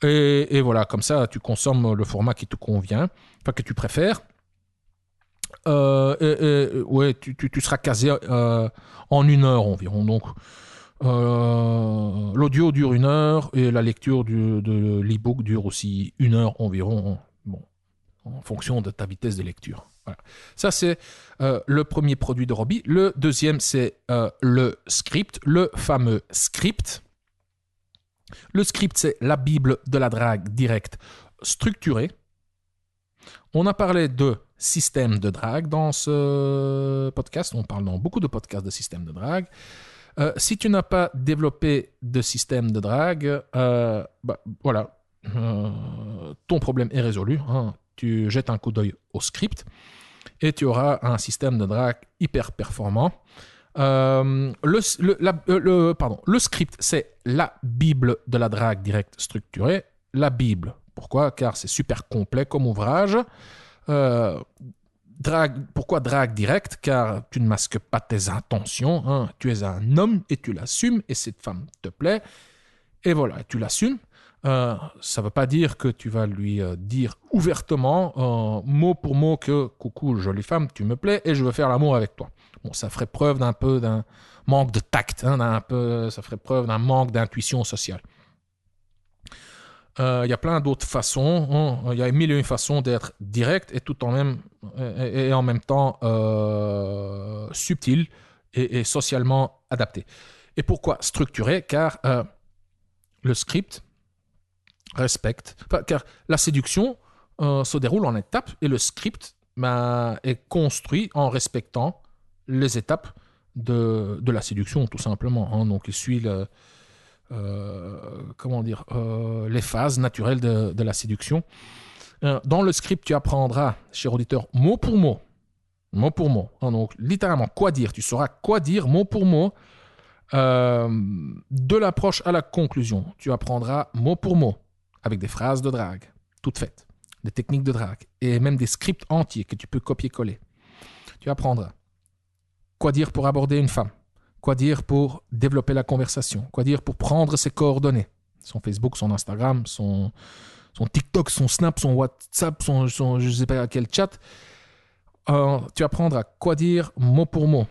Et voilà, comme ça, tu consommes le format qui te convient, enfin que tu préfères. Ouais, tu seras casé en 1 heure environ. Donc, l'audio dure 1 heure et la lecture de l'e-book dure aussi 1 heure environ. Bon, en fonction de ta vitesse de lecture. Voilà. Ça, c'est le premier produit de Robbie. Le deuxième, c'est le script, le fameux script. Le script, c'est la Bible de la drague directe structurée. On a parlé de système de drague dans ce podcast. On parle dans beaucoup de podcasts de système de drague. Si tu n'as pas développé de système de drague, voilà, ton problème est résolu. Hein. Tu jettes un coup d'œil au script et tu auras un système de drague hyper performant. Le script, c'est la Bible de la drague directe structurée. La Bible, pourquoi? Car c'est super complet comme ouvrage. Pourquoi drague directe? Car tu ne masques pas tes intentions. Hein. Tu es un homme et tu l'assumes et cette femme te plaît. Et voilà, tu l'assumes. Ça ne veut pas dire que tu vas lui dire ouvertement, mot pour mot, que coucou, jolie femme, tu me plais et je veux faire l'amour avec toi. Bon, ça ferait preuve d'un manque de tact, hein, ça ferait preuve d'un manque d'intuition sociale. Il y a plein d'autres façons. Il y a mille et une façons d'être direct et en même temps subtil et socialement adapté. Et pourquoi structuré? Car le script car la séduction se déroule en étapes et le script est construit en respectant les étapes de la séduction, tout simplement. Hein. Donc, il suit les phases naturelles de la séduction. Dans le script, tu apprendras, cher auditeur, mot pour mot. Mot pour mot. Hein. Donc, littéralement, quoi dire. Tu sauras quoi dire, mot pour mot. De l'approche à la conclusion. Tu apprendras mot pour mot, avec des phrases de drague, toutes faites, des techniques de drague, et même des scripts entiers que tu peux copier-coller. Tu apprendras quoi dire pour aborder une femme, quoi dire pour développer la conversation, quoi dire pour prendre ses coordonnées, son Facebook, son Instagram, son TikTok, son Snap, son WhatsApp, son je ne sais pas quel chat. Tu apprendras quoi dire mot pour mot,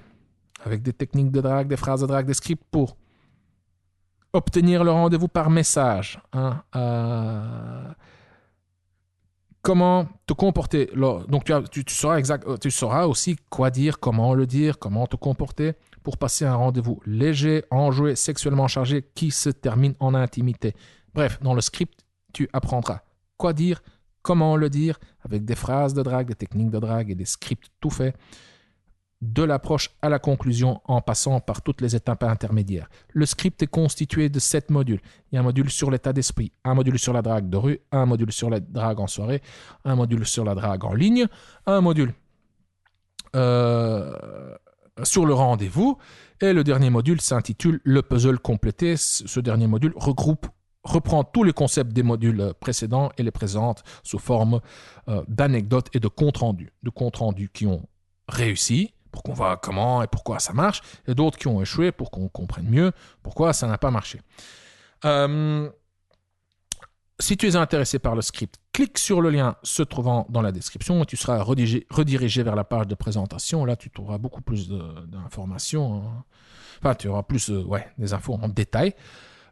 avec des techniques de drague, des phrases de drague, des scripts pour obtenir le rendez-vous par message. Hein, comment te comporter. Donc, tu sauras aussi quoi dire, comment te comporter pour passer un rendez-vous léger, enjoué, sexuellement chargé qui se termine en intimité. Bref, dans le script, tu apprendras quoi dire, comment le dire, avec des phrases de drague, des techniques de drague et des scripts tout faits. De l'approche à la conclusion en passant par toutes les étapes intermédiaires. Le script est constitué de 7 modules. Il y a un module sur l'état d'esprit, un module sur la drague de rue, un module sur la drague en soirée, un module sur la drague en ligne, un module sur le rendez-vous et le dernier module s'intitule le puzzle complété. Ce dernier module reprend tous les concepts des modules précédents et les présente sous forme d'anecdotes et de comptes rendus qui ont réussi, pour qu'on voit comment et pourquoi ça marche, et d'autres qui ont échoué pour qu'on comprenne mieux pourquoi ça n'a pas marché. Si tu es intéressé par le script, clique sur le lien se trouvant dans la description et tu seras redirigé vers la page de présentation. Là, tu trouveras beaucoup plus d'informations. Hein. Enfin, tu auras plus des infos en détail.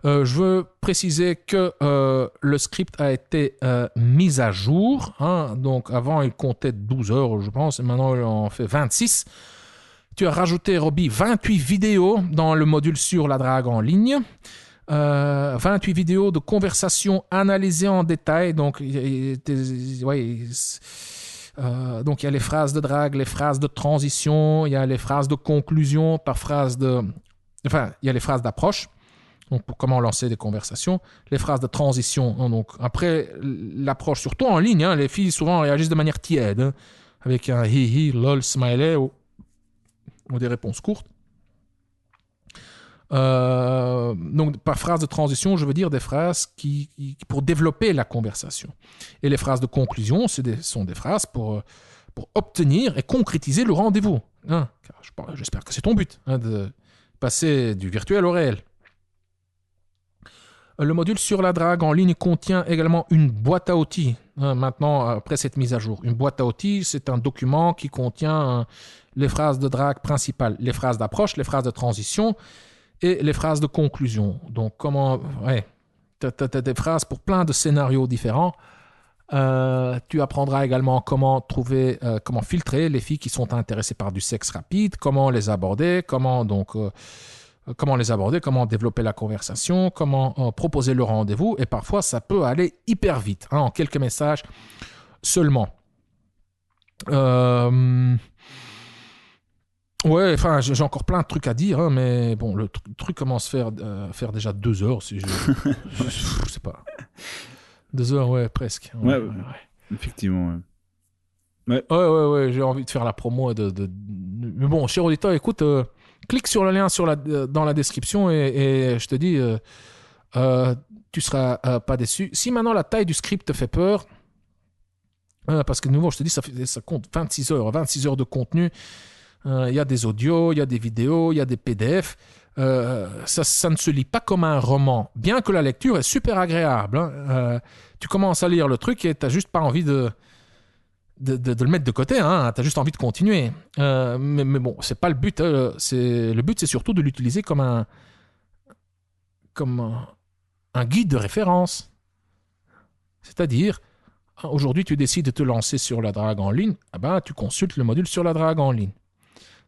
Je veux préciser que le script a été mis à jour. Hein. Donc, avant, il comptait 12 heures, je pense, et maintenant, il en fait 26. Tu as rajouté, Robbie, 28 vidéos dans le module sur la drague en ligne. 28 vidéos de conversation analysées en détail. Donc, il y a les phrases de drague, les phrases de transition, il y a les phrases de conclusion par phrase il y a les phrases d'approche. Donc, pour comment lancer des conversations, les phrases de transition. Hein, donc, après l'approche, surtout en ligne, hein, les filles souvent réagissent de manière tiède, hein, avec un hi-hi, lol, smiley ou des réponses courtes. Donc, par phrase de transition, je veux dire des phrases qui pour développer la conversation. Et les phrases de conclusion, sont des phrases pour obtenir et concrétiser le rendez-vous. Hein, car j'espère que c'est ton but, hein, de passer du virtuel au réel. Le module sur la drague en ligne contient également une boîte à outils. Maintenant, après cette mise à jour, une boîte à outils, c'est un document qui contient les phrases de drague principales, les phrases d'approche, les phrases de transition et les phrases de conclusion. Donc, tu as des phrases pour plein de scénarios différents. Tu apprendras également comment filtrer les filles qui sont intéressées par du sexe rapide, comment les aborder, comment développer la conversation, comment proposer le rendez-vous. Et parfois, ça peut aller hyper vite, en quelques messages seulement. Ouais, enfin, j'ai encore plein de trucs à dire, mais bon, le truc commence à faire déjà 2 heures, si je sais pas. 2 heures, ouais, presque. Ouais. Effectivement, ouais. Ouais, j'ai envie de faire la promo. Mais bon, cher auditeur, écoute, clique sur le lien dans la description et je te dis, tu seras pas déçu. Si maintenant la taille du script te fait peur, parce que de nouveau, je te dis, ça compte 26 heures de contenu. Il y a des audios, il y a des vidéos, il y a des PDF. Ça ne se lit pas comme un roman, bien que la lecture est super agréable. Tu commences à lire le truc et tu n'as juste pas envie de le mettre de côté. Tu as juste envie de continuer. Mais bon, c'est pas le but. Le but, c'est surtout de l'utiliser comme un guide de référence. C'est-à-dire, aujourd'hui, tu décides de te lancer sur la drague en ligne, tu consultes le module sur la drague en ligne.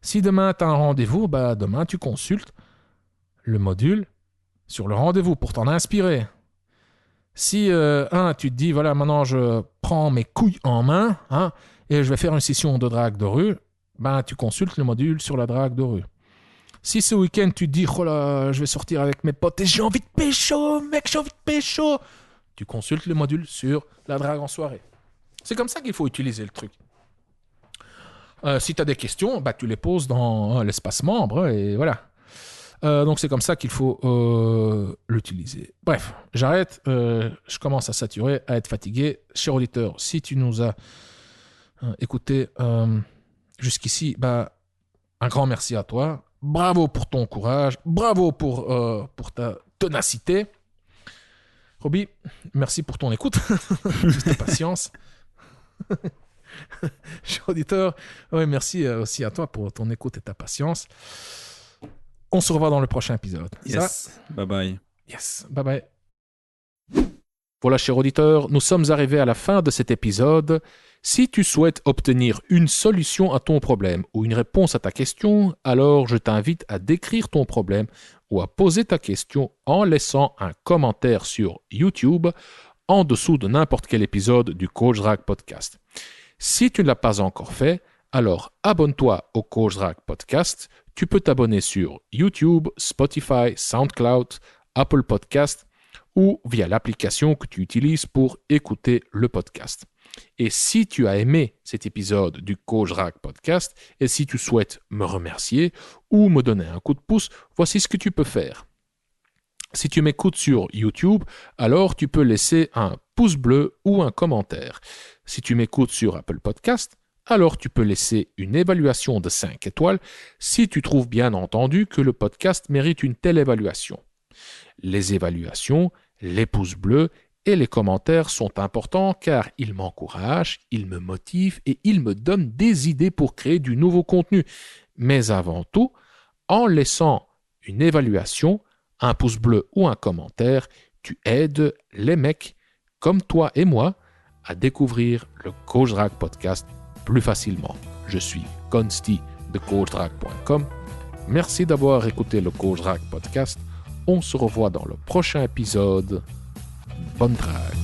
Si demain, tu as un rendez-vous, demain, tu consultes le module sur le rendez-vous pour t'en inspirer. Si, tu te dis, voilà, maintenant, je prends mes couilles en main et je vais faire une session de drague de rue, tu consultes le module sur la drague de rue. Si ce week-end, tu te dis, oh là, je vais sortir avec mes potes et j'ai envie de pécho, mec, j'ai envie de pécho, tu consultes le module sur la drague en soirée. C'est comme ça qu'il faut utiliser le truc. Si tu as des questions, tu les poses dans l'espace membre et voilà. Donc c'est comme ça qu'il faut l'utiliser. Bref, j'arrête. Je commence à saturer, à être fatigué. Cher auditeur, si tu nous as écouté jusqu'ici, un grand merci à toi. Bravo pour ton courage. Bravo pour ta ténacité. Roby, merci pour ton écoute. Juste ta patience. Cher auditeur, merci aussi à toi pour ton écoute et ta patience. On se revoit dans le prochain épisode. Yes. Bye bye. Yes. Bye bye. Voilà, cher auditeur, nous sommes arrivés à la fin de cet épisode. Si tu souhaites obtenir une solution à ton problème ou une réponse à ta question, alors je t'invite à décrire ton problème ou à poser ta question en laissant un commentaire sur YouTube en dessous de n'importe quel épisode du Coach Drague Podcast. Si tu ne l'as pas encore fait, alors abonne-toi au Coach Drague Podcast. Tu peux t'abonner sur YouTube, Spotify, SoundCloud, Apple Podcast ou via l'application que tu utilises pour écouter le podcast. Et si tu as aimé cet épisode du Coach Drague Podcast et si tu souhaites me remercier ou me donner un coup de pouce, voici ce que tu peux faire. Si tu m'écoutes sur YouTube, alors tu peux laisser un pouce bleu ou un commentaire. Si tu m'écoutes sur Apple Podcast, alors tu peux laisser une évaluation de 5 étoiles si tu trouves bien entendu que le podcast mérite une telle évaluation. Les évaluations, les pouces bleus et les commentaires sont importants car ils m'encouragent, ils me motivent et ils me donnent des idées pour créer du nouveau contenu. Mais avant tout, en laissant une évaluation, un pouce bleu ou un commentaire, tu aides les mecs comme toi et moi à découvrir le Coach Drague Podcast plus facilement. Je suis Consti de CoachDrague.com. Merci d'avoir écouté le Coach Drague Podcast. On se revoit dans le prochain épisode. Bonne drague.